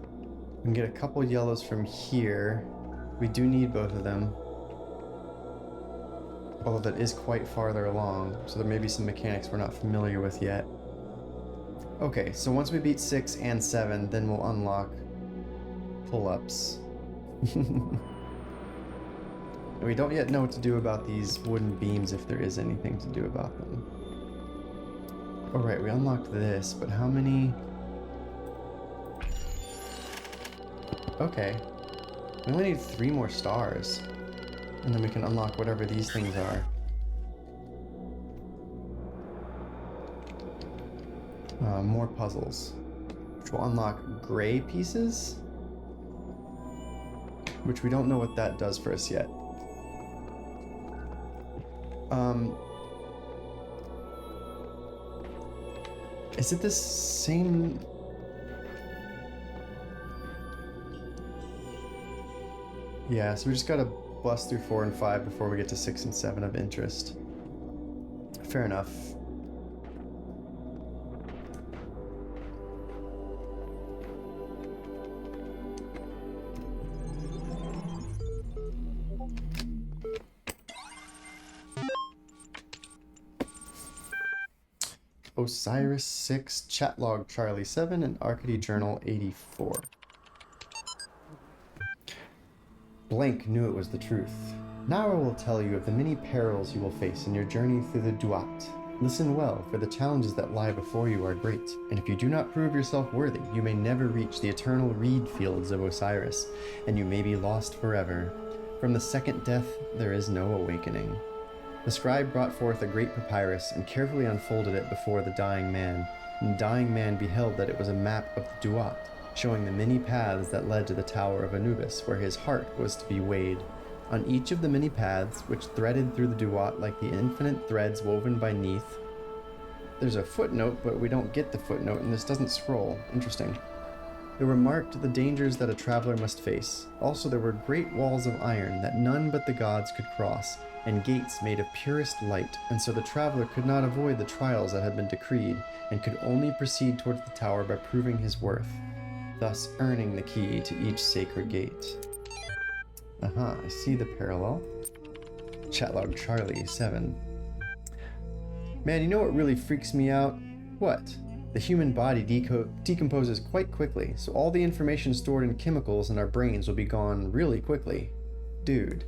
We can get a couple yellows from here. We do need both of them. Although that is quite farther along, so there may be some mechanics we're not familiar with yet. Okay, so once we beat 6 and 7, then we'll unlock pull-ups. And we don't yet know what to do about these wooden beams, if there is anything to do about them. Alright, we unlocked this, but how many... Okay. We only need 3 more stars. And then we can unlock whatever these things are. More puzzles. Which will unlock gray pieces? Which we don't know what that does for us yet. Is it the same... Yeah, so we just gotta bust through 4 and 5 before we get to 6 and 7 of interest. Fair enough. Osiris 6, Chatlog Charlie 7, and Arcady Journal 84. Blank knew it was the truth. Now I will tell you of the many perils you will face in your journey through the Duat. Listen well, for the challenges that lie before you are great, and if you do not prove yourself worthy, you may never reach the eternal reed fields of Osiris, and you may be lost forever. From the second death, there is no awakening. The scribe brought forth a great papyrus and carefully unfolded it before the dying man. And the dying man beheld that it was a map of the Duat, showing the many paths that led to the Tower of Anubis, where his heart was to be weighed. On each of the many paths, which threaded through the Duat like the infinite threads woven by Neith. There's a footnote, but we don't get the footnote, and this doesn't scroll. Interesting. There were marked the dangers that a traveler must face. Also, there were great walls of iron that none but the gods could cross, and gates made of purest light, and so the traveler could not avoid the trials that had been decreed, and could only proceed towards the tower by proving his worth, thus earning the key to each sacred gate. I see the parallel. Chatlog Charlie 7. Man, you know what really freaks me out? What? The human body decomposes quite quickly, so all the information stored in chemicals in our brains will be gone really quickly. Dude.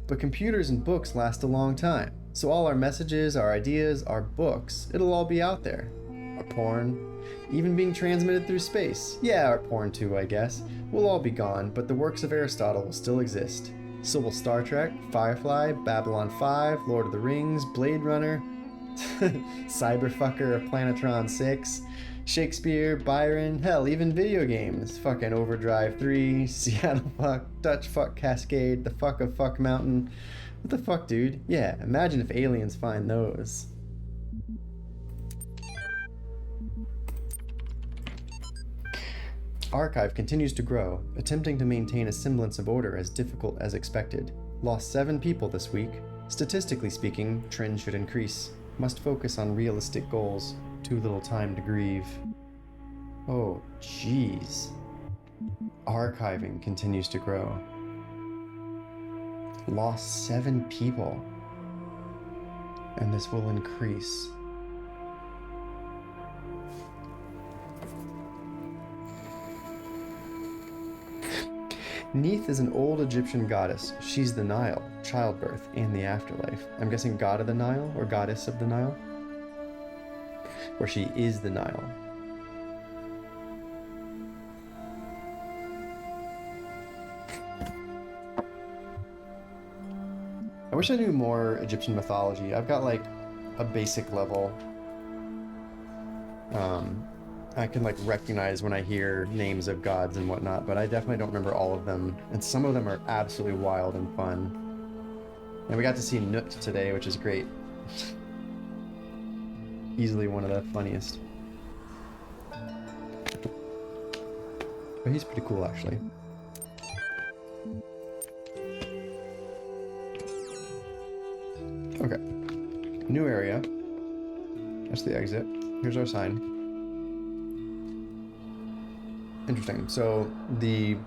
But computers and books last a long time, so all our messages, our ideas, our books, it'll all be out there. Our porn, even being transmitted through space. Yeah, our porn too, I guess. Will all be gone, but the works of Aristotle will still exist. So will Star Trek, Firefly, Babylon 5, Lord of the Rings, Blade Runner, Cyberfucker of Planetron 6, Shakespeare, Byron, hell, even video games. Fucking Overdrive 3, Seattle Fuck, Dutch Fuck Cascade, the Fuck of Fuck Mountain. What the fuck, dude? Yeah, imagine if aliens find those. Archive continues to grow, attempting to maintain a semblance of order as difficult as expected. Lost 7 people this week. Statistically speaking, trend should increase. Must focus on realistic goals. Too little time to grieve. Oh, jeez. Archiving continues to grow. Lost 7 people. And this will increase. Neith is an old Egyptian goddess. She's the Nile, childbirth, and the afterlife. I'm guessing god of the Nile, or goddess of the Nile? Or she is the Nile. I wish I knew more Egyptian mythology. I've got like a basic level. I can like recognize when I hear names of gods and whatnot, but I definitely don't remember all of them. And some of them are absolutely wild and fun. And we got to see Nut today, which is great. Easily one of the funniest. But he's pretty cool, actually. Okay. New area. That's the exit. Here's our sign. Interesting. So the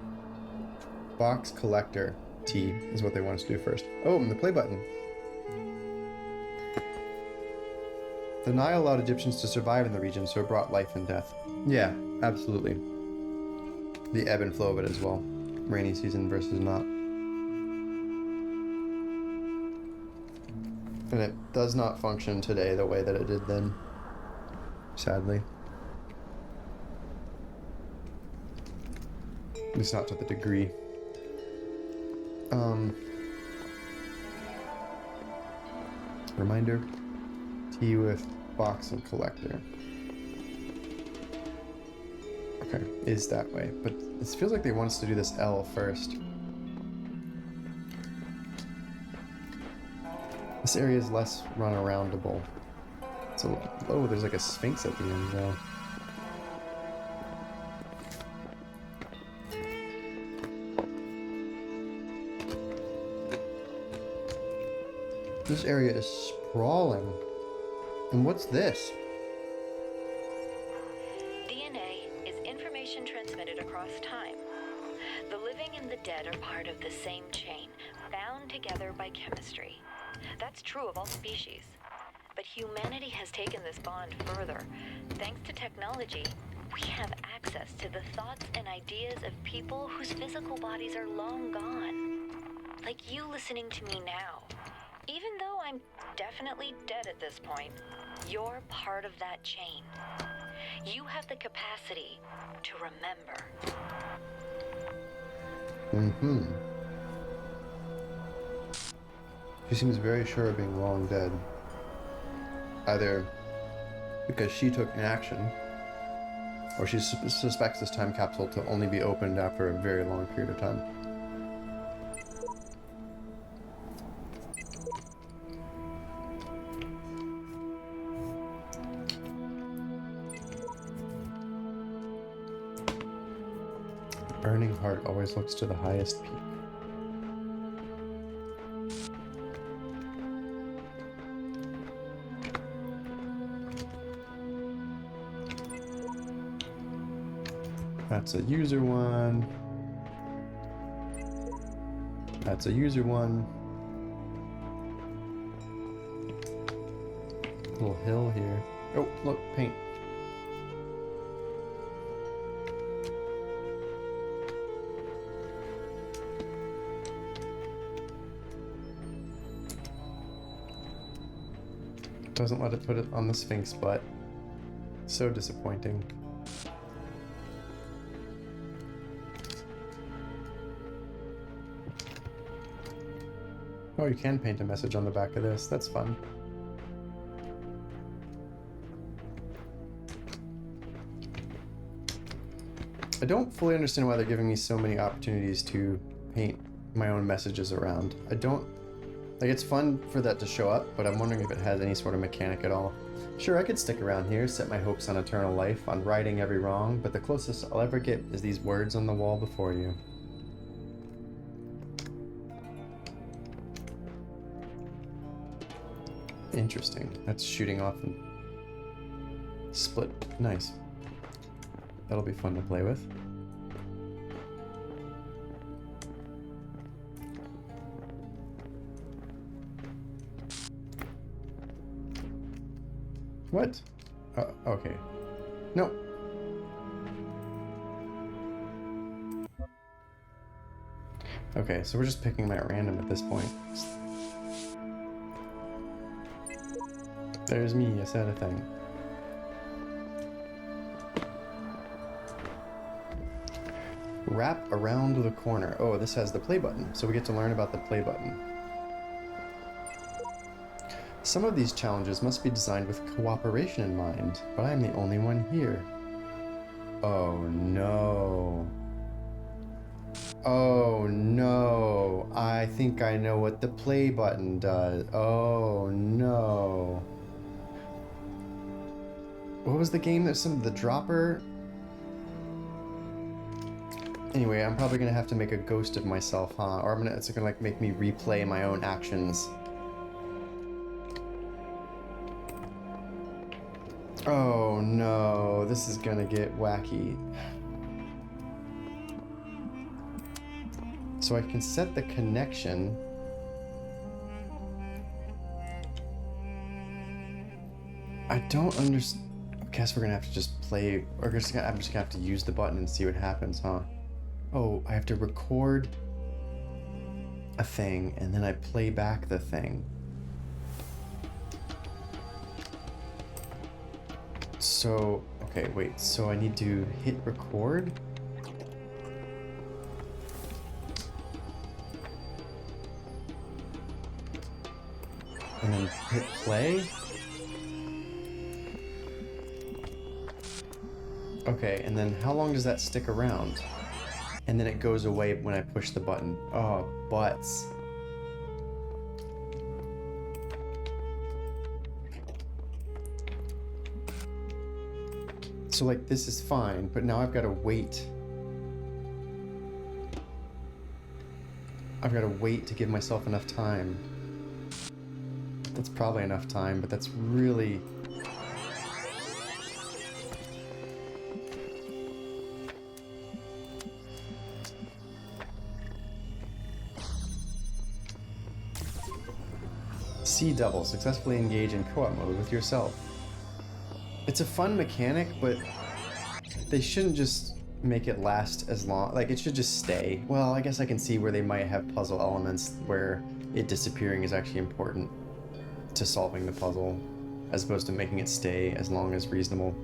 box collector T is what they want us to do first. Oh, and the play button. The Nile allowed Egyptians to survive in the region, so it brought life and death. Yeah, absolutely. The ebb and flow of it as well. Rainy season versus not. And it does not function today the way that it did then. Sadly. At least not to the degree. Reminder. T with box and collector. Okay, is that way. But it feels like they want us to do this L first. This area is less run-aroundable. So, oh, there's like a sphinx at the end though. This area is sprawling. And what's this? DNA is information transmitted across time. The living and the dead are part of the same chain, bound together by chemistry. That's true of all species. But humanity has taken this bond further. Thanks to technology, we have access to the thoughts and ideas of people whose physical bodies are long gone. Like you listening to me now. Even though I'm definitely dead at this point, you're part of that chain. You have the capacity to remember. She seems very sure of being long dead. Either because she took an action, or she suspects this time capsule to only be opened after a very long period of time. Burning heart always looks to the highest peak. That's a user one. That's a user one. Little hill here. Oh, look, paint. Doesn't let it put it on the Sphinx butt. So disappointing. Oh, you can paint a message on the back of this. That's fun. I don't fully understand why they're giving me so many opportunities to paint my own messages around. I don't... Like, it's fun for that to show up, but I'm wondering if it has any sort of mechanic at all. Sure, I could stick around here, set my hopes on eternal life, on righting every wrong, but the closest I'll ever get is these words on the wall before you. Interesting. That's shooting off and split. Nice. That'll be fun to play with. What? Okay. No. Okay, so we're just picking them at random at this point. There's me, I said a thing. Wrap around the corner. Oh, this has the play button, so we get to learn about the play button. Some of these challenges must be designed with cooperation in mind, but I am the only one here. Oh no. Oh no. I think I know what the play button does. Oh no. What was the game that the dropper? Anyway, I'm probably gonna have to make a ghost of myself, huh? Or it's gonna like make me replay my own actions. Oh no, this is gonna get wacky. So I can set the connection. I don't understand. I guess we're gonna have to just play, or I'm just gonna have to use the button and see what happens, huh? Oh, I have to record a thing and then I play back the thing. So, okay, wait, so I need to hit record? And then hit play? Okay, and then how long does that stick around? And then it goes away when I push the button. Oh, butts. So like this is fine, but now I've got to wait. I've got to wait to give myself enough time. That's probably enough time, but that's really... C double, successfully engage in co-op mode with yourself. It's a fun mechanic, but they shouldn't just make it last as long. Like, it should just stay. Well, I guess I can see where they might have puzzle elements where it disappearing is actually important to solving the puzzle, as opposed to making it stay as long as reasonable.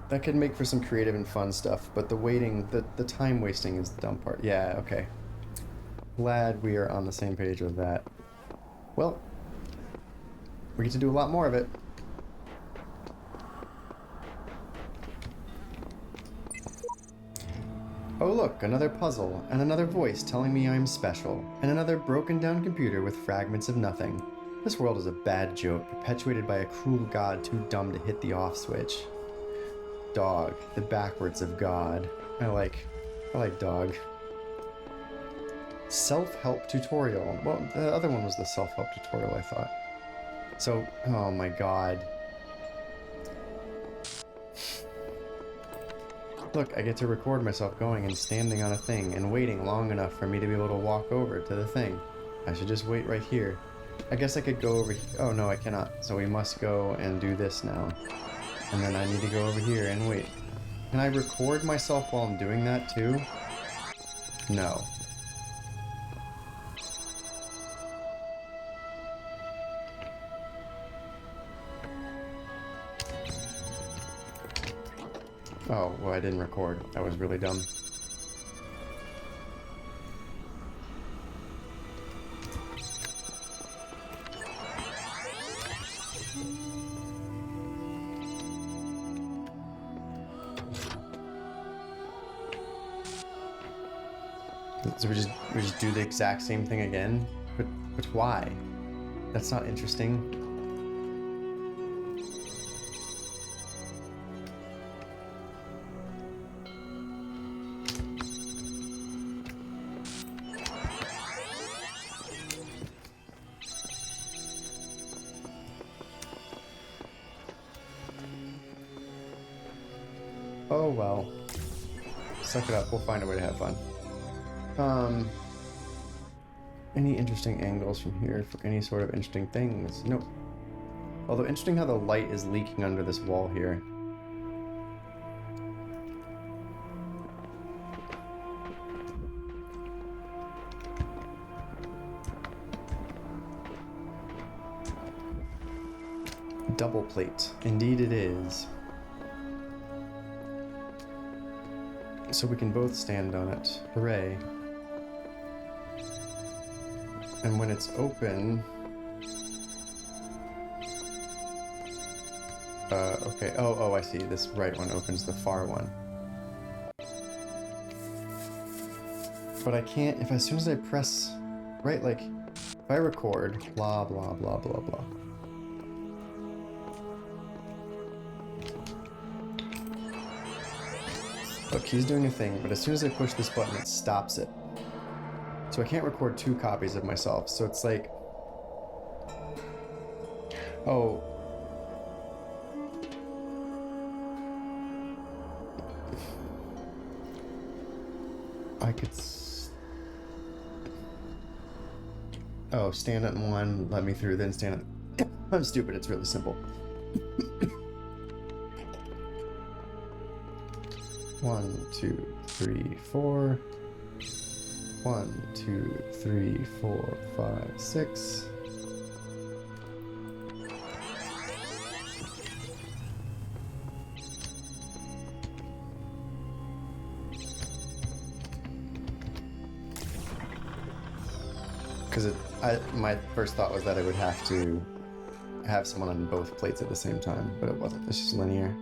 That could make for some creative and fun stuff, but the waiting, the time wasting is the dumb part. Yeah, okay. Glad we are on the same page with that. Well, we get to do a lot more of it. Oh look, another puzzle, and another voice telling me I'm special, and another broken down computer with fragments of nothing. This world is a bad joke, perpetuated by a cruel god too dumb to hit the off switch. Dog, the backwards of God. I like dog. Self-help tutorial. Well, the other one was the self-help tutorial, I thought. So, oh my god. Look, I get to record myself going and standing on a thing and waiting long enough for me to be able to walk over to the thing. I should just wait right here. I guess I could go over here. Oh no, I cannot. So we must go and do this now. And then I need to go over here and wait. Can I record myself while I'm doing that too? No. Oh, well, I didn't record. That was really dumb. So we just do the exact same thing again? But why? That's not interesting. Oh well. Suck it up, we'll find a way to have fun. Any interesting angles from here for any sort of interesting things? Nope. Although interesting how the light is leaking under this wall here. Double plate. Indeed it is. So we can both stand on it. Hooray. And when it's open... okay. Oh, I see. This right one opens the far one. But I can't... If as soon as I press... Right, like... If I record... Blah, blah, blah, blah, blah. Look, he's doing a thing, but as soon as I push this button, it stops it. So I can't record 2 copies of myself, so it's like... Oh. I could... Oh, stand on one, let me through, then stand on... I'm stupid, it's really simple. 1, 2, 3, 4... 1, 2, 3, 4, 5, 6. Because my first thought was that I would have to have someone on both plates at the same time, but it wasn't. It's just linear.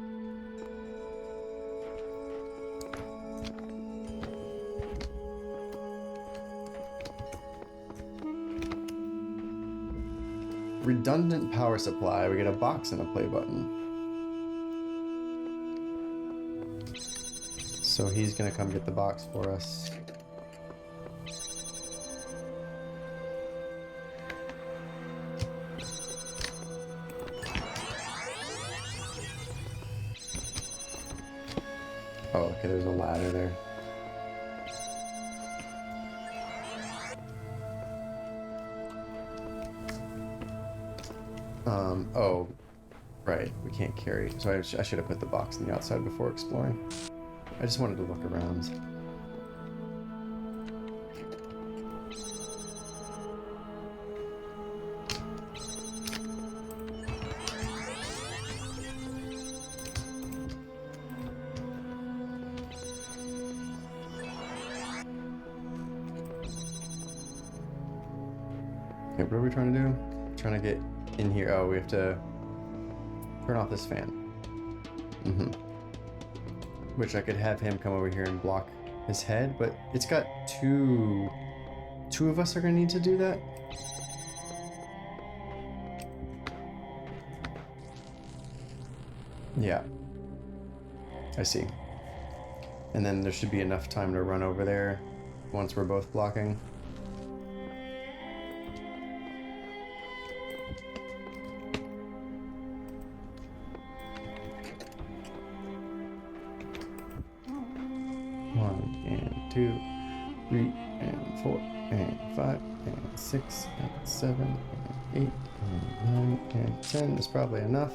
Redundant power supply. We get a box and a play button. So he's gonna come get the box for us. Oh, okay, there's a ladder there. Oh, right, we can't carry. So I should have put the box on the outside before exploring. I just wanted to look around. Okay, what are we trying to do? Trying to get in here. Oh, we have to turn off this fan. Which I could have him come over here and block his head, but it's got two of us are gonna need to do that. Yeah, I see. And then there should be enough time to run over there once we're both blocking. Two, 3, and 4, and 5, and 6, and 7, and 8, and 9, and 10 is probably enough.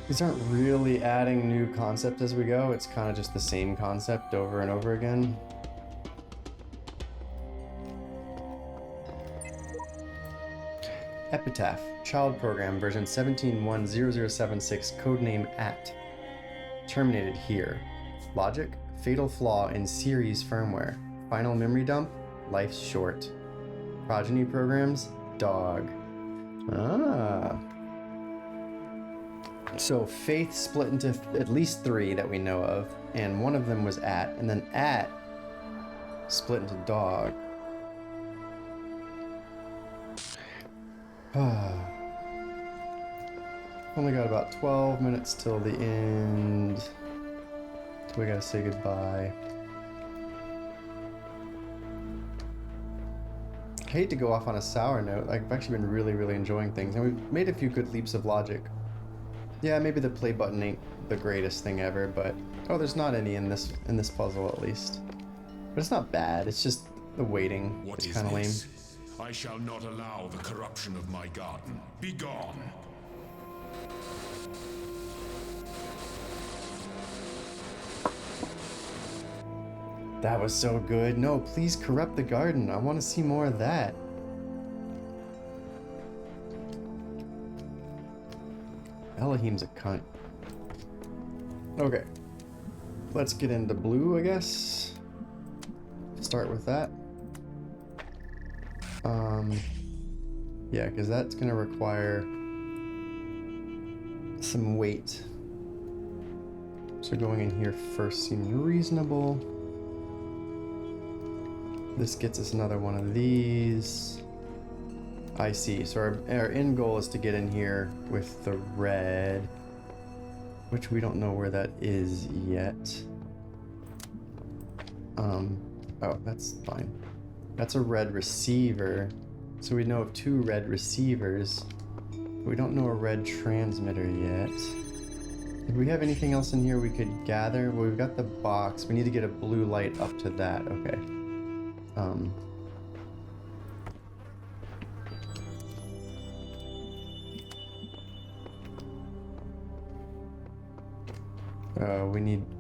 These aren't really adding new concept as we go, it's kind of just the same concept over and over again. Epitaph, child program version 17.1.0076, codename AT. Terminated here. Logic, fatal flaw in series firmware. Final memory dump, life's short. Progeny programs, dog. Ah. So Faith split into at least 3 that we know of, and one of them was At, and then At split into Dog. Only got about 12 minutes till the end. So we gotta say goodbye. I hate to go off on a sour note. I've actually been really enjoying things, and we've made a few good leaps of logic. Yeah, maybe the play button ain't the greatest thing ever, but there's not any in this puzzle at least. But it's not bad. It's just the waiting. What is kind of lame. I shall not allow the corruption of my garden. Be gone. That was so good. No, please corrupt the garden. I want to see more of that. Elohim's a cunt. Okay. Let's get into blue, I guess. Start with that. Yeah, because that's going to require some weight. So going in here first seems reasonable. This gets us another one of these. I see. So our end goal is to get in here with the red, which we don't know where that is yet. Oh, that's fine. That's a red receiver. So we know of 2 red receivers. We don't know a red transmitter yet. Do we have anything else in here we could gather? Well, we've got the box. We need to get a blue light up to that. Okay.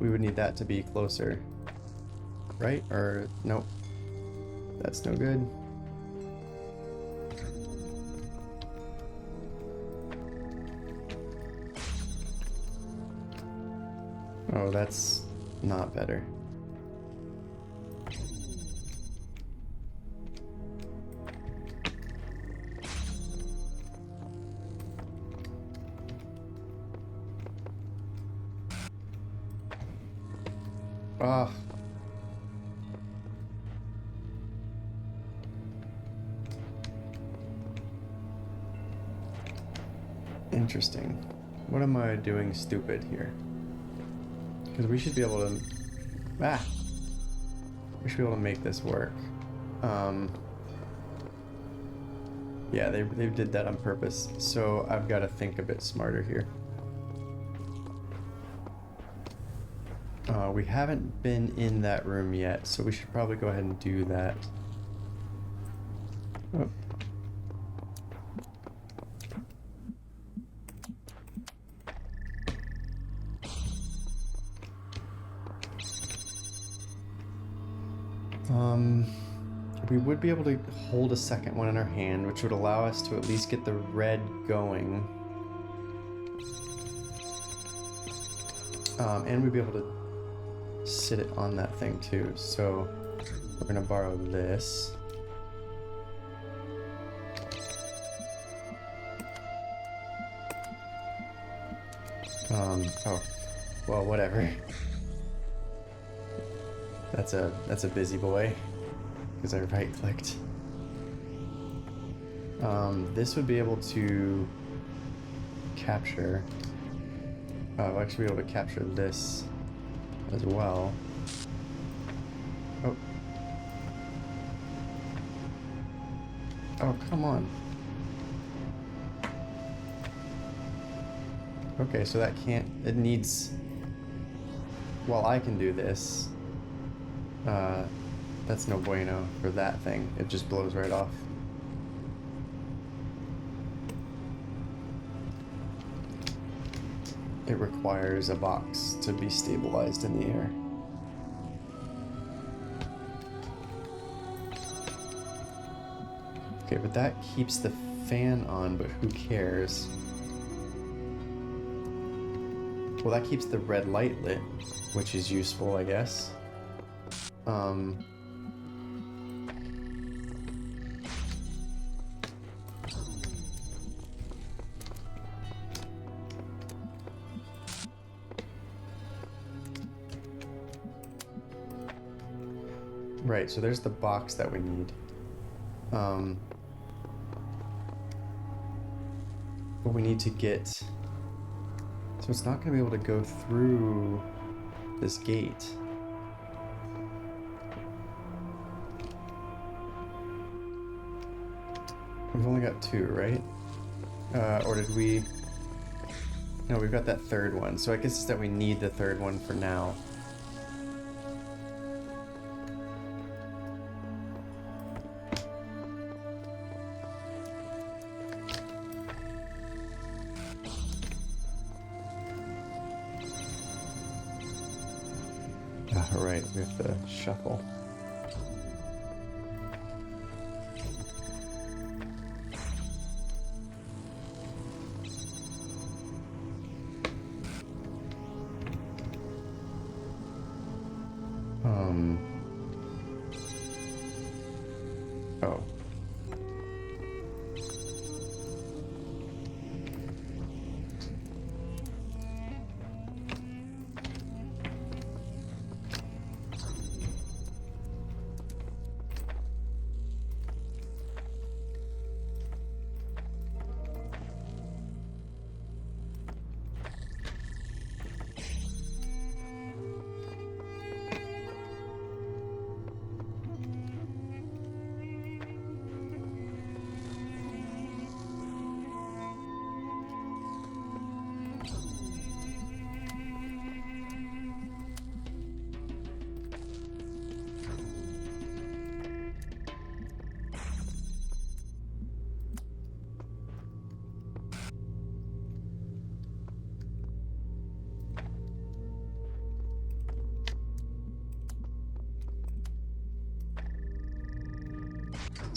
We would need that to be closer. Right? Or nope. That's no good. Oh, that's not better. Ah. Interesting. What am I doing stupid here? Because we should be able to... We should be able to make this work. Yeah, they did that on purpose. So I've got to think a bit smarter here. We haven't been in that room yet, so we should probably go ahead and do that. Oh. We would be able to hold a second one in our hand, which would allow us to at least get the red going. And we'd be able to sit it on that thing too. So we're gonna borrow this. Oh, well, whatever. That's a busy boy, because I right-clicked. This would be able to capture. I'll actually be able to capture this as well. Oh. Oh, come on. Okay, so that can't... It needs... Well, I can do this. That's no bueno for that thing. It just blows right off. It requires a box to be stabilized in the air. Okay, but that keeps the fan on, but who cares? Well, that keeps the red light lit, which is useful, I guess. Right, so there's the box that we need. But we need to get... So it's not going to be able to go through this gate. We've only got two, right? Or did we... No, we've got that third one. So I guess it's that we need the third one for now. Alright, we have to shuffle. Oh.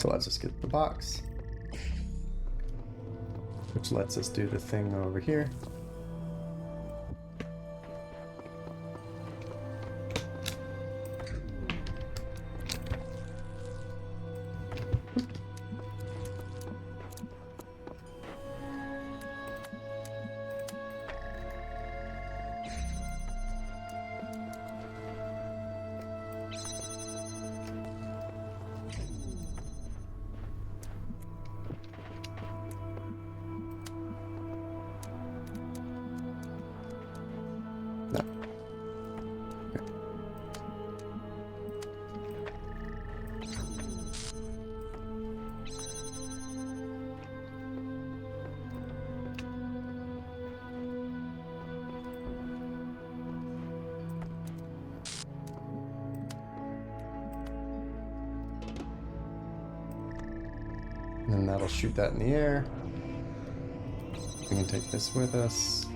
So let's just get the box. Which lets us do the thing over here. No. Okay. And then that'll shoot that in the air. We can take this with us.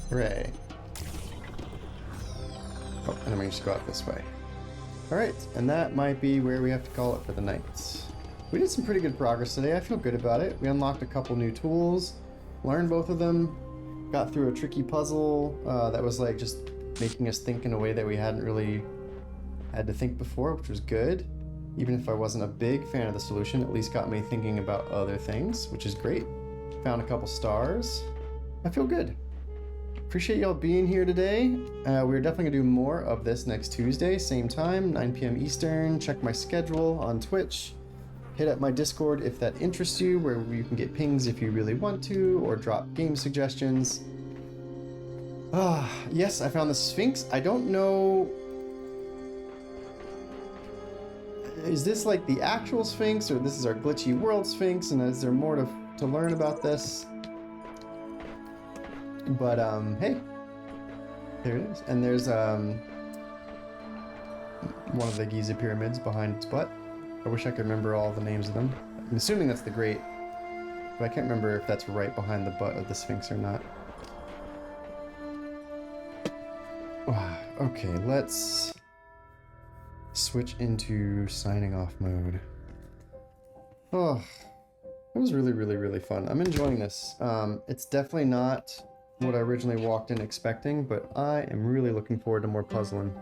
Hooray. Oh, and then we just go out this way. Alright, and that might be where we have to call it for the night. We did some pretty good progress today. I feel good about it. We unlocked a couple new tools, learned both of them, got through a tricky puzzle that was like just making us think in a way that we hadn't really had to think before, which was good. Even if I wasn't a big fan of the solution, at least got me thinking about other things, which is great. Found a couple stars. I feel good. Appreciate y'all being here today. We're definitely gonna do more of this next Tuesday, same time, 9 p.m. Eastern. Check my schedule on Twitch. Hit up my Discord if that interests you, where you can get pings if you really want to, or drop game suggestions. Yes, I found the Sphinx. I don't know. Is this like the actual Sphinx, or this is our glitchy world Sphinx, and is there more to learn about this? But hey, there it is. And there's one of the Giza pyramids behind its butt. I wish I could remember all the names of them. I'm assuming that's the Great, but I can't remember if that's right behind the butt of the Sphinx or not. Okay, let's switch into signing off mode. Oh, it was really, really, really fun. I'm enjoying this. It's definitely not what I originally walked in expecting, but I am really looking forward to more puzzling.